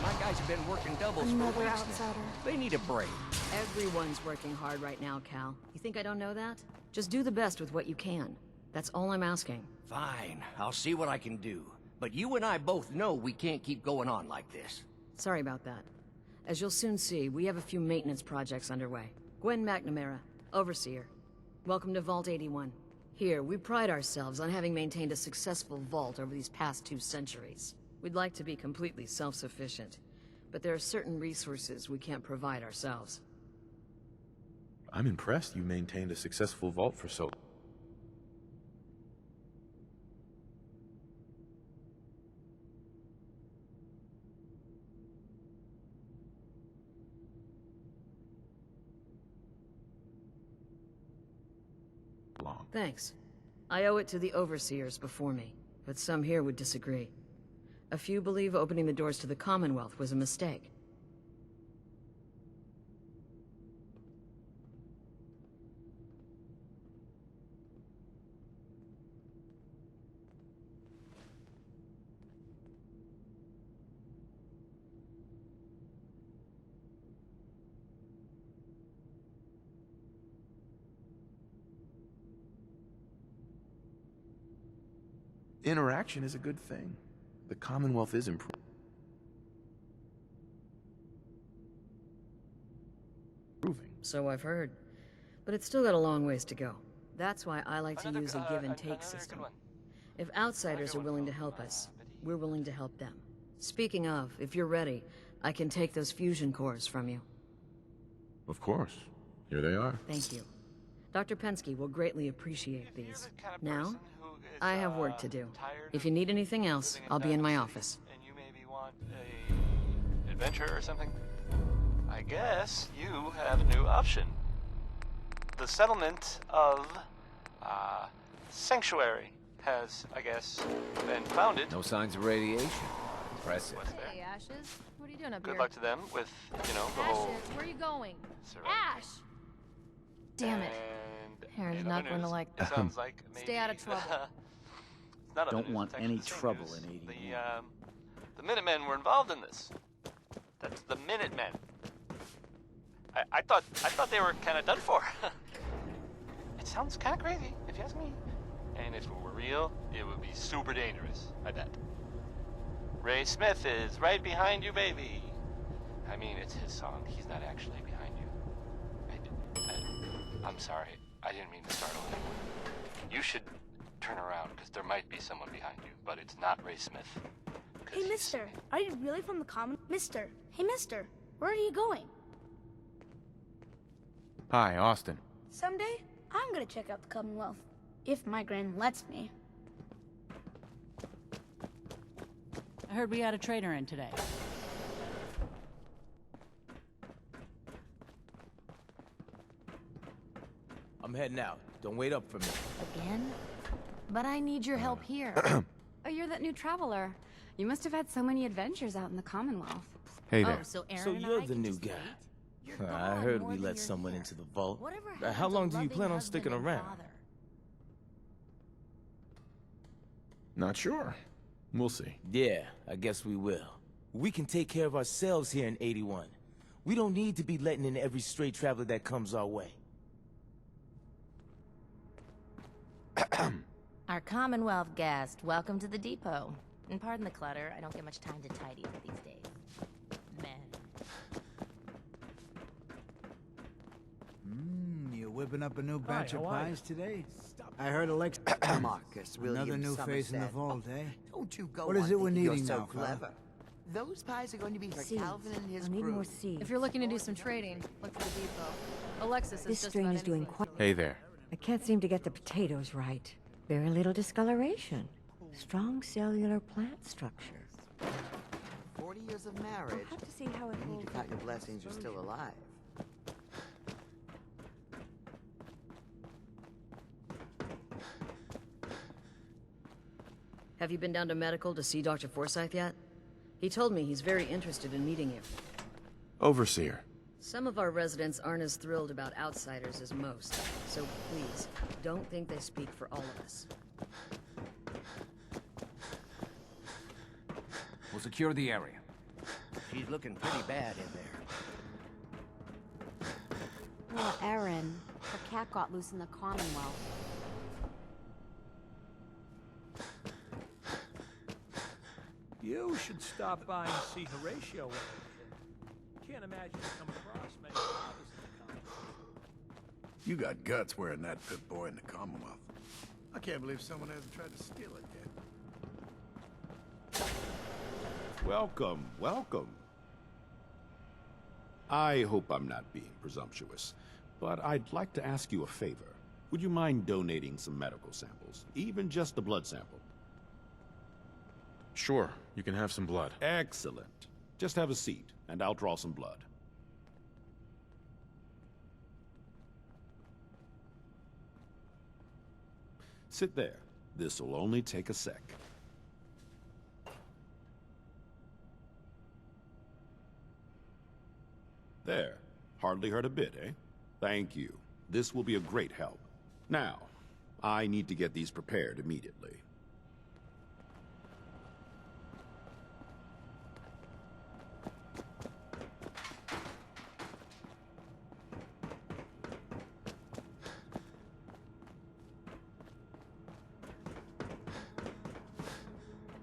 My guys have been working doubles Another for weeks outsider. now. They need a break. Everyone's working hard right now, Cal. You think I don't know that? Just do the best with what you can. That's all I'm asking. Fine, I'll see what I can do. But you and I both know we can't keep going on like this. Sorry about that. As you'll soon see, we have a few maintenance projects underway. Gwen McNamara, Overseer. Welcome to Vault 81. Here, we pride ourselves on having maintained a successful vault over these past 2 centuries. We'd like to be completely self-sufficient, but there are certain resources we can't provide ourselves. I'm impressed you maintained a successful vault for so... long. Thanks. I owe it to the Overseers before me, but some here would disagree. A few believe opening the doors to the Commonwealth was a mistake. Interaction is a good thing. The Commonwealth is improving. So I've heard. But it's still got a long ways to go. That's why I like to use a give-and-take system. If outsiders are willing to help us, we're willing to help them. Speaking of, if you're ready, I can take those fusion cores from you. Of course. Here they are. Thank you. Dr. Pensky will greatly appreciate these. Now, I have work to do. If you need anything else, I'll be in my office. And you maybe want a adventure or something? I guess you have a new option. The settlement of Sanctuary has, I guess, been founded. No signs of radiation. Impressive. Hey, Ashes. What are you doing up Good here? luck to them with, you know, the whole... Ashes, where are you going? surrender. Ash! Damn it. Aaron's not going to like It sounds like maybe... Stay out of trouble. It's not Don't other news, want it's actually any the same trouble news. in 81. The Minutemen were involved in this. That's the Minutemen. I thought they were kind of done for. It sounds kind of crazy, if you ask me. And if it were real, it would be super dangerous, I bet. Ray Smith is right behind you, baby. I mean, it's his song. He's not actually behind you. I'm sorry. I didn't mean to startle anyone. You should turn around, because there might be someone behind you, but it's not Ray Smith. Hey, mister, are you really from the common? Mister, hey, mister, where are you going? Hi, Austin. Someday, I'm gonna check out the Commonwealth. If my grand lets me. I heard we had a trader in today. I'm heading out. Don't wait up for me. Again? But I need your help here. Oh, you're that new traveler. You must have had so many adventures out in the Commonwealth. Hey there. Oh, so Aaron So and you're I the can new just guy. wait? I heard we let someone into the vault. How long do you plan on sticking around? Not sure. We'll see. Yeah, I guess we will. We can take care of ourselves here in 81. We don't need to be letting in every stray traveler that comes our way. Our Commonwealth guest, welcome to the depot. And pardon the clutter, I don't get much time to tidy up these days. Men. You're whipping up a new Hi, batch of how are pies you? today? I heard Alex Marcus William Another new face in the Somerset. vault, eh? Don't you go What is on it we're thinking needing you're so now, fella? clever. Those pies are going to be for Seeds. Calvin and his I need crew. more seeds. If you're looking to do some trading, look for the depot. Alexis is This just strain about is doing anything. quite... Hey there. I can't seem to get the potatoes right. Very little discoloration. Strong cellular plant structure. 40 years of marriage. I'll have to see how it You need holds to count up your to blessings you're still exposure. alive. Have you been down to medical to see Dr. Forsyth yet? He told me he's very interested in meeting you. Overseer. Some of our residents aren't as thrilled about outsiders as most, so please, don't think they speak for all of us. We'll secure the area. She's looking pretty bad in there. Poor Erin. Her cat got loose in the Commonwealth. You should stop by and see Horatio over here. Can't imagine you come across many fathers in the Commonwealth. You got guts wearing that pit boy in the Commonwealth. I can't believe someone hasn't tried to steal it yet. Welcome, welcome. I hope I'm not being presumptuous, but I'd like to ask you a favor. Would you mind donating some medical samples, even just a blood sample? Sure, you can have some blood. Excellent. Just have a seat, and I'll draw some blood. Sit there. This'll only take a sec. There. Hardly hurt a bit, eh? Thank you. This will be a great help. Now, I need to get these prepared immediately.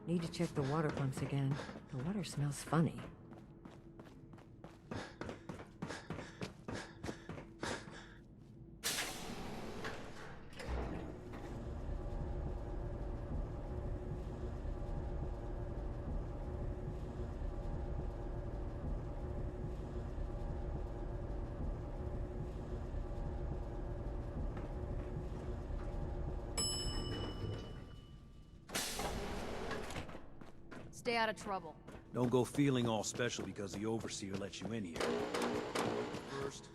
Need to check the water pumps again. The water smells funny. Stay out of trouble. Don't go feeling all special because the Overseer lets you in here. First,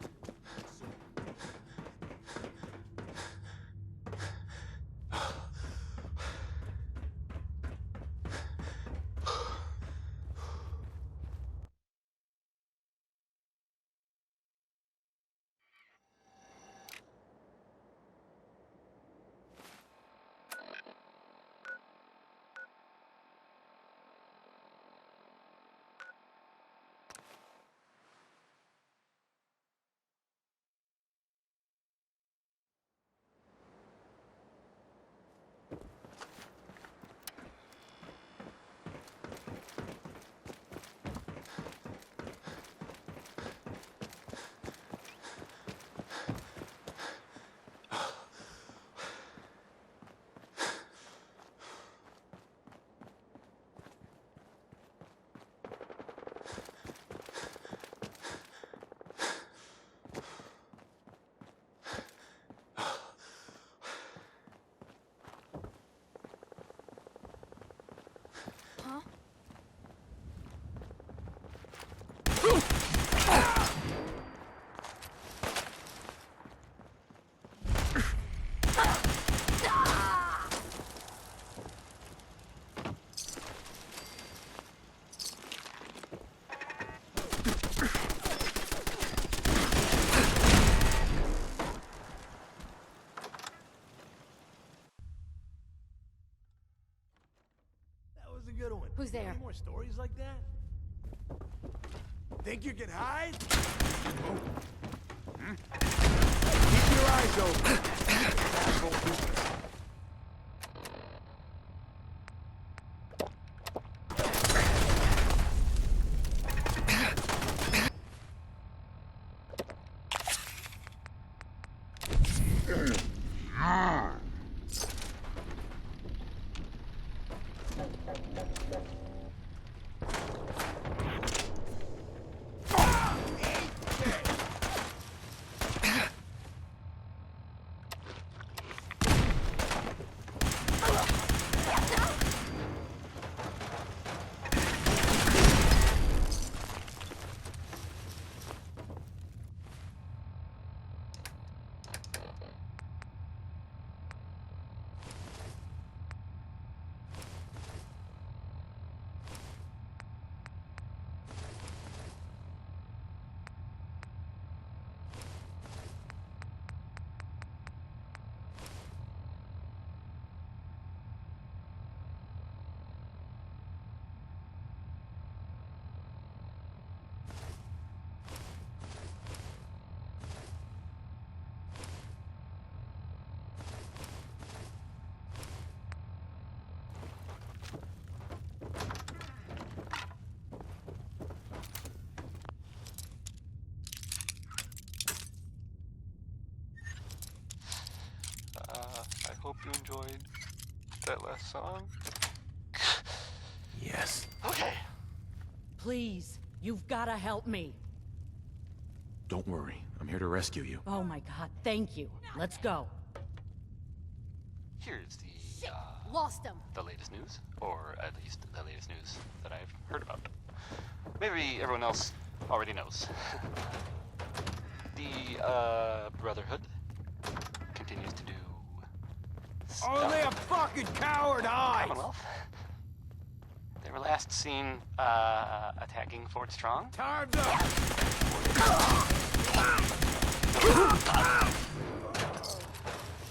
That was a good one. Who's there? Any more stories like that? Think you can hide? Keep your eyes open. I hope you enjoyed that last song. Yes. Okay. Please, you've gotta help me. Don't worry. I'm here to rescue you. Oh my god, thank you. Let's go. Here's the Lost him. the latest news, or at least the latest news that I've heard about. Maybe everyone else already knows. The Brotherhood continues to do Only a fucking coward hides! Commonwealth. They were last seen attacking Fort Strong. Time's up!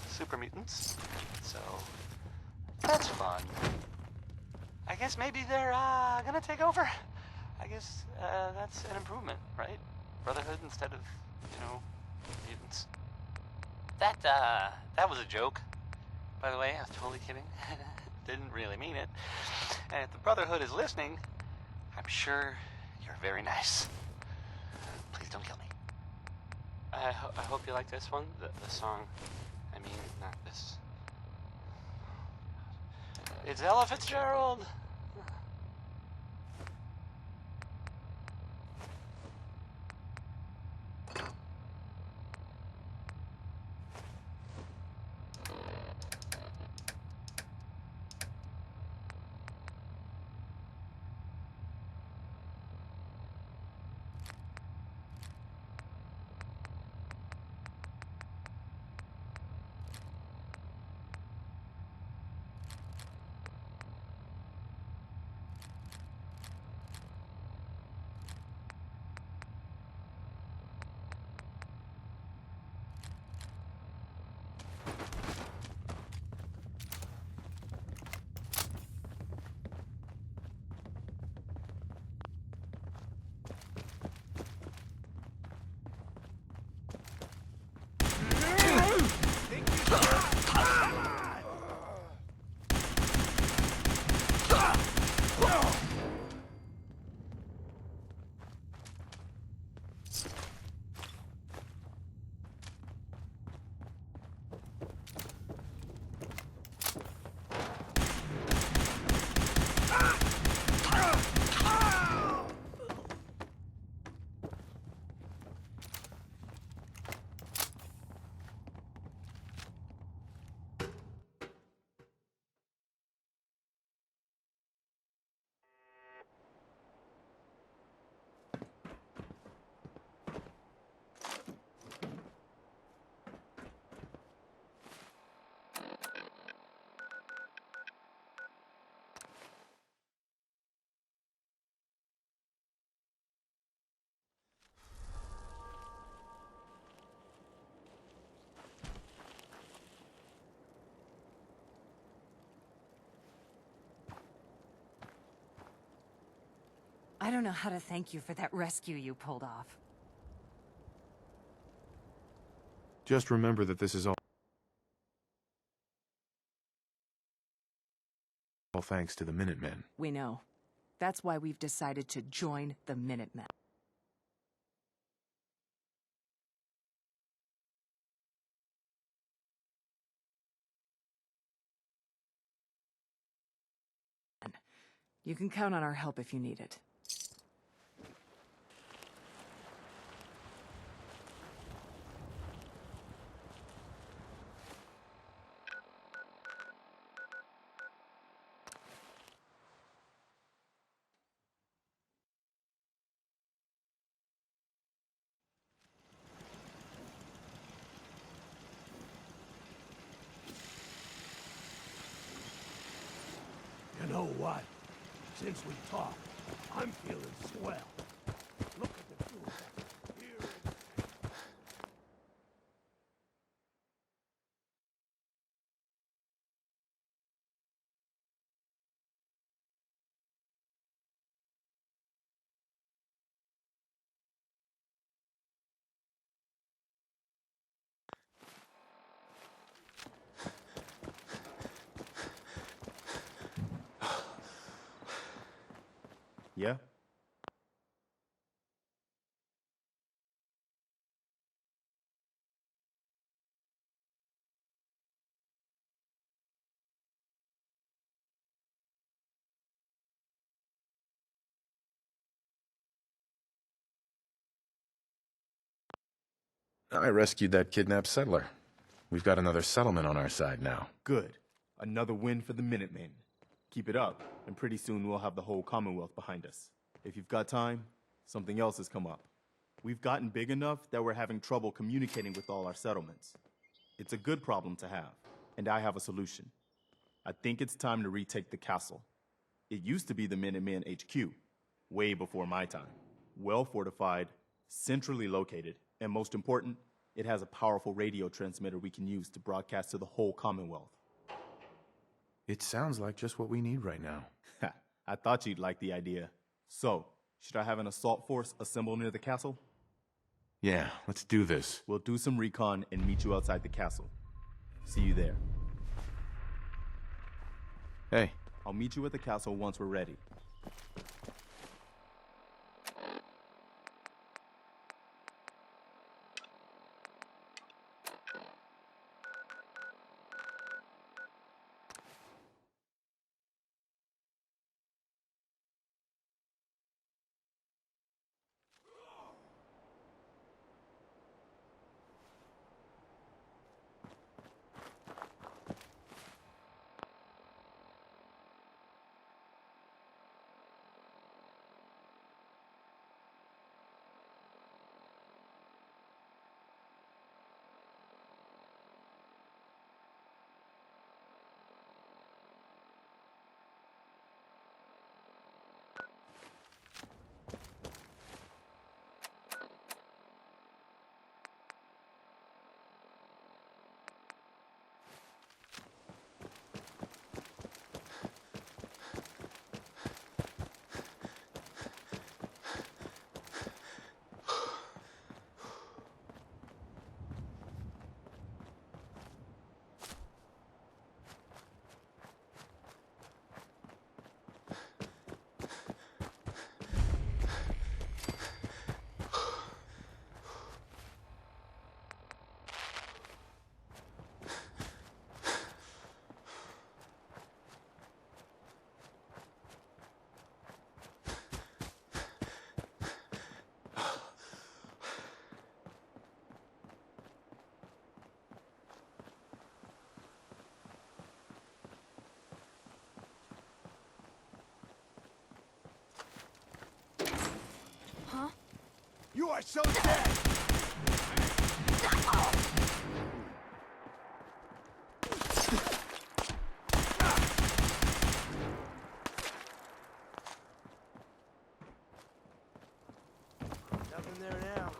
Super mutants. So that's fun. I guess maybe they're gonna take over. I guess that's an improvement, right? Brotherhood instead of, mutants. That was a joke. By the way, I was totally kidding. Didn't really mean it. And if the Brotherhood is listening, I'm sure you're very nice. Please don't kill me. I hope you like this one, the song. I mean, not this. It's Ella Fitzgerald! I don't know how to thank you for that rescue you pulled off. Just remember that this is all thanks to the Minutemen. We know. That's why we've decided to join the Minutemen. You can count on our help if you need it. You know what? Since we talked, I'm feeling swell. Look at the two of us, here and... Yeah? I rescued that kidnapped settler. We've got another settlement on our side now. Good. Another win for the Minutemen. Keep it up, and pretty soon we'll have the whole Commonwealth behind us. If you've got time, something else has come up. We've gotten big enough that we're having trouble communicating with all our settlements. It's a good problem to have, and I have a solution. I think it's time to retake the castle. It used to be the Minutemen HQ, way before my time. Well fortified, centrally located, and most important, it has a powerful radio transmitter we can use to broadcast to the whole Commonwealth. It sounds like just what we need right now. I thought you'd like the idea. So, should I have an assault force assemble near the castle? Yeah, let's do this. We'll do some recon and meet you outside the castle. See you there. Hey. I'll meet you at the castle once we're ready. You are so dead! Nothing there now.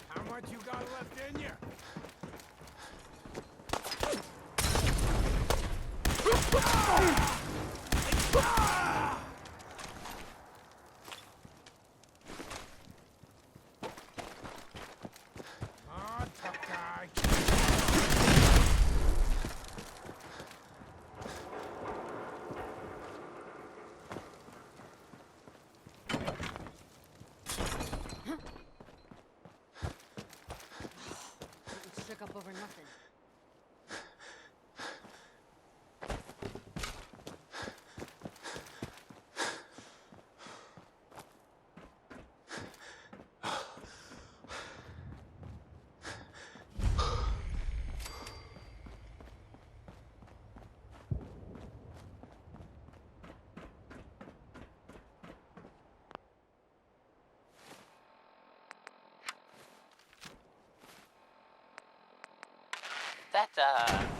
How much you got left in you? Oh, tough guy. Shook up over nothing.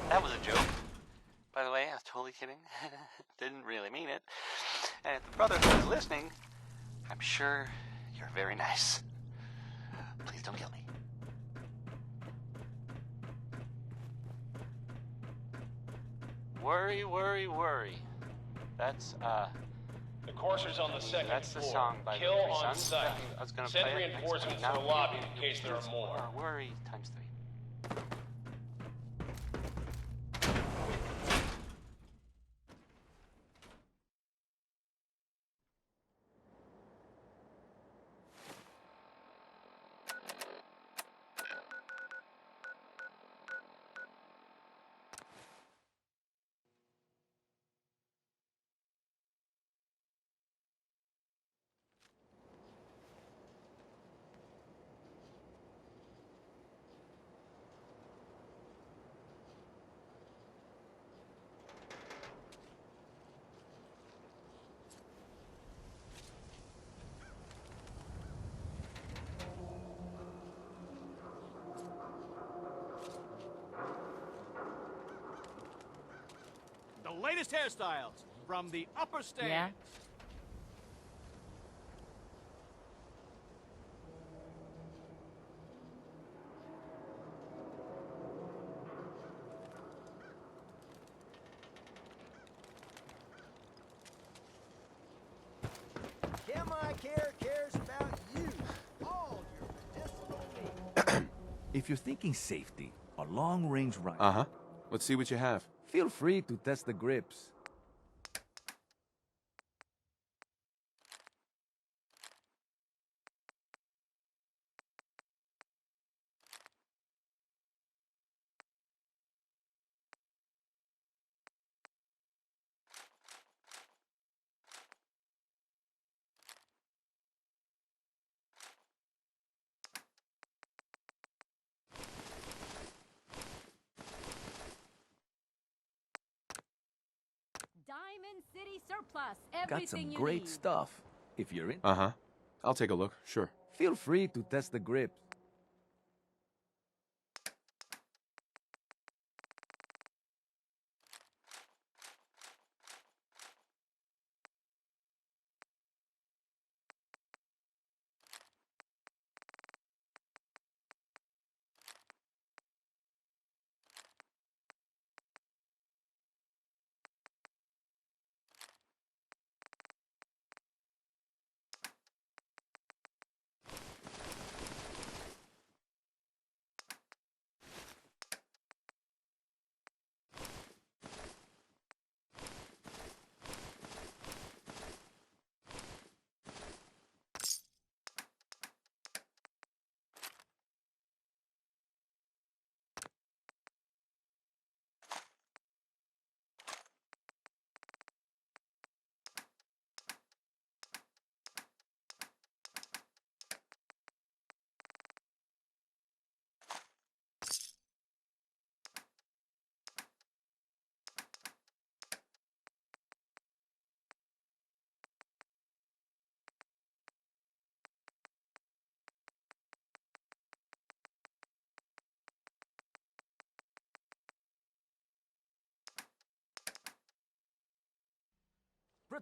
That was a joke. By the way, I was totally kidding. Didn't really mean it. And if the Brotherhood is listening, I'm sure you're very nice. Please don't kill me. Worry, worry, worry. That's, The courser's on the second that's the floor. song by Kill the Three on Sons. sight. I was gonna Send play it next reinforcements time. to the Now, lobby in case there are more. Worry times 3. The latest hairstyles from the upper stands. Yeah? Care cares about you. All your medicinal needs. If you're thinking safety, a long-range rifle. Uh-huh. Let's see what you have. Feel free to test the grips. Diamond City Surplus. Got Everything some you great need. stuff. If you're in, Uh-huh. I'll take a look, sure. feel free to test the grips.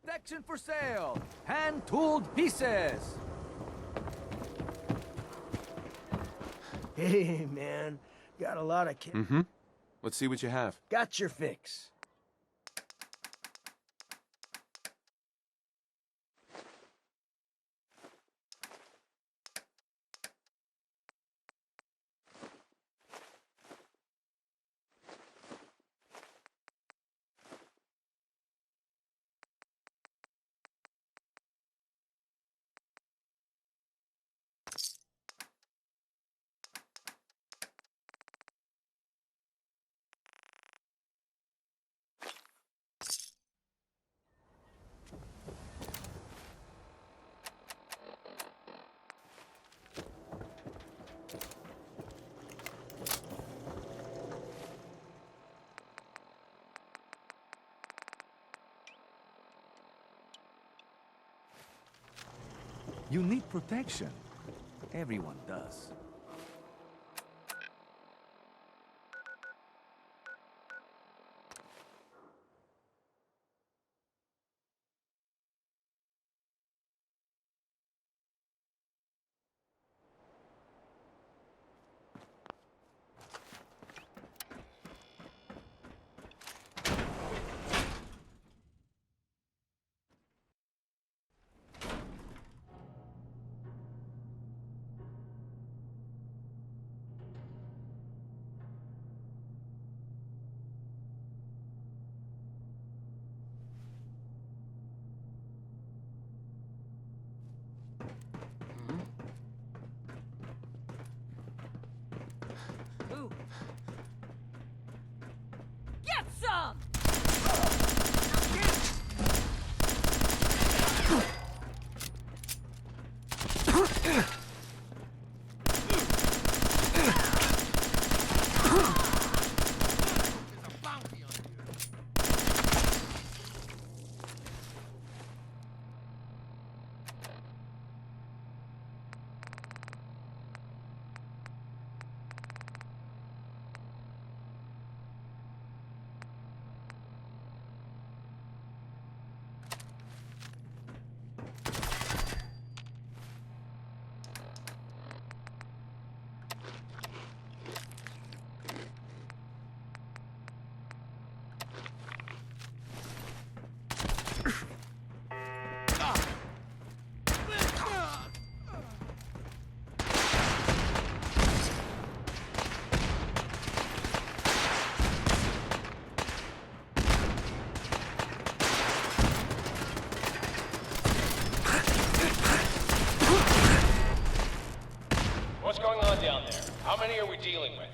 Protection for sale! Hand-tooled pieces! Hey, man. Got a lot of Mm-hmm. Let's see what you have. Got your fix. You need protection. Everyone does. Get some! What's going on down there? How many are we dealing with?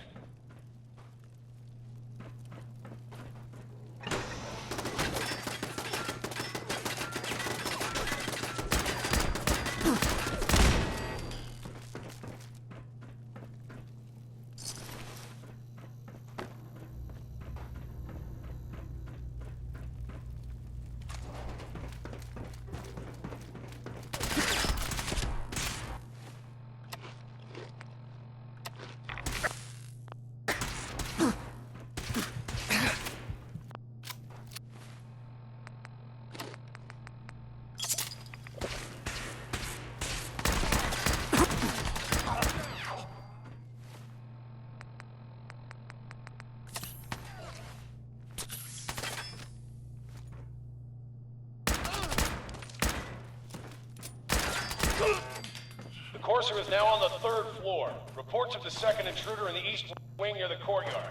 The Courser is now on the 3rd floor. Reports of the second intruder in the east wing near the courtyard.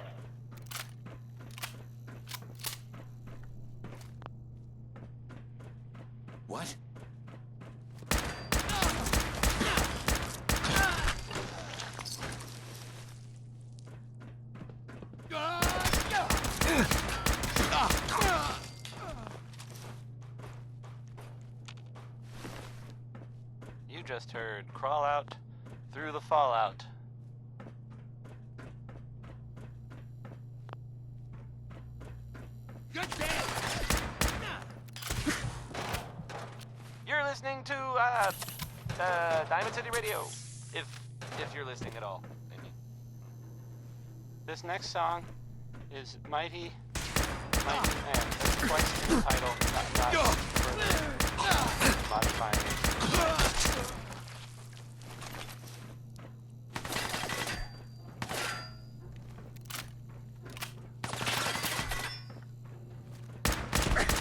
What? You just heard crawl out through the fallout. You're listening to Diamond City Radio, if you're listening at all. I mean. This next song is Mighty might end as twice the title not further modifying it.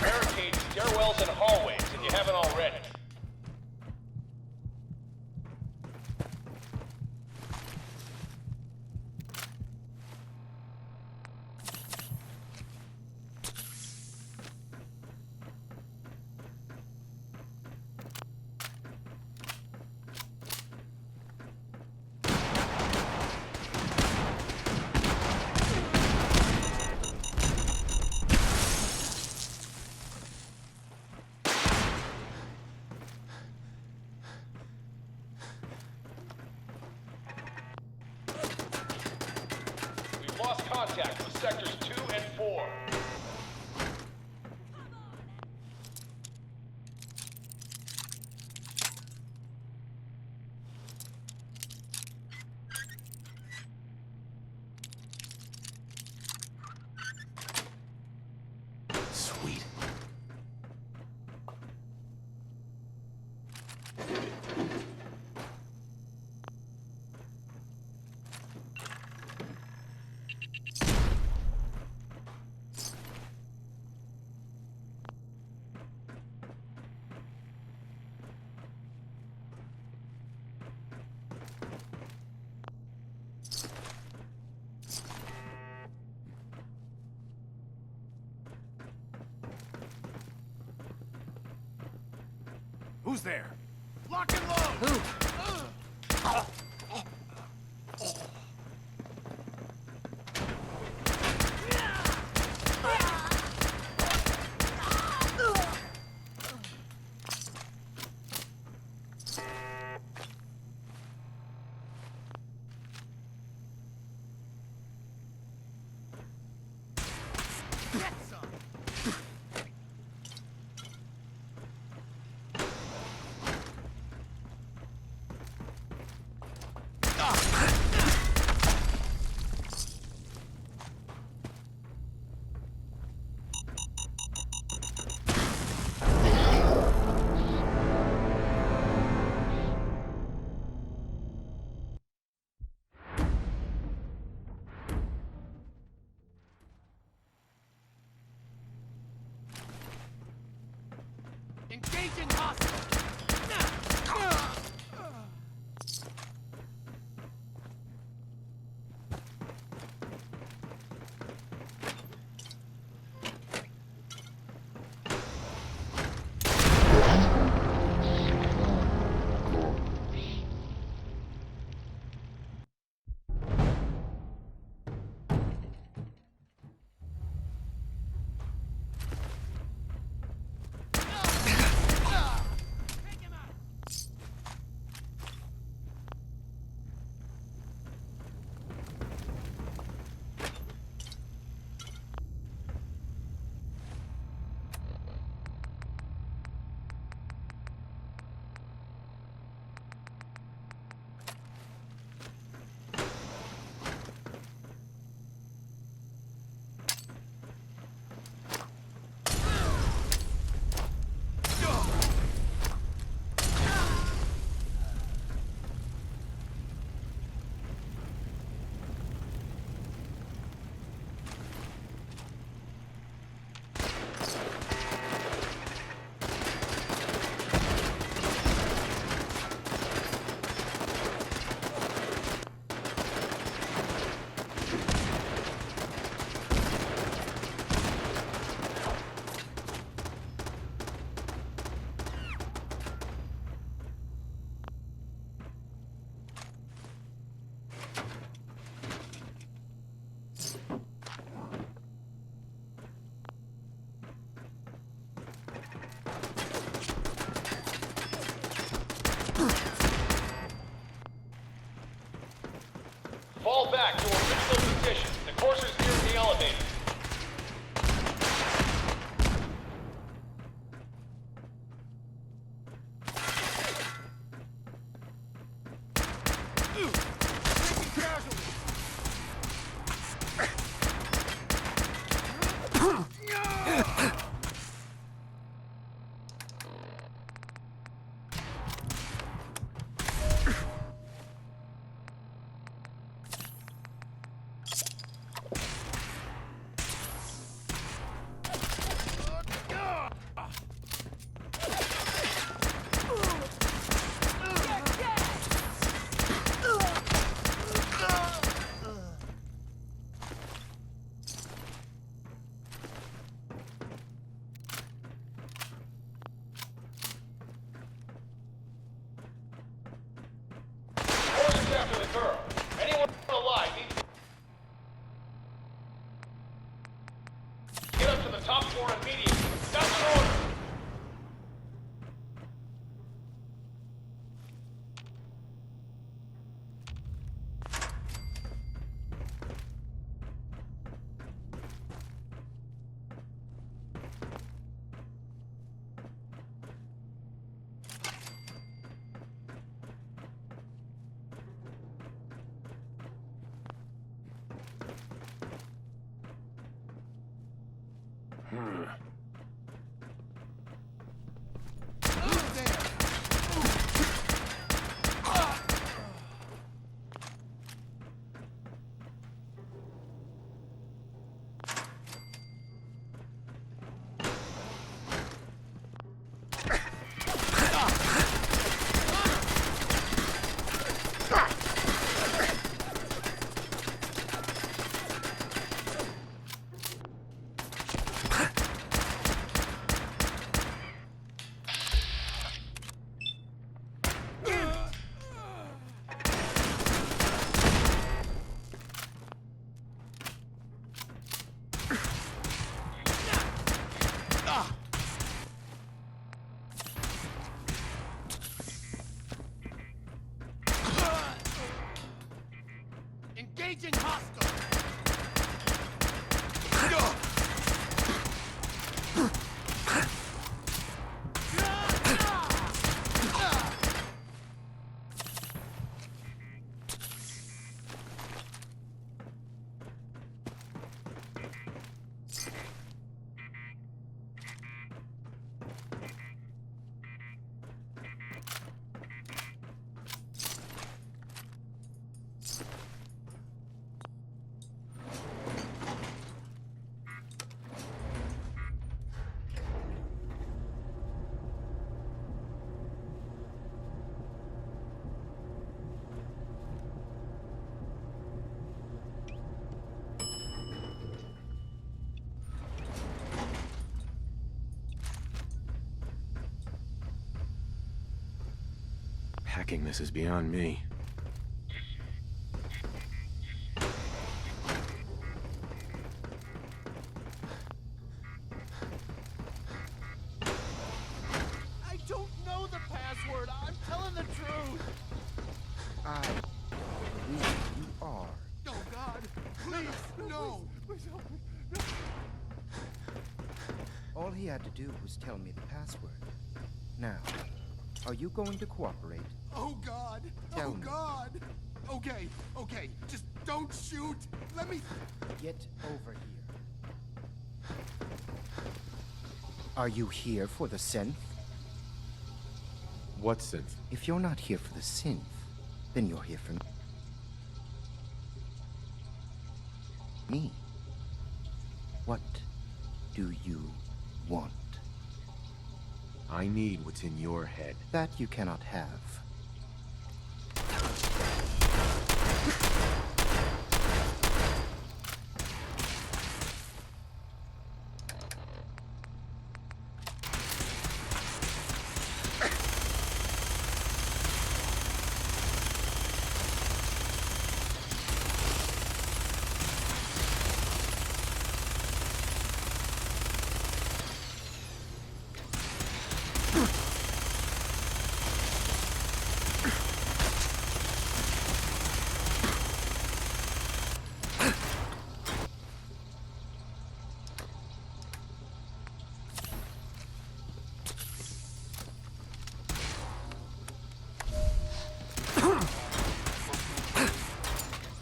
Barricade stairwells and hallways if you haven't already. We've lost contact with sectors 2 and 4. Sweet. Who's there? Lock and load! Who? Engaging hostile! Fall back to original position. The courser's near the elevator. floor immediately. That's an order. Engaging hostile! Hacking this is beyond me. I don't know the password. I'm telling the truth. I believe you are. Oh, God. Please, no. Please help me. No. All he had to do was tell me the password. Now, are you going to cooperate? Oh, God. Tell Oh, me. God. Okay, okay. Just don't shoot. Let me... Get over here. Are you here for the synth? What synth? If you're not here for the synth, then you're here for me. What do you want? I need what's in your head. That you cannot have.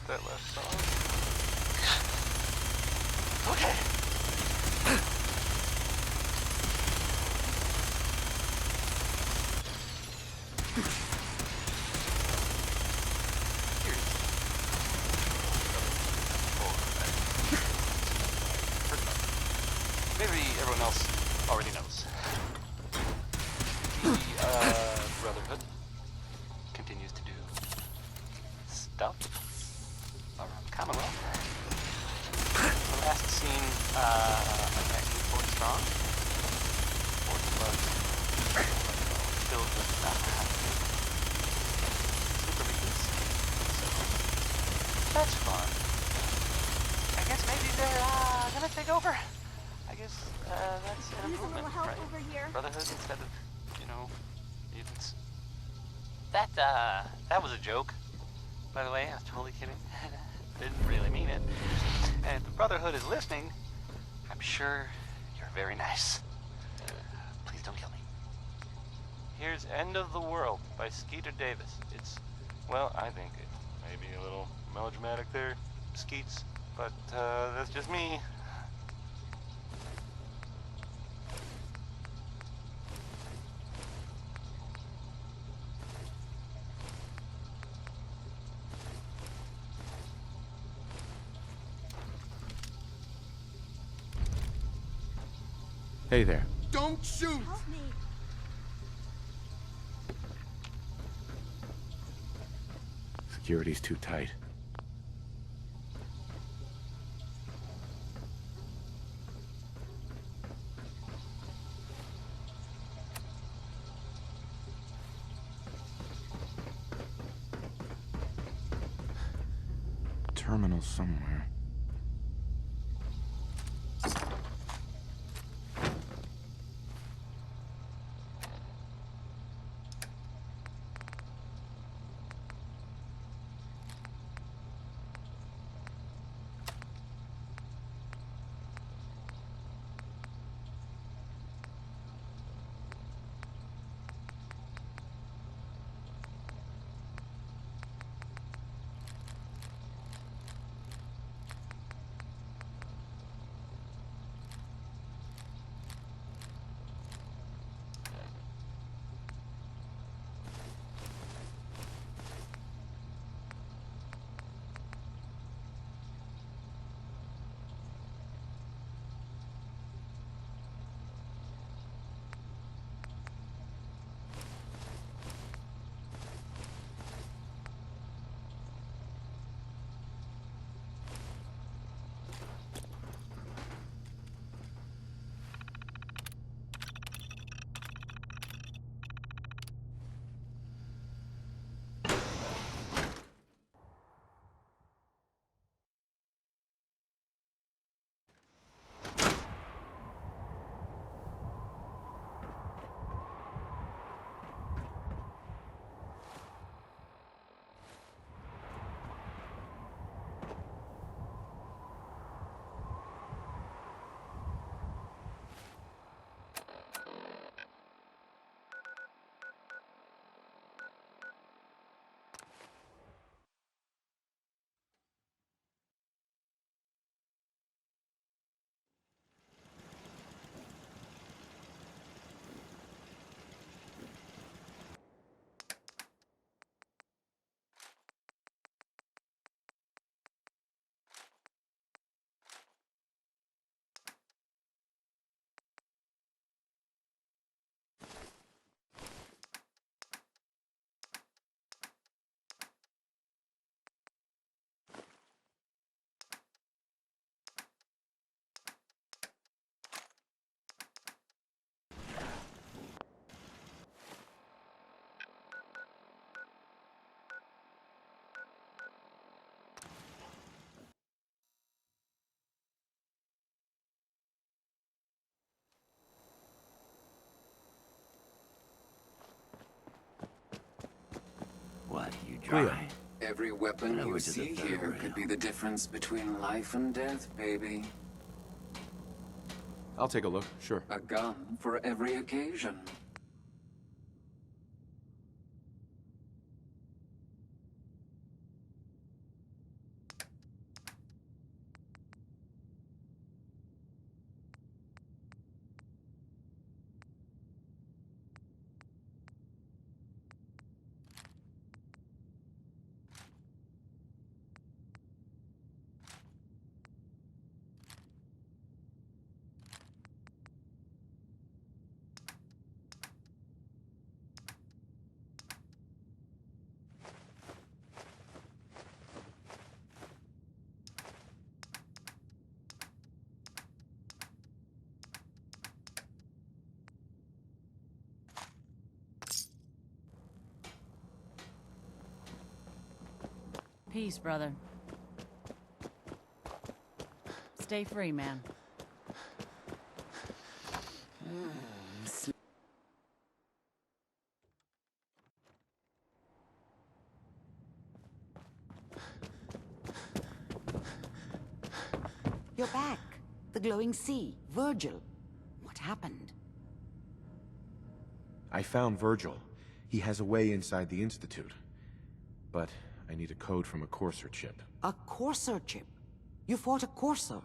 That left side. Okay. Maybe everyone else already knows. The Brotherhood continues to do stuff around the Commonwealth. The last seen attacking Fort Strong. Fort was filled with super mutants. So that's fun. I guess maybe they're gonna take over. I guess that's an Use a little improvement, help right? over here. Brotherhood instead of, mutants. That was a joke. By the way, I was totally kidding. Didn't really mean it. And if the Brotherhood is listening, I'm sure you're very nice. Please don't kill me. Here's End of the World by Skeeter Davis. It's, well, I think it may be a little melodramatic there, Skeets, but that's just me. Hey there. Don't shoot! Help me. Security's too tight. Terminal somewhere. What, you Cleo. dry? Every weapon Over you to the see third here rail. could be the difference between life and death, baby. I'll take a look, sure. A gun for every occasion. Peace, brother. Stay free, man. You're back. The glowing sea. Virgil. What happened? I found Virgil. He has a way inside the Institute. But I need a code from a Courser chip. A Courser chip? You fought a Courser?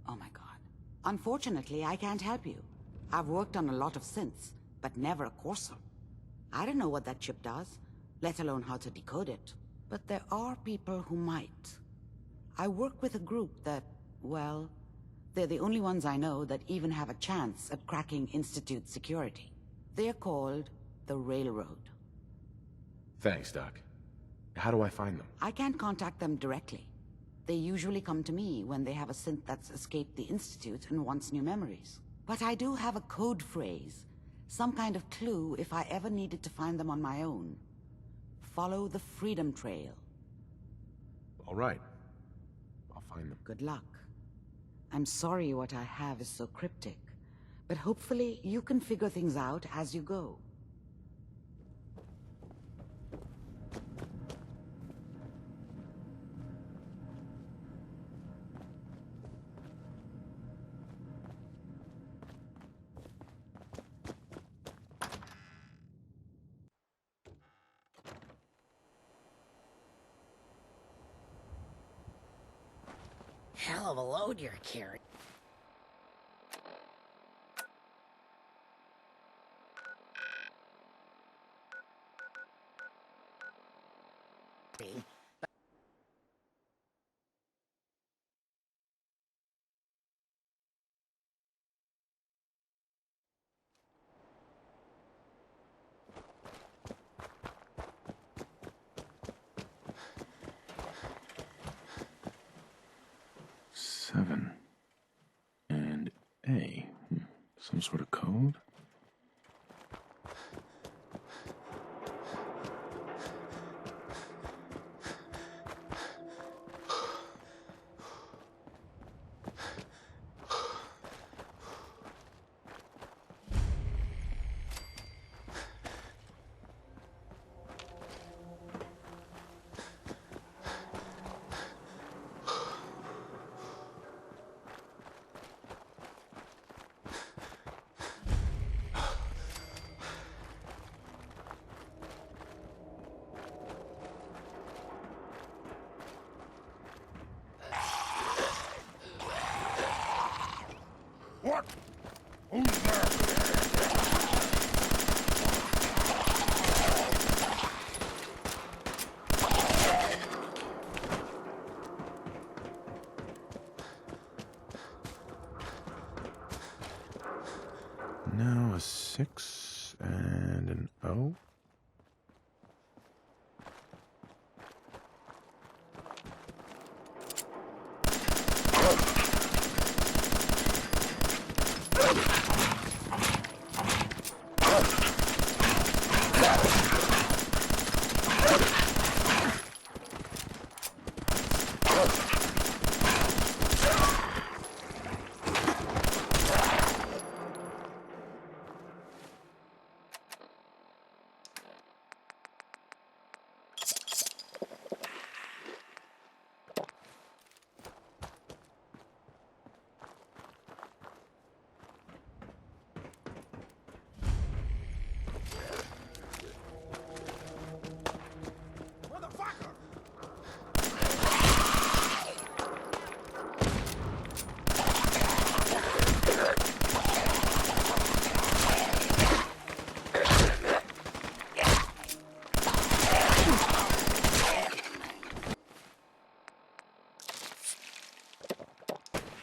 Oh my god. Unfortunately, I can't help you. I've worked on a lot of synths, but never a Courser. I don't know what that chip does, let alone how to decode it. But there are people who might. I work with a group that, well, they're the only ones I know that even have a chance at cracking Institute security. They're called the Railroad. Thanks, Doc. How do I find them? I can't contact them directly. They usually come to me when they have a synth that's escaped the Institute and wants new memories. But I do have a code phrase, some kind of clue if I ever needed to find them on my own. Follow the Freedom Trail. All right. I'll find them. Good luck. I'm sorry what I have is so cryptic, but hopefully you can figure things out as you go. Hell of a load you're carrying. Seven. And A. Some sort of code? What? Who's there? Now a 6 and an O.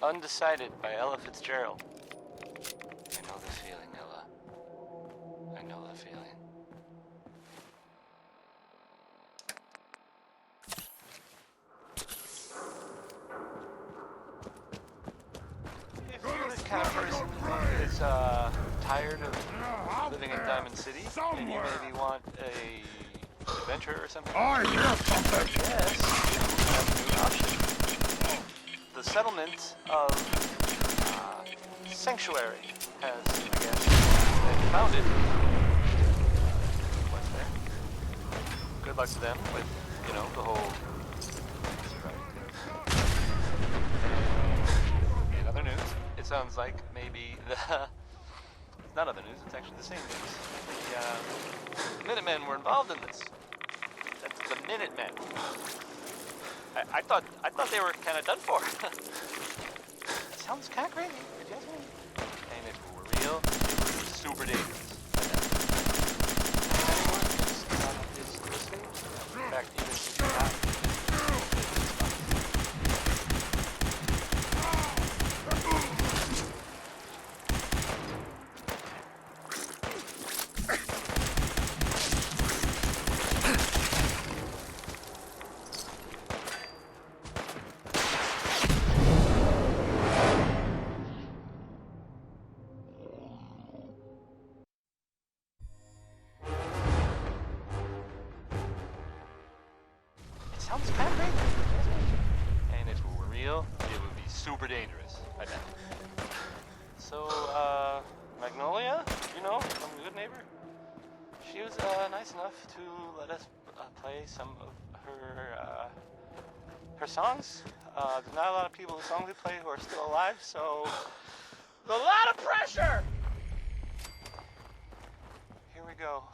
Undecided by Ella Fitzgerald. I know the feeling, Ella. I know the feeling. If you're the kind of person who is tired of living in Diamond City, and you maybe want a adventure or something. I hear something! Yes, you have a new option. The settlement of Sanctuary. as, I guess, they found it. What's there? Good luck to them with, you know, the whole... In other news, it sounds like maybe the... It's not other news, it's actually the same news. The Minutemen were involved in this. That's the Minutemen. I thought they were kind of done for. That sounds kind of crazy, if you ask me. And if it were real, it would be super dangerous. Anyone is listening? In fact, even if you're not, sounds kind of crazy. And if it were real, it would be super dangerous. I bet. So, Magnolia, you know, from Good Neighbor, she was nice enough to let us play some of her songs. There's not a lot of people whose songs we play who are still alive, so there's a lot of pressure. Here we go.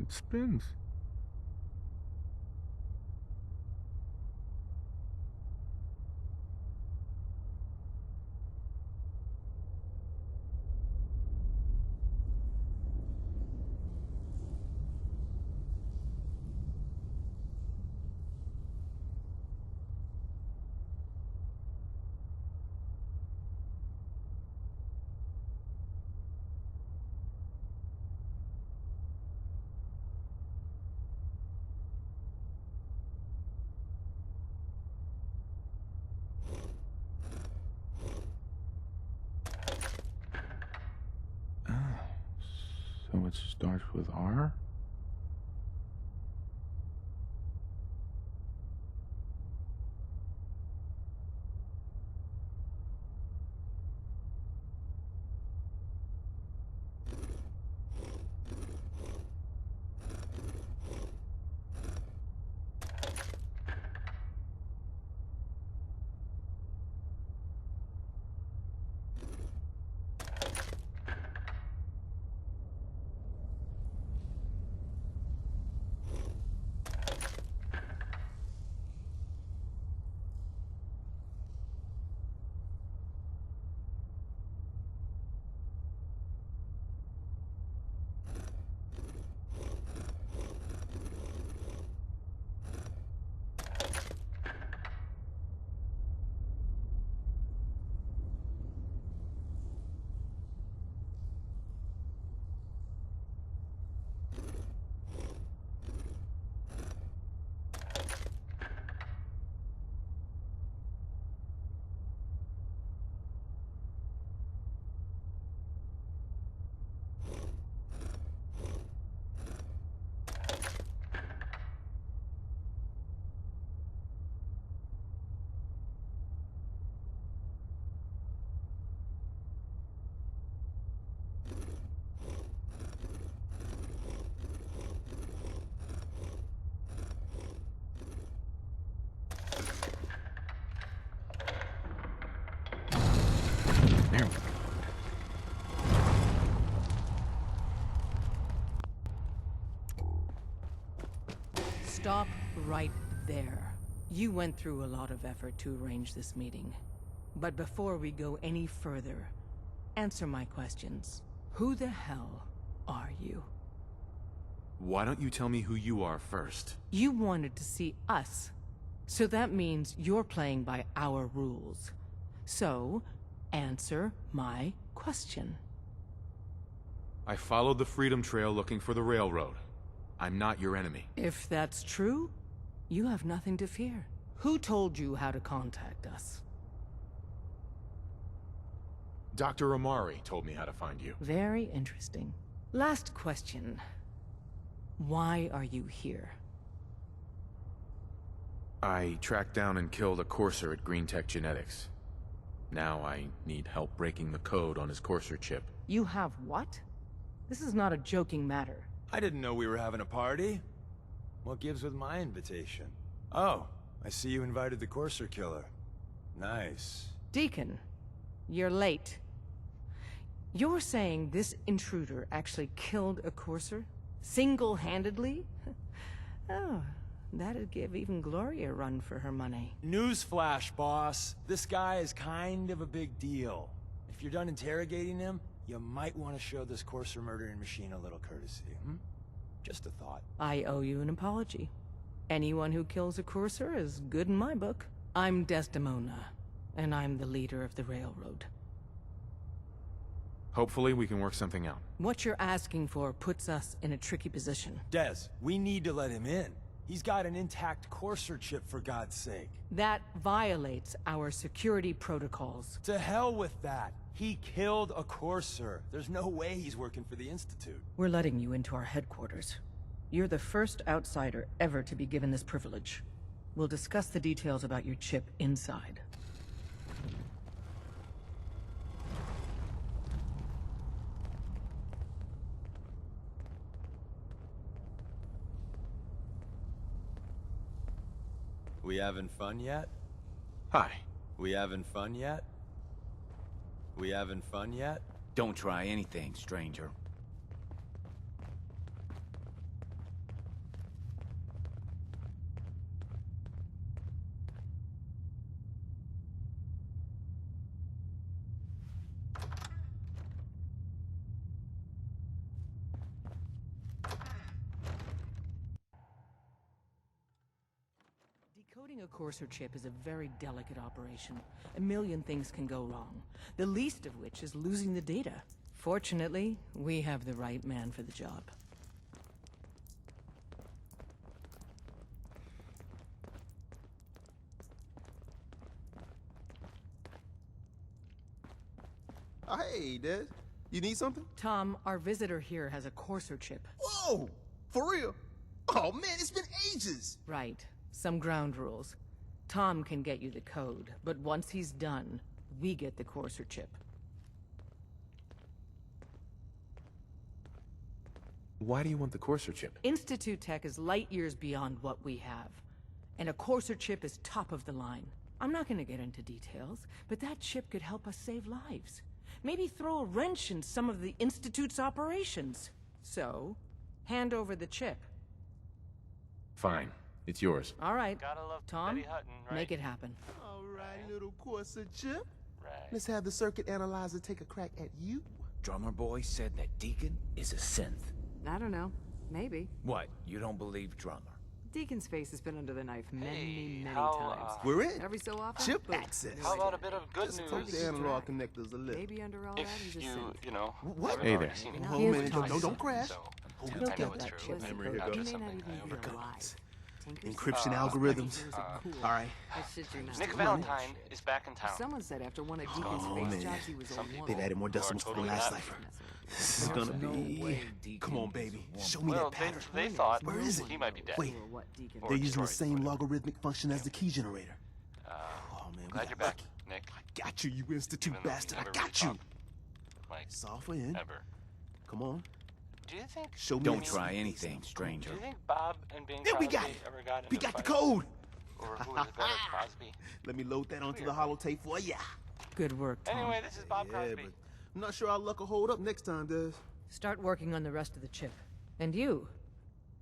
It spins. So it starts with R? There we go. Stop right there. You went through a lot of effort to arrange this meeting. But before we go any further, answer my questions. Who the hell are you? Why don't you tell me who you are first? You wanted to see us. So that means you're playing by our rules. So, answer my question. I followed the Freedom Trail looking for the railroad. I'm not your enemy. If that's true, you have nothing to fear. Who told you how to contact us? Dr. Amari told me how to find you. Very interesting. Last question. Why are you here? I tracked down and killed a courser at Green Tech Genetics. Now I need help breaking the code on his courser chip. You have what? This is not a joking matter. I didn't know we were having a party. What gives with my invitation? Oh, I see you invited the Courser killer. Nice. Deacon, you're late. You're saying this intruder actually killed a courser? Single-handedly? Oh, that'd give even Gloria a run for her money. Newsflash, boss. This guy is kind of a big deal. If you're done interrogating him, you might want to show this Courser murdering machine a little courtesy, Just a thought. I owe you an apology. Anyone who kills a courser is good in my book. I'm Desdemona, and I'm the leader of the railroad. Hopefully we can work something out. What you're asking for puts us in a tricky position. Des, we need to let him in. He's got an intact Courser chip, for God's sake. That violates our security protocols. To hell with that. He killed a Courser. There's no way he's working for the Institute. We're letting you into our headquarters. You're the first outsider ever to be given this privilege. We'll discuss the details about your chip inside. We having fun yet? Hi. We having fun yet? We having fun yet? Don't try anything, stranger. Decoding a courser chip is a very delicate operation. A million things can go wrong, the least of which is losing the data. Fortunately, we have the right man for the job. Oh, hey, Des. You need something? Tom, our visitor here has a courser chip. Whoa! For real? Oh, man, it's been ages! Right. Some ground rules. Tom can get you the code, but once he's done, we get the courser chip. Why do you want the courser chip? Institute tech is light years beyond what we have. And a courser chip is top of the line. I'm not gonna get into details, but that chip could help us save lives. Maybe throw a wrench in some of the Institute's operations. So, hand over the chip. Fine. It's yours. All right. Gotta love Tom, Betty Hutton, right? make it happen. All right, little courser chip. Right. Let's have the circuit analyzer take a crack at you. Drummer boy said that Deacon is a synth. I don't know. Maybe. What? You don't believe Drummer? Deacon's face has been under the knife many how, times. We're in. Every so often, Chip boom. access. How about a bit of good Just news? put the analog connectors a little. Maybe under all that, he's a synth. You know, What? Hey there. Oh, man, don't crash. I He'll know get it's that true. chip. Memory He here may goes. not even be alive. Tinker's Encryption algorithms. All right. That shit you're not Nick doing. Valentine is back in town. Someone said after one of Deacon's Oh, face man. jobs, he was a woman. They've added more decimals to the last cipher. This is gonna be... Come on, baby. Show me Well, that pattern. they thought Where is it? he might be dead. Wait, Or what Deacon they're using the destroyed, same logarithmic function as the key generator. Oh, man, we Glad got you're back, lucky. Nick. I got you, you Institute Even though we bastard. I never got really you. talked. Like, It's all for in. ever. Come on. Do you think... Show me Don't that try space. anything, stranger. Do you think Bob and Bing There we Crosby got it. ever got We into a got the fight? code. Or who was better, Crosby? Let me load that onto the holotape for ya. Good work, Tom. Anyway, this is Bob Crosby. But I'm not sure our luck will hold up next time, Des. Start working on the rest of the chip. And you,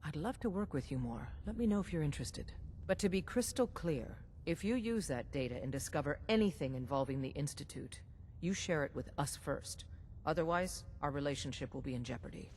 I'd love to work with you more. Let me know if you're interested. But to be crystal clear, if you use that data and discover anything involving the Institute, you share it with us first. Otherwise, our relationship will be in jeopardy.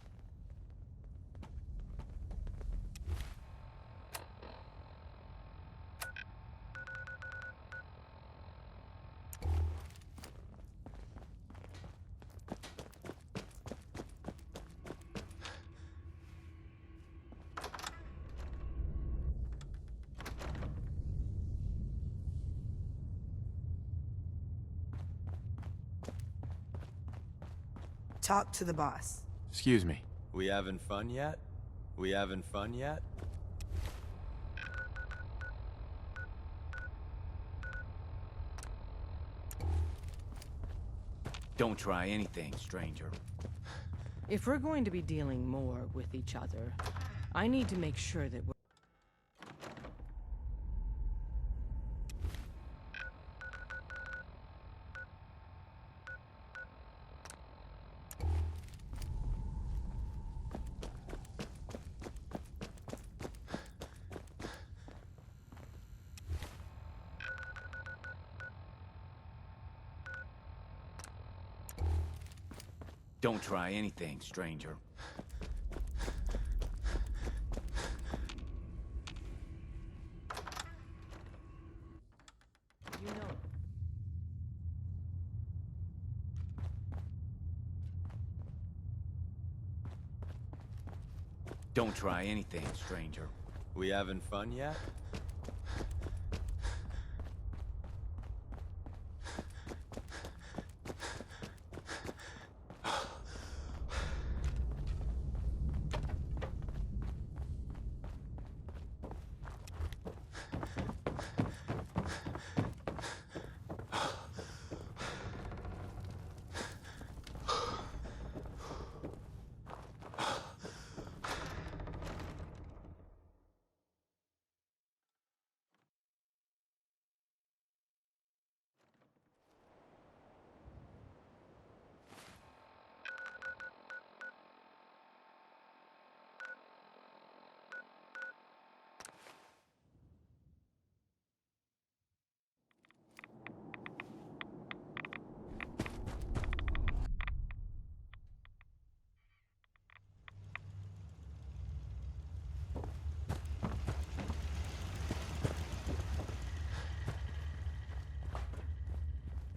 Talk to the boss. Excuse me. We having fun yet? We having fun yet? Don't try anything, stranger. If we're going to be dealing more with each other, I need to make sure that we're... Don't try anything, stranger. You know... Don't try anything, stranger. We having fun yet?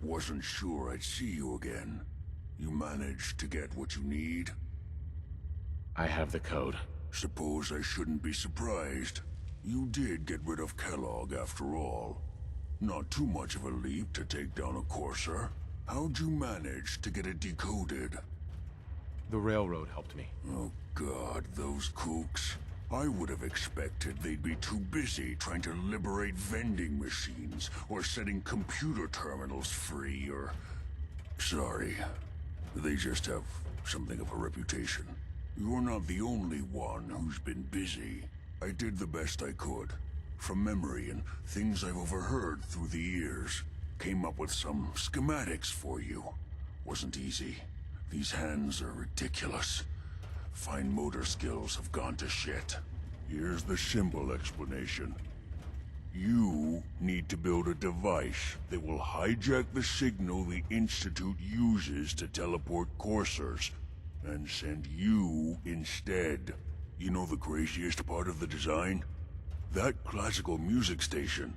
Wasn't sure I'd see you again. You managed to get what you need? I have the code. Suppose I shouldn't be surprised. You did get rid of Kellogg after all. Not too much of a leap to take down a Courser. How'd you manage to get it decoded? The railroad helped me. Oh God, those kooks. I would have expected they'd be too busy trying to liberate vending machines or setting computer terminals free or... Sorry. They just have something of a reputation. You're not the only one who's been busy. I did the best I could. From memory and things I've overheard through the years. Came up with some schematics for you. Wasn't easy. These hands are ridiculous. Fine motor skills have gone to shit. Here's the simple explanation. You need to build a device that will hijack the signal the Institute uses to teleport coursers, and send you instead. You know the craziest part of the design? That classical music station.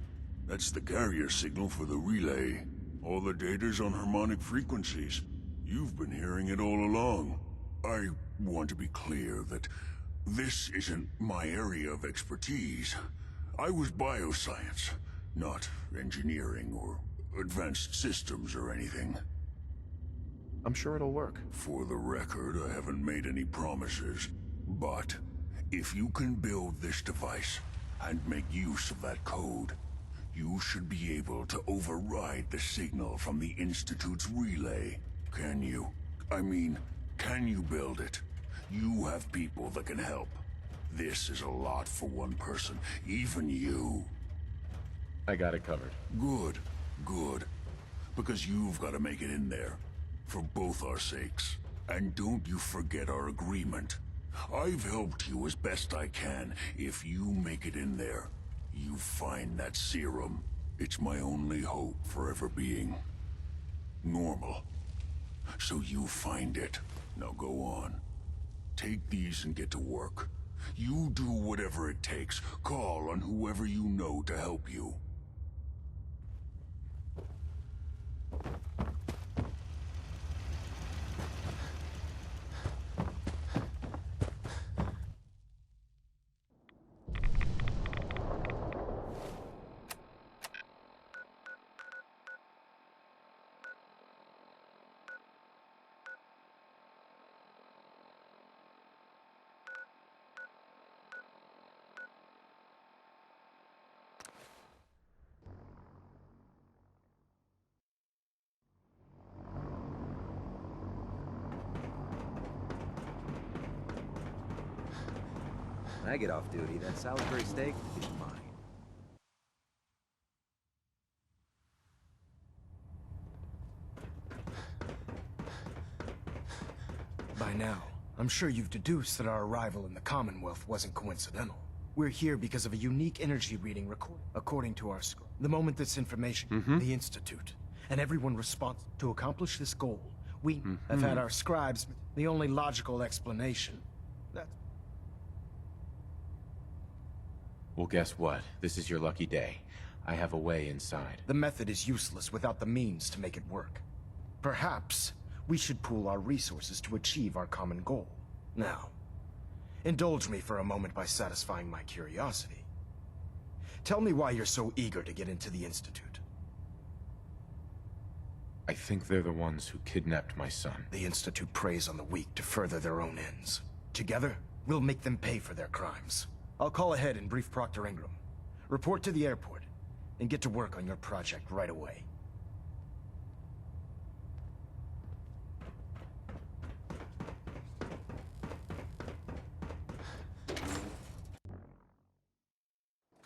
That's the carrier signal for the relay. All the data's on harmonic frequencies. You've been hearing it all along. I want to be clear that this isn't my area of expertise. I was bioscience, not engineering or advanced systems or anything. I'm sure it'll work. For the record, I haven't made any promises. But if you can build this device and make use of that code, you should be able to override the signal from the Institute's relay. Can you? I mean, can you build it? You have people that can help. This is a lot for one person, even you. I got it covered. Good, good. because you've got to make it in there. For both our sakes. And don't you forget our agreement. I've helped you as best I can. If you make it in there, you find that serum. It's my only hope for ever being normal. So you find it. Now go on. Take these and get to work. You do whatever it takes. Call on whoever you know to help you. When I get off duty, that Salisbury steak is mine. By now, I'm sure you've deduced that our arrival in the Commonwealth wasn't coincidental. We're here because of a unique energy reading recorded, according to our script. The moment this information, the Institute, and everyone responds to accomplish this goal, we have had our scribes, the only logical explanation. Well, guess what? This is your lucky day. I have a way inside. The method is useless without the means to make it work. Perhaps we should pool our resources to achieve our common goal. Now, indulge me for a moment by satisfying my curiosity. Tell me why you're so eager to get into the Institute. I think they're the ones who kidnapped my son. The Institute preys on the weak to further their own ends. Together, we'll make them pay for their crimes. I'll call ahead and brief Proctor Ingram. Report to the airport, and get to work on your project right away.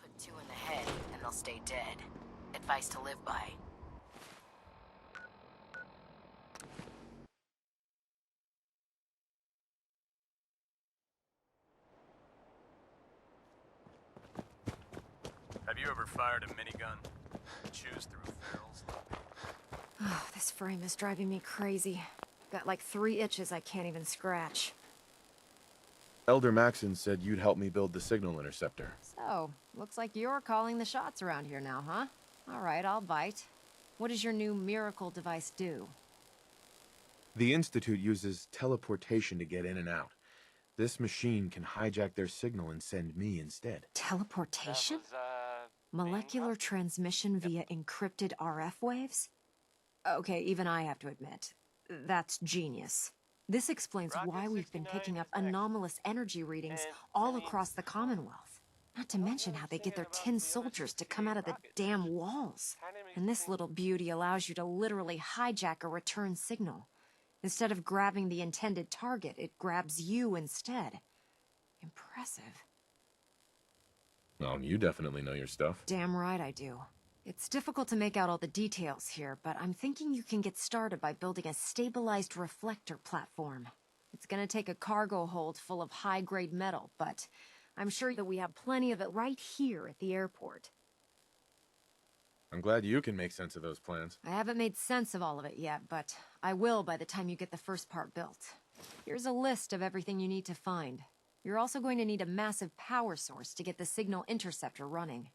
Put 2 in the head, and they'll stay dead. Advice to live by. Have you ever fired a minigun? Chews through barrels. Oh, this frame is driving me crazy. Got like 3 itches I can't even scratch. Elder Maxon said you'd help me build the signal interceptor. So, looks like you're calling the shots around here now, huh? All right, I'll bite. What does your new miracle device do? The Institute uses teleportation to get in and out. This machine can hijack their signal and send me instead. Teleportation? Molecular transmission via encrypted RF waves? Okay, even I have to admit, that's genius. This explains why we've been picking up anomalous energy readings all across the Commonwealth. Not to mention how they get their tin soldiers to come out of the damn walls. And this little beauty allows you to literally hijack a return signal. Instead of grabbing the intended target, it grabs you instead. Impressive. Well, you definitely know your stuff. Damn right I do. It's difficult to make out all the details here, but I'm thinking you can get started by building a stabilized reflector platform. It's gonna take a cargo hold full of high-grade metal, but I'm sure that we have plenty of it right here at the airport. I'm glad you can make sense of those plans. I haven't made sense of all of it yet, but I will by the time you get the first part built. Here's a list of everything you need to find. You're also going to need a massive power source to get the signal interceptor running.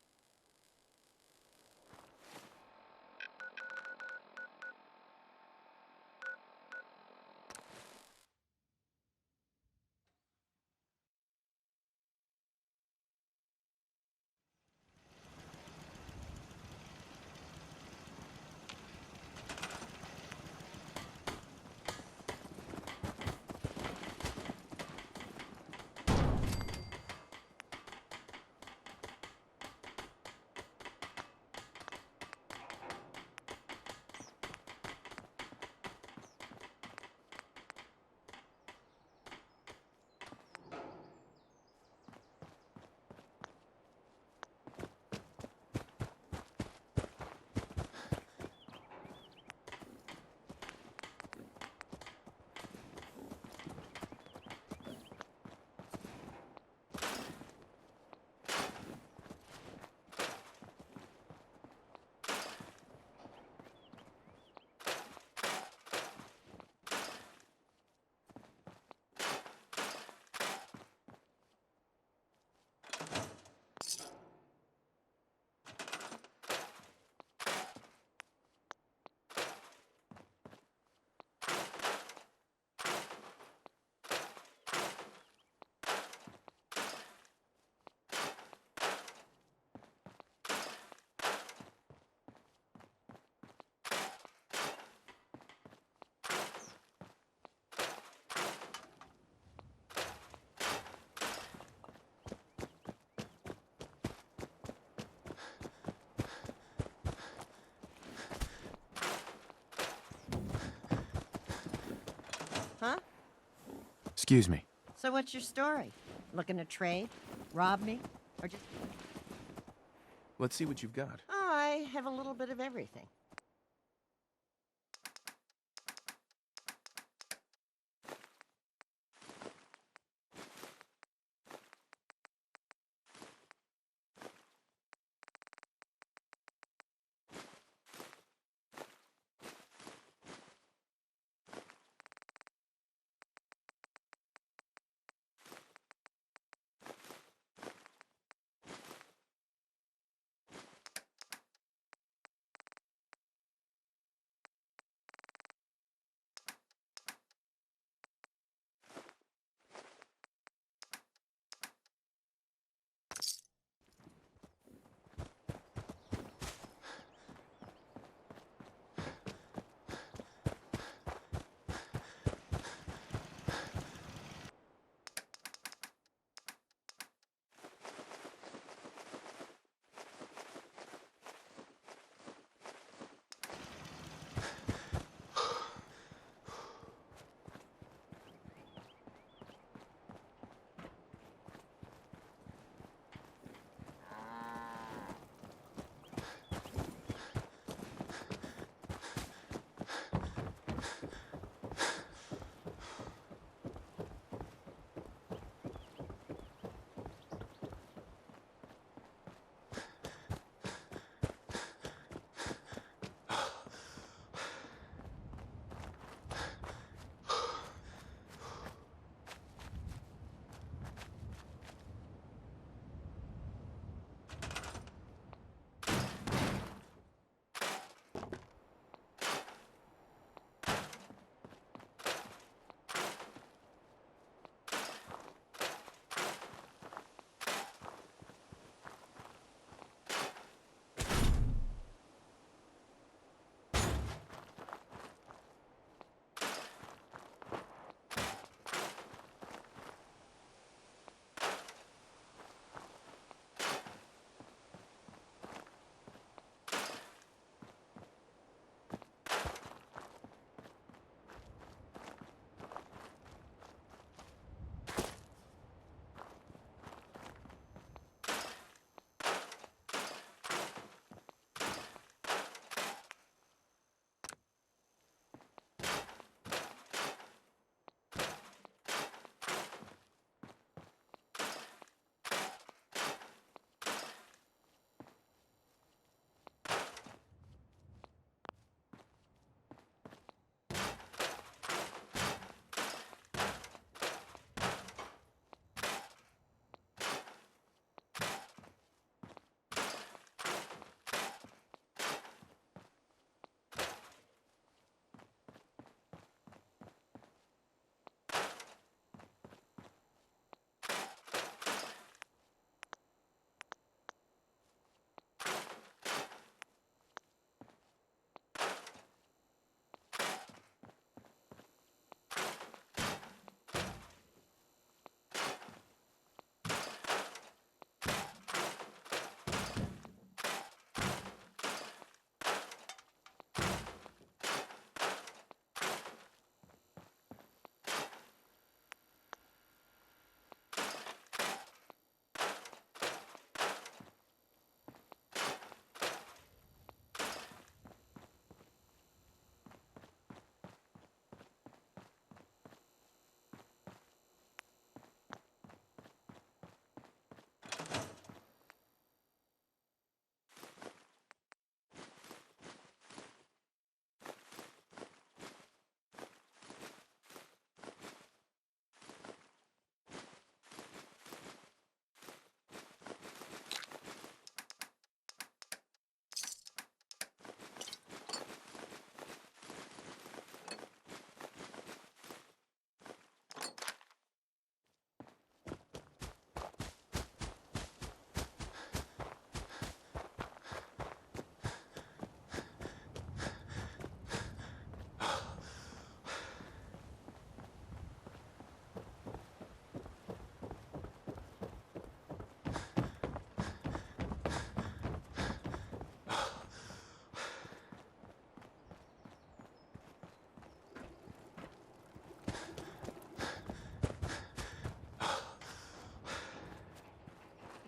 Excuse me. So what's your story? Looking to trade? Rob me? Or just... Let's see what you've got. I have a little bit of everything.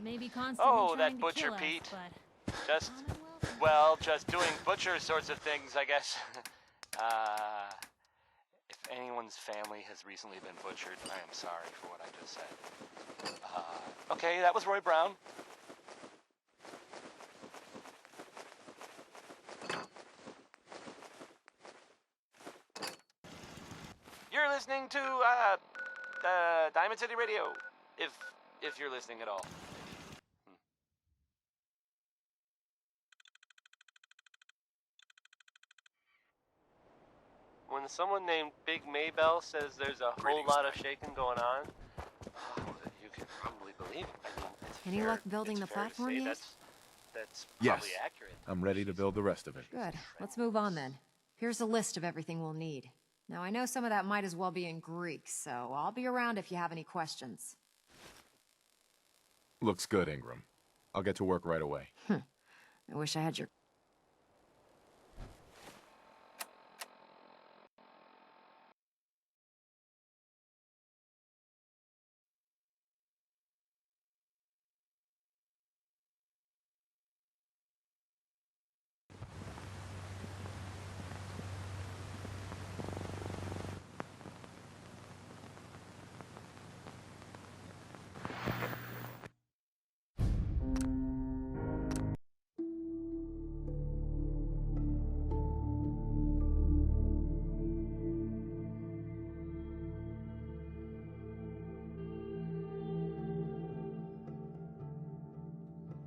Maybe constantly Oh, trying that to Butcher kill Pete. us, but Just, well, just doing butcher sorts of things, I guess. If anyone's family has recently been butchered, I am sorry for what I just said. Okay, that was Roy Brown. You're listening to, Diamond City Radio. If you're listening at all. When someone named Big Maybell says there's a whole lot of shaking going on, you can probably believe it. I mean, it's Any fair, luck building it's the fair to platform say yet? That's Yes. probably accurate. I'm ready to build the rest of it. Good. Let's move on then. Here's a list of everything we'll need. Now, I know some of that might as well be in Greek, so I'll be around if you have any questions. Looks good, Ingram. I'll get to work right away. I wish I had your...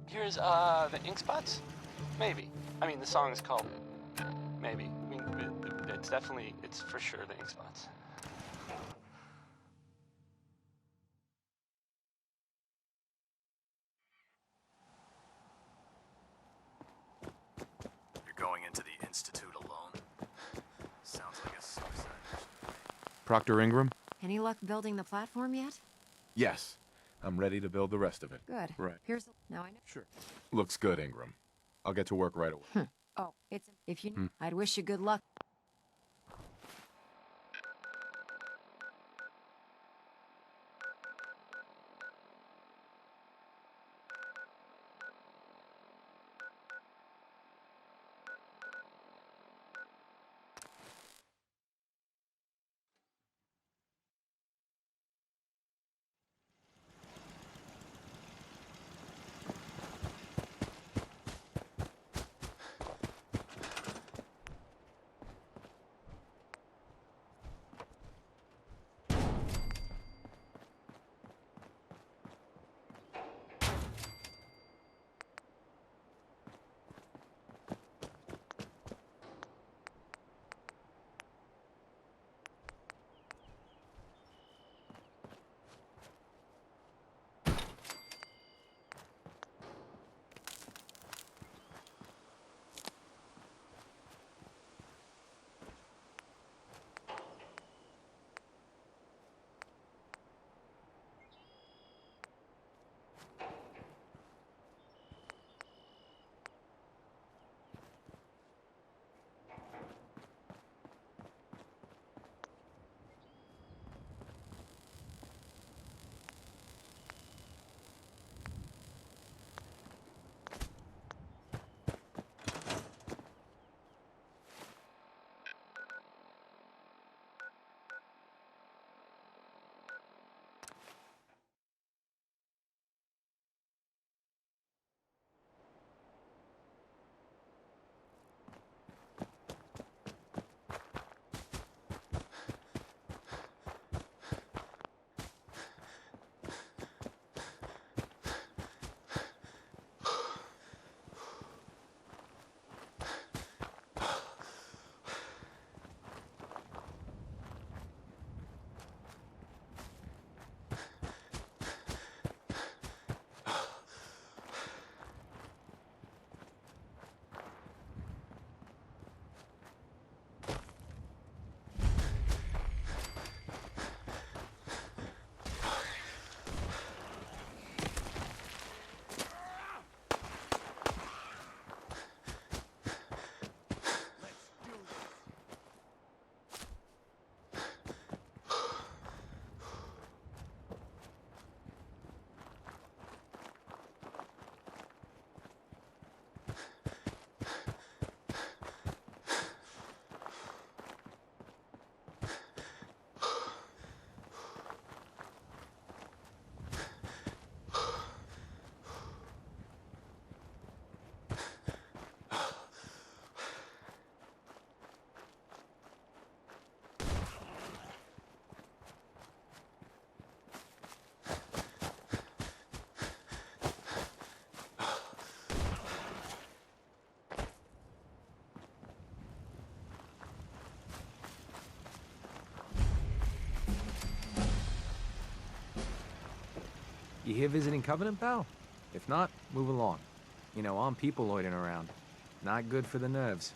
Here's, the ink spots? Maybe. I mean, the song is called Maybe. I mean, it's definitely, it's for sure the ink spots. You're going into the Institute alone? Sounds like a suicide mission. Proctor Ingram? Any luck building the platform yet? Yes. I'm ready to build the rest of it. Good. Right. Here's... Now I know... Sure. Looks good, Ingram. I'll get to work right away. Oh, it's... If you... I'd wish you good luck. You here visiting Covenant, pal? If not, move along. You know, armed people loitering around. Not good for the nerves.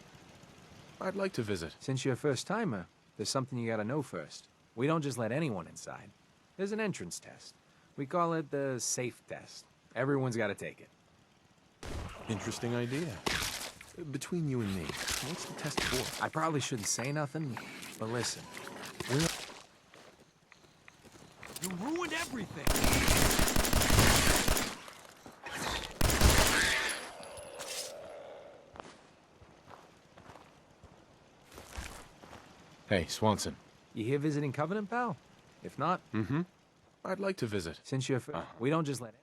I'd like to visit. Since you're a first-timer, there's something you gotta know first. We don't just let anyone inside. There's an entrance test. We call it the safe test. Everyone's gotta take it. Interesting idea. Between you and me, what's the test for? I probably shouldn't say nothing, but listen. You ruined everything! Hey, Swanson. You here visiting Covenant, pal? If not... Mm-hmm. I'd like to visit. Since you're... We don't just let it...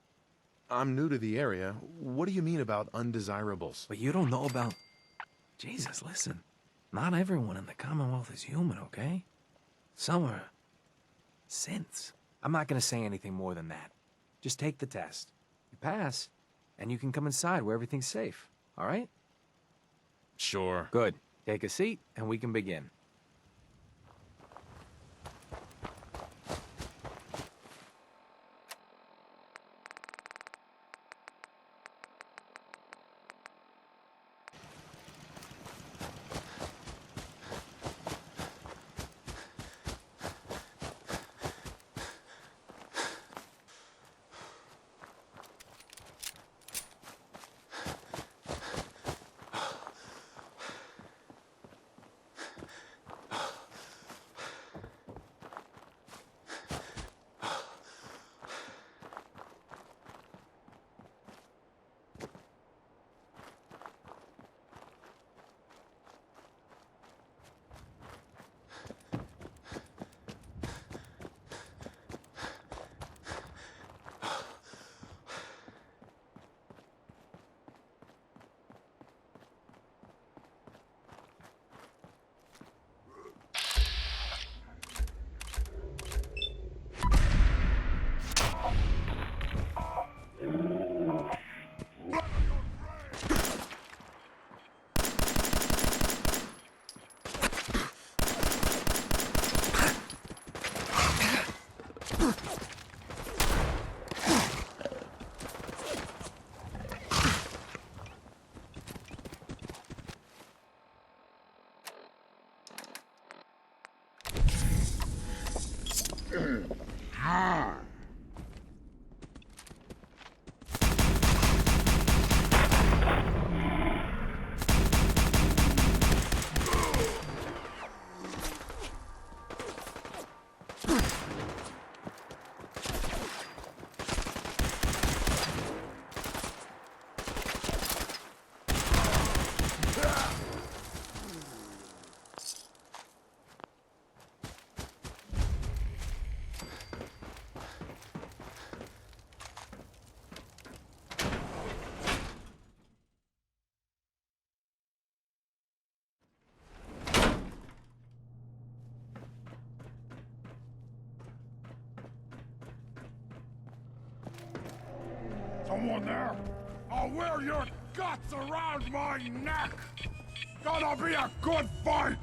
I'm new to the area. What do you mean about undesirables? But you don't know about... Jesus, listen. Not everyone in the Commonwealth is human, okay? Some are... synths. I'm not gonna say anything more than that. Just take the test. You pass, and you can come inside where everything's safe. All right? Sure. Good. Take a seat, and we can begin. Someone there? I'll wear your guts around my neck! Gonna be a good fight!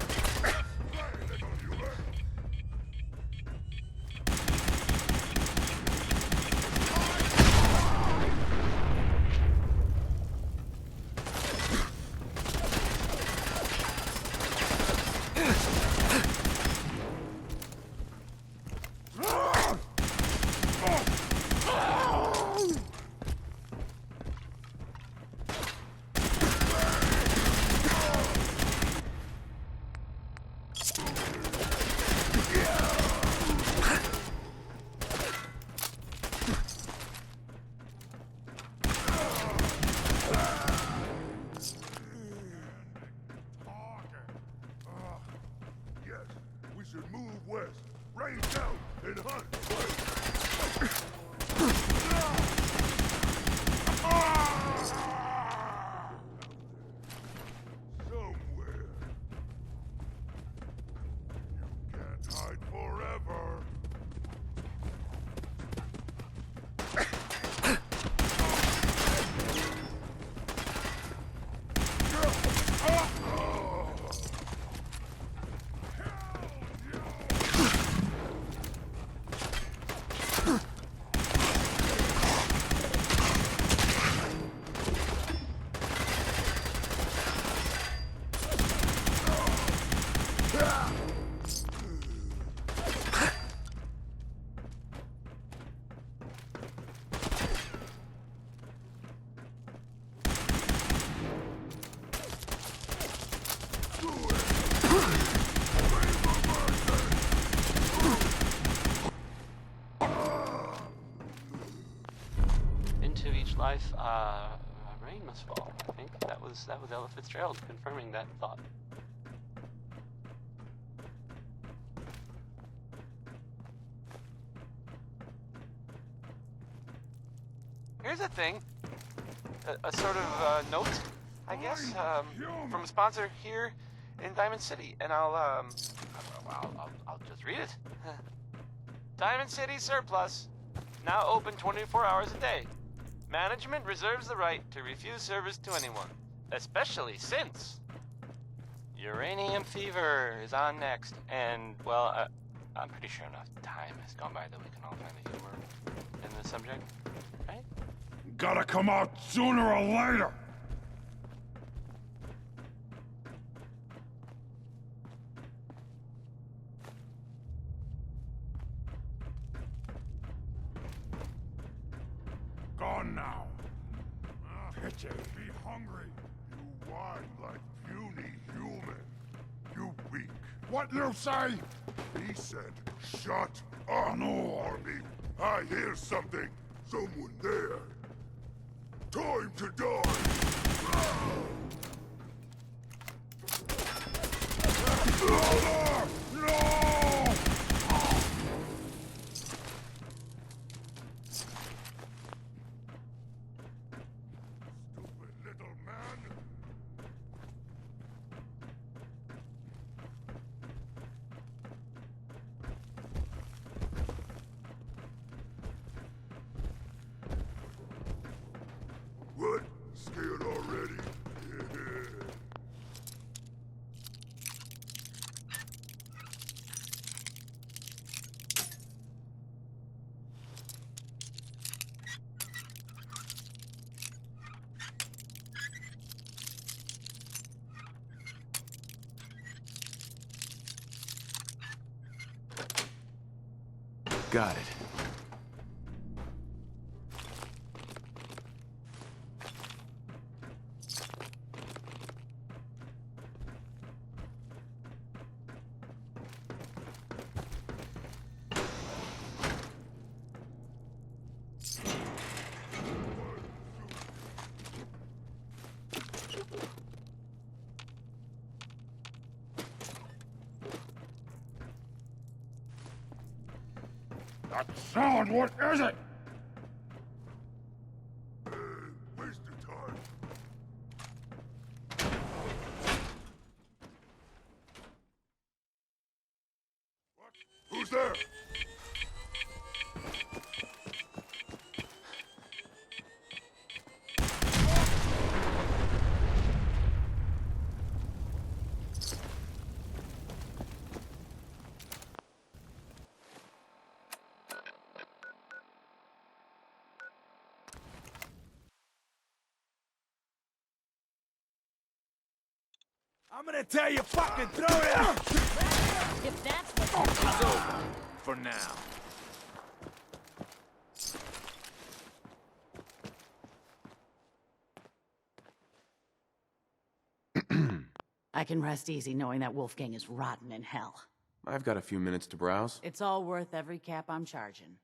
life, rain must fall. I think that was Ella Fitzgerald confirming that thought. Here's a thing, a sort of note, I guess, from a sponsor here in Diamond City, and I'll just read it. Diamond City Surplus, now open 24 hours a day. Management reserves the right to refuse service to anyone, especially since Uranium Fever is on next, and, well, I'm pretty sure enough time has gone by that we can all find the humor in the subject, right? Gotta come out sooner or later! Gone now. Pity. Be hungry. You whine like puny human. You weak. What you say? He said, shut up. No, Army. I hear something. Someone there. Time to die. Brother! No! Stupid little man. What? Scared already? Got it. That sound, what is it? Waste of time. What? Who's there? I'm gonna tell you fucking throw it out! If that's what It's over. For now. I can rest easy knowing that Wolfgang is rotten in hell. I've got a few minutes to browse. It's all worth every cap I'm charging.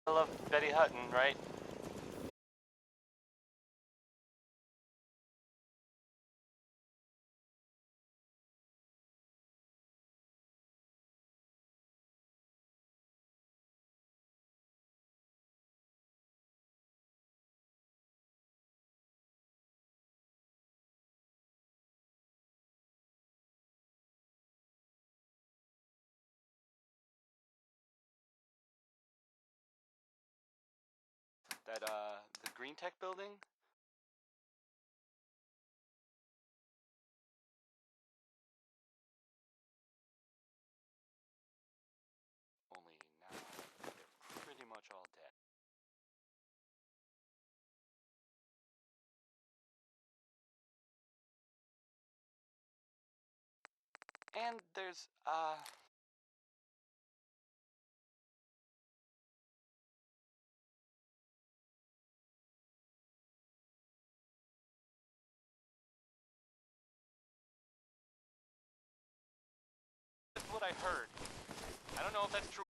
I love Betty Hutton, right? That, the Green Tech building? Only now, they're pretty much all dead. And there's, that's what I heard. I don't know if that's true.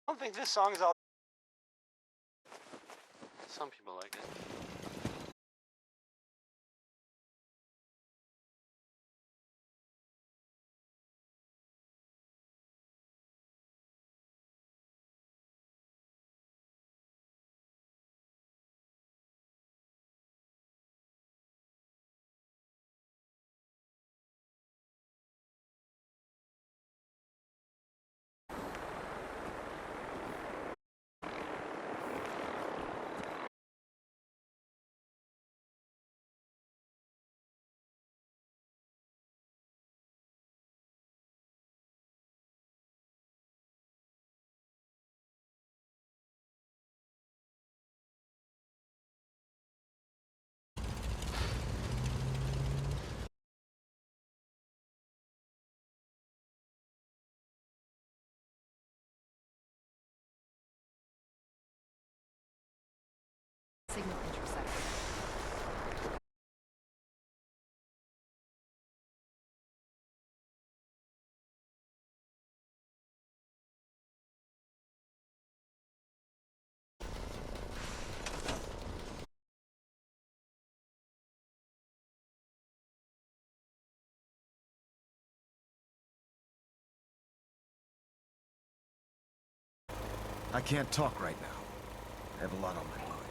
I don't think this song is all. Some people like it. Signal I can't talk right now. I have a lot on my mind.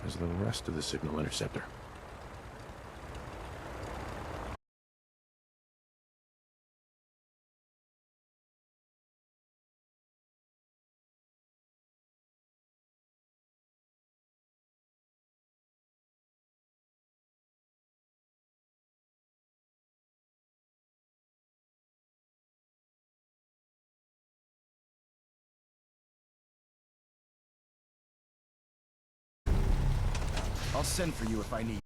There's the rest of the signal interceptor. I'll send for you if I need.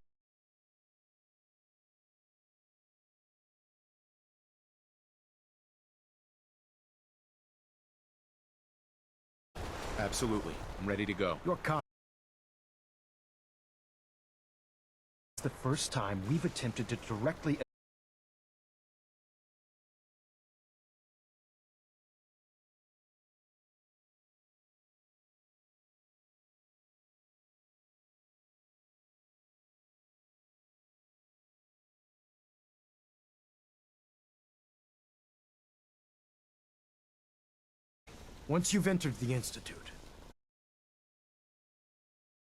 Absolutely. I'm ready to go. Your con. It's the first time we've attempted to directly. Once you've entered the Institute,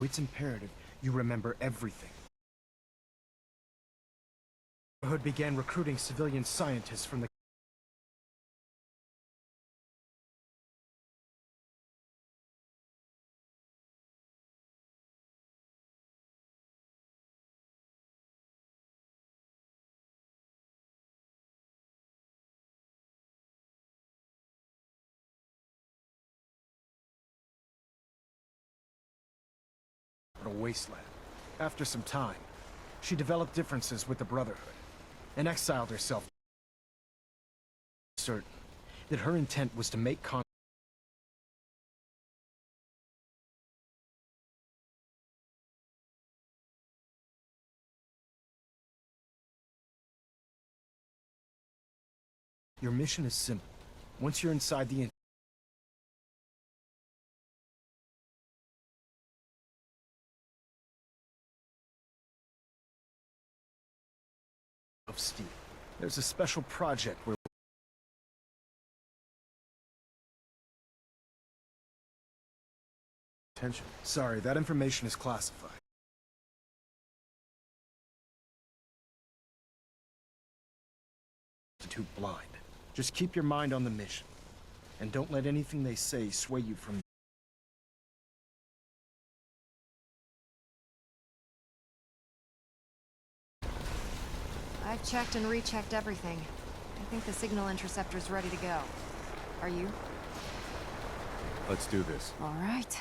it's imperative you remember everything. The Hood began recruiting civilian scientists from the a wasteland. After some time, she developed differences with the Brotherhood and exiled herself. Certain that her intent was to make Your mission is simple. Once you're inside the of steel, there's a special project where attention. Sorry, that information is classified. Institute blind. Just keep your mind on the mission. And don't let anything they say sway you from. I've checked and rechecked everything. I think the signal interceptor's ready to go. Are you? Let's do this. All right.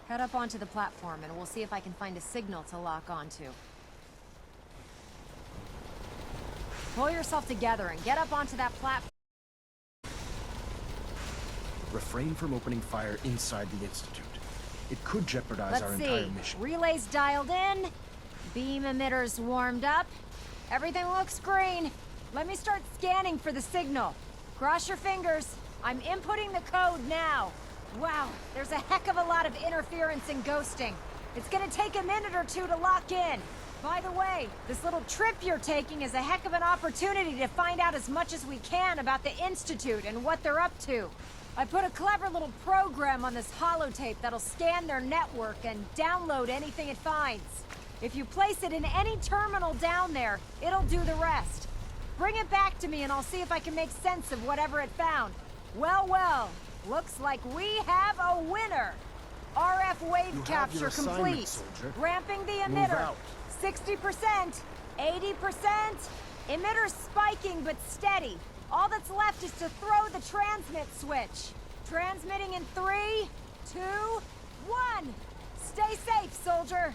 Head up onto the platform and we'll see if I can find a signal to lock onto. Pull yourself together and get up onto that platform. Refrain from opening fire inside the Institute. It could jeopardize our entire mission. Relays dialed in. Beam emitters warmed up. Everything looks green. Let me start scanning for the signal. Cross your fingers. I'm inputting the code now. Wow, there's a heck of a lot of interference and ghosting. It's gonna take a minute or two to lock in. By the way, this little trip you're taking is a heck of an opportunity to find out as much as we can about the Institute and what they're up to. I put a clever little program on this holotape that'll scan their network and download anything it finds. If you place it in any terminal down there, it'll do the rest. Bring it back to me and I'll see if I can make sense of whatever it found. Well, well, looks like we have a winner. RF wave capture complete. Soldier. Ramping the Move emitter. out. 60%, 80%. Emitter spiking but steady. All that's left is to throw the transmit switch. Transmitting in 3, 2, 1. Stay safe, soldier.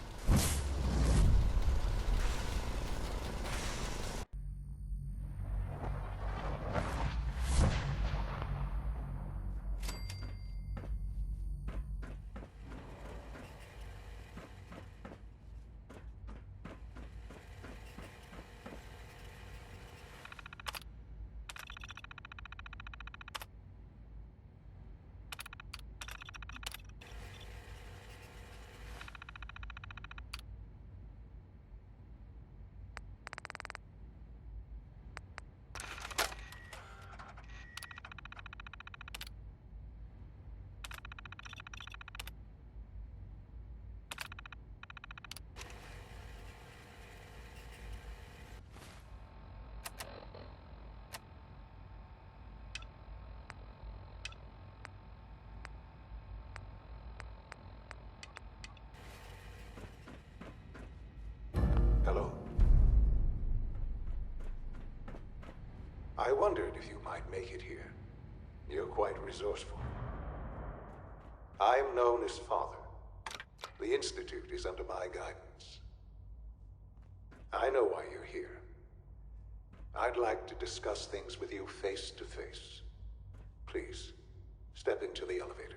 I wondered if you might make it here. You're quite resourceful. I'm known as Father. The Institute is under my guidance. I know why you're here. I'd like to discuss things with you face to face. Please, step into the elevator.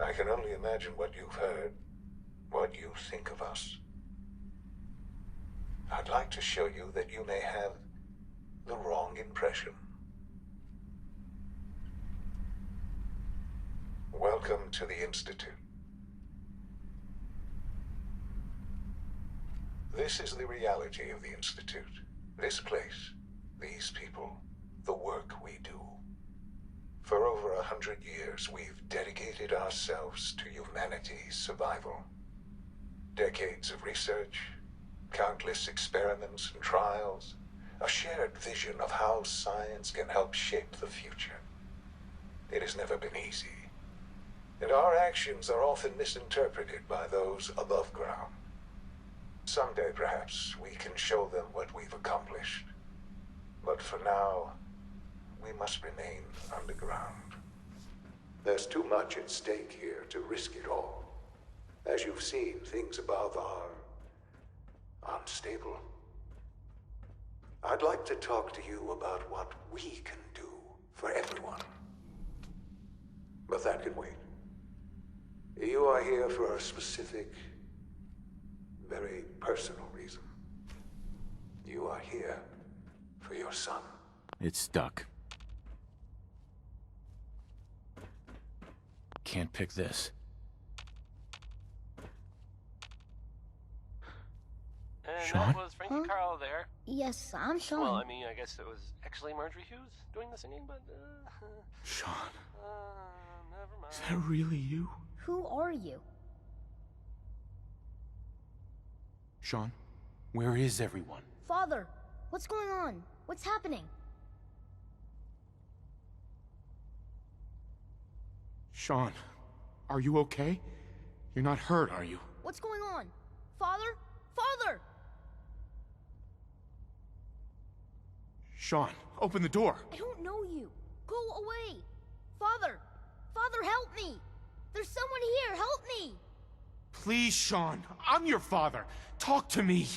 I can only imagine what you've heard, what you think of us. I'd like to show you that you may have the wrong impression. Welcome to the Institute. This is the reality of the Institute. This place, these people, the work we do. For over 100 years, we've dedicated ourselves to humanity's survival. Decades of research, countless experiments and trials, a shared vision of how science can help shape the future. It has never been easy, and our actions are often misinterpreted by those above ground. Someday, perhaps, we can show them what we've accomplished. But for now, we must remain underground. There's too much at stake here to risk it all. As you've seen, things above are unstable. I'd like to talk to you about what we can do for everyone. But that can wait. You are here for a specific, very personal reason. You are here for your son. It's stuck. Can't pick this. And Sean? that was Frankie Carl there. Yes, I'm Sean. Well, I mean, I guess it was actually Marjorie Hughes doing the singing, but... Sean. Never mind. Is that really you? Who are you? Sean, where is everyone? Father, what's going on? What's happening? Sean, are you okay? You're not hurt, are you? What's going on? Father? Father! Sean, open the door. I don't know you. Go away. Father! Father, help me! There's someone here, help me! Please, Sean, I'm your father. Talk to me.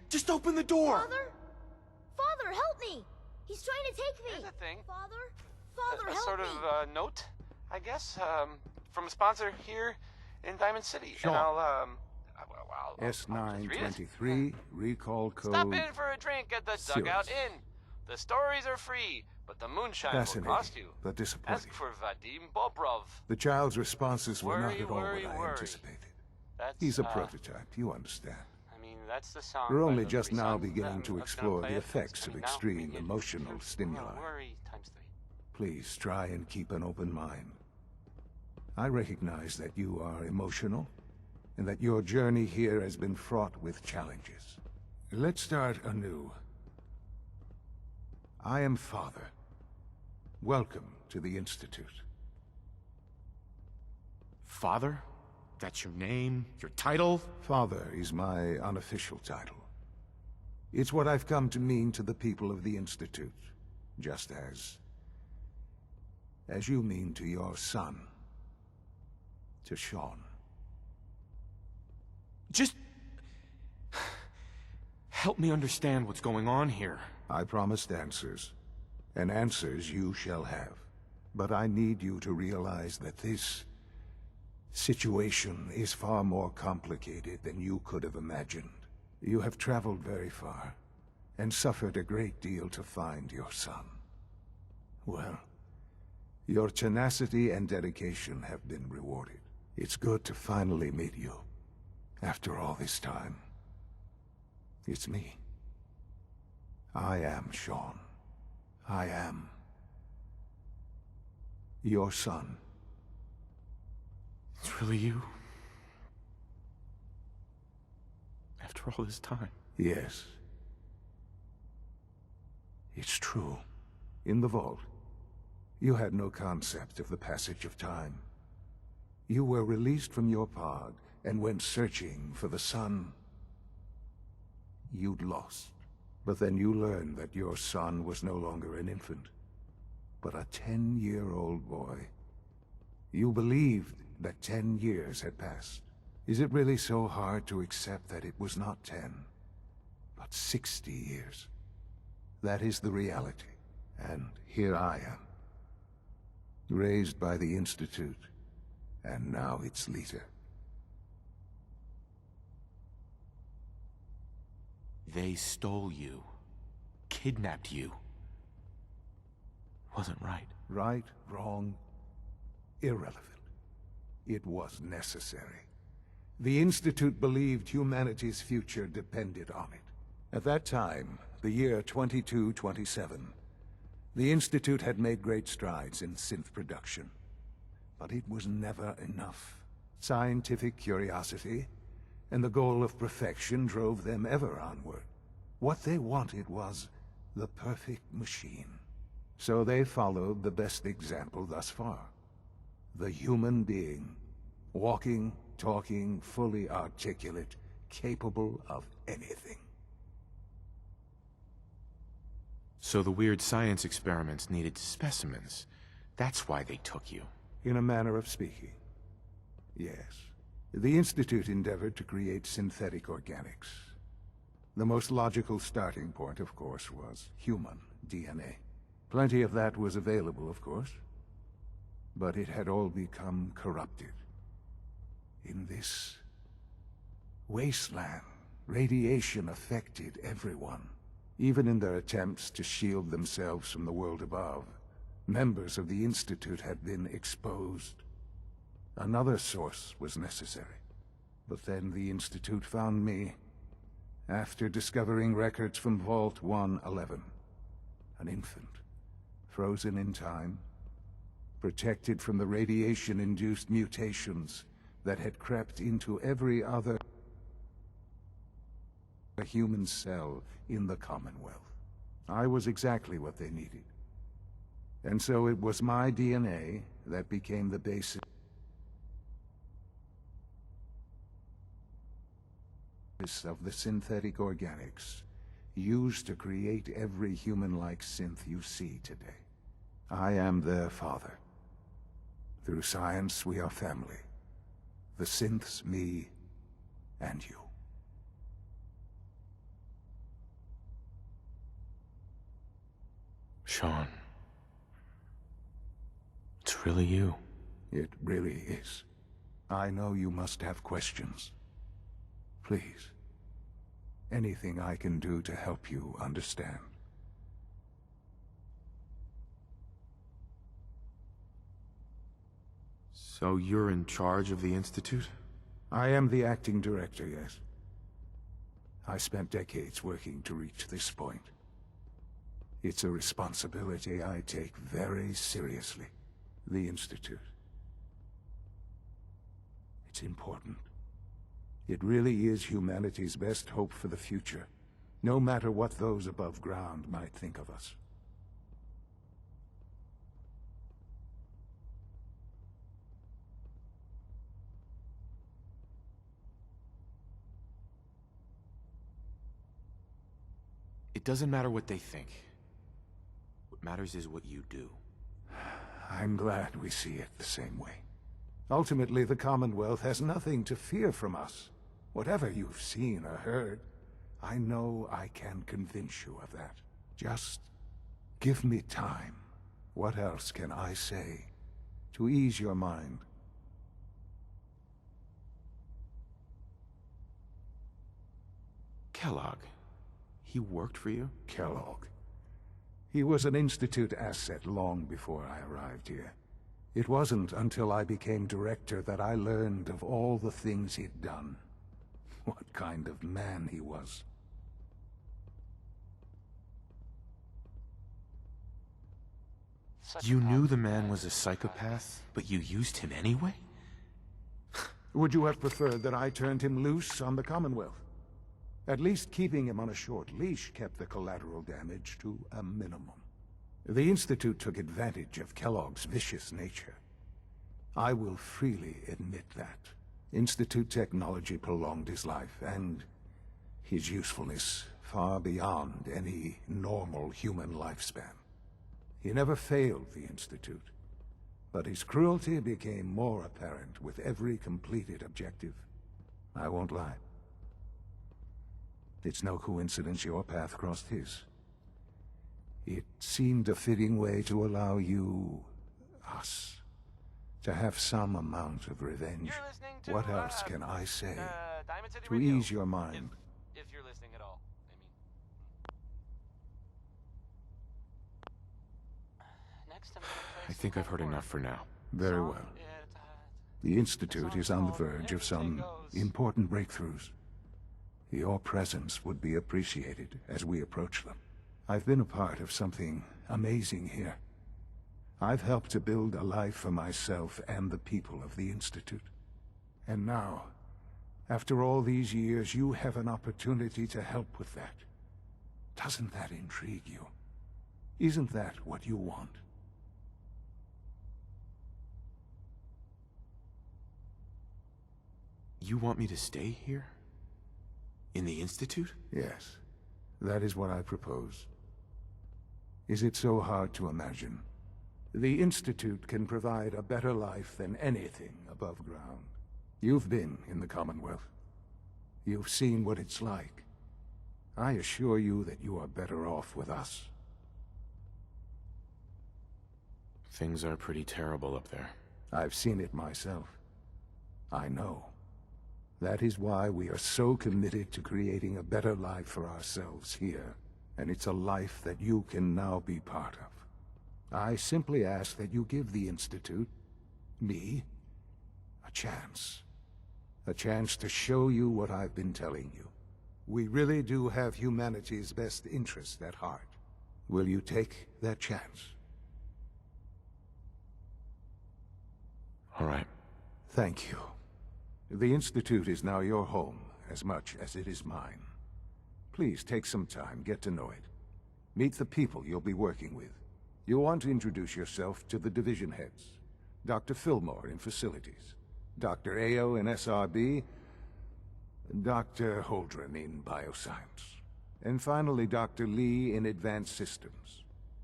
Just open the door. Father? Father, help me! He's trying to take me! Here's the thing. Father? Father, a help sort me! of note, I guess, from a sponsor here in Diamond City. Sean. And I'll S923, recall code... Stop in for a drink at the Dugout Cirrus. Inn. The stories are free, but the moonshine will Fascinating, cost you. but disappointing. Ask for Vadim Bobrov. The child's responses were not Worry, at all worry, what I worry. anticipated. That's, He's a prototype, you understand. I mean, that's the song. We're by only the just three now sons. beginning I'm to gonna explore play the it. It's effects of coming now. extreme Begin. emotional stimuli. Worry times 3. Please try and keep an open mind. I recognize that you are emotional, and that your journey here has been fraught with challenges. Let's start anew. I am Father. Welcome to the Institute. Father? That's your name? Your title? Father is my unofficial title. It's what I've come to mean to the people of the Institute, just as you mean to your son, to Sean. Just... help me understand what's going on here. I promised answers, and answers you shall have. But I need you to realize that this situation is far more complicated than you could have imagined. You have traveled very far, and suffered a great deal to find your son. Well, your tenacity and dedication have been rewarded. It's good to finally meet you, after all this time. It's me. I am Sean. I am your son. It's really you? After all this time? Yes. It's true. In the vault, You had no concept of the passage of time. You were released from your pod and went searching for the sun you'd lost. But then you learned that your son was no longer an infant, but a 10-year-old boy. You believed that 10 years had passed. Is it really so hard to accept that it was not 10, but 60 years? That is the reality, and here I am. Raised by the Institute, and now its leader. They stole you. Kidnapped you. Wasn't right. Right, wrong, irrelevant. It was necessary. The Institute believed humanity's future depended on it. At that time, the year 2227, the Institute had made great strides in synth production. But it was never enough. Scientific curiosity and the goal of perfection drove them ever onward. What they wanted was the perfect machine. So they followed the best example thus far. The human being. Walking, talking, fully articulate, capable of anything. So the weird science experiments needed specimens. That's why they took you. In a manner of speaking. Yes. The Institute endeavored to create synthetic organics. The most logical starting point, of course, was human DNA. Plenty of that was available, of course. But it had all become corrupted. In this wasteland, radiation affected everyone. Even in their attempts to shield themselves from the world above, members of the Institute had been exposed. Another source was necessary. But then the Institute found me, after discovering records from Vault 111. An infant, frozen in time, protected from the radiation-induced mutations that had crept into every other human cell in the Commonwealth. I was exactly what they needed. And so it was my DNA that became the basis of the synthetic organics used to create every human-like synth you see today. I am their father. Through science, we are family. The synths, me, and you. Sean. It's really you. It really is. I know you must have questions. Please. Anything I can do to help you understand. So you're in charge of the Institute? I am the acting director, yes. I spent decades working to reach this point. It's a responsibility I take very seriously. The Institute. It's important. It really is humanity's best hope for the future, no matter what those above ground might think of us. It doesn't matter what they think. What matters is what you do. I'm glad we see it the same way. Ultimately, the Commonwealth has nothing to fear from us. Whatever you've seen or heard, I know I can convince you of that. Just give me time. What else can I say to ease your mind? Kellogg. He worked for you? Kellogg. He was an Institute asset long before I arrived here. It wasn't until I became director that I learned of all the things he'd done. What kind of man he was. You knew the man was a psychopath, but you used him anyway? Would you have preferred that I turned him loose on the Commonwealth? At least keeping him on a short leash kept the collateral damage to a minimum. The Institute took advantage of Kellogg's vicious nature. I will freely admit that. Institute technology prolonged his life, and his usefulness far beyond any normal human lifespan. He never failed the Institute, but his cruelty became more apparent with every completed objective. I won't lie. It's no coincidence your path crossed his. It seemed a fitting way to allow you, us, to have some amount of revenge. What else can I say to ease your mind? If you're listening at all, Next I'm gonna play I think I've heard enough for now. Very well. The Institute is on the verge of some important breakthroughs. Your presence would be appreciated as we approach them. I've been a part of something amazing here. I've helped to build a life for myself and the people of the Institute. And now, after all these years, you have an opportunity to help with that. Doesn't that intrigue you? Isn't that what you want? You want me to stay here? In the Institute? Yes, that is what I propose. Is it so hard to imagine? The Institute can provide a better life than anything above ground. You've been in the Commonwealth. You've seen what it's like. I assure you that you are better off with us. Things are pretty terrible up there. I've seen it myself. I know. That is why we are so committed to creating a better life for ourselves here. And it's a life that you can now be part of. I simply ask that you give the Institute, me, a chance. A chance to show you what I've been telling you. We really do have humanity's best interest at heart. Will you take that chance? All right. Thank you. The Institute is now your home, as much as it is mine. Please take some time, get to know it. Meet the people you'll be working with. You'll want to introduce yourself to the division heads. Dr. Fillmore in Facilities, Dr. Ao in SRB, Dr. Holdren in Bioscience, and finally Dr. Lee in Advanced Systems.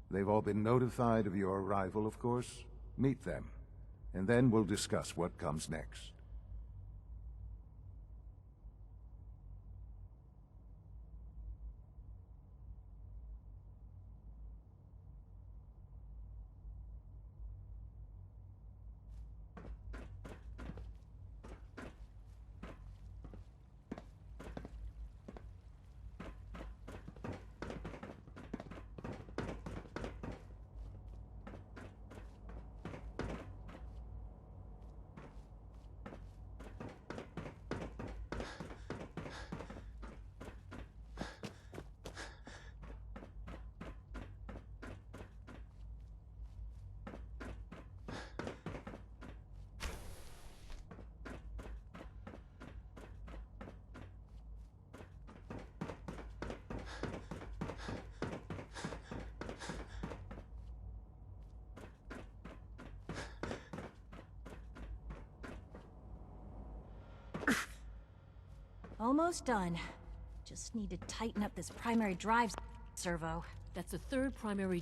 They've all been notified of your arrival, of course. Meet them, and then we'll discuss what comes next. Almost done. Just need to tighten up this primary drive servo. That's the third primary